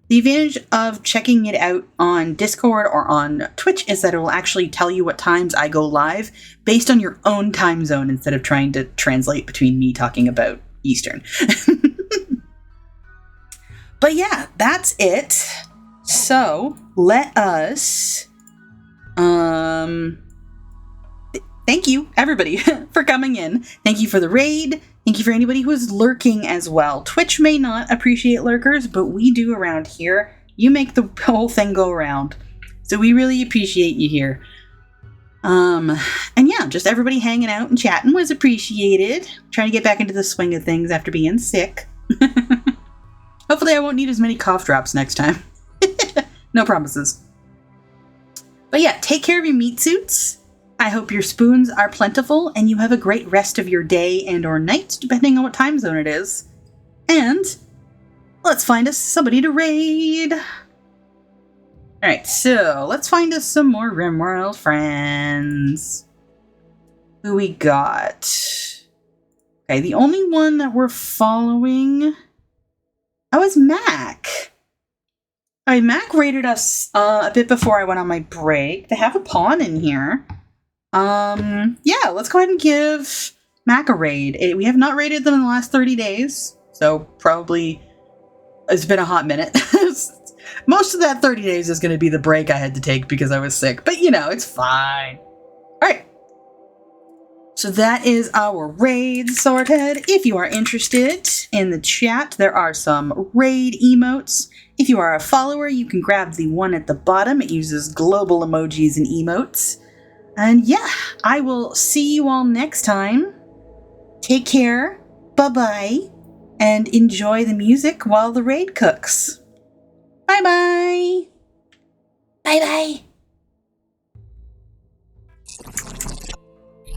The advantage of checking it out on Discord or on Twitch is that it will actually tell you what times I go live based on your own time zone instead of trying to translate between me talking about Eastern. But yeah, that's it. So let us thank you everybody for coming in. Thank you for the raid. Thank you for anybody who is lurking as well. Twitch may not appreciate lurkers, but we do around here. You make the whole thing go around. So we really appreciate you here. And yeah, just everybody hanging out and chatting was appreciated. Trying to get back into the swing of things after being sick. Hopefully I won't need as many cough drops next time. No promises. But yeah, take care of your meat suits. I hope your spoons are plentiful and you have a great rest of your day and or night, depending on what time zone it is. And let's find us somebody to raid. Alright, so let's find us some more RimWorld friends. Who we got? Okay, the only one that we're following... Oh, is Mac. Alright, Mac raided us a bit before I went on my break. They have a pawn in here. Yeah, let's go ahead and give Mac a raid. We have not raided them in the last 30 days, so probably it's been a hot minute. Most of that 30 days is going to be the break I had to take because I was sick, but you know, it's fine. Alright. So that is our raid sorted. If you are interested in the chat, there are some raid emotes. If you are a follower, you can grab the one at the bottom. It uses global emojis and emotes. And yeah, I will see you all next time. Take care, bye-bye, and enjoy the music while the raid cooks. Bye-bye. Bye-bye.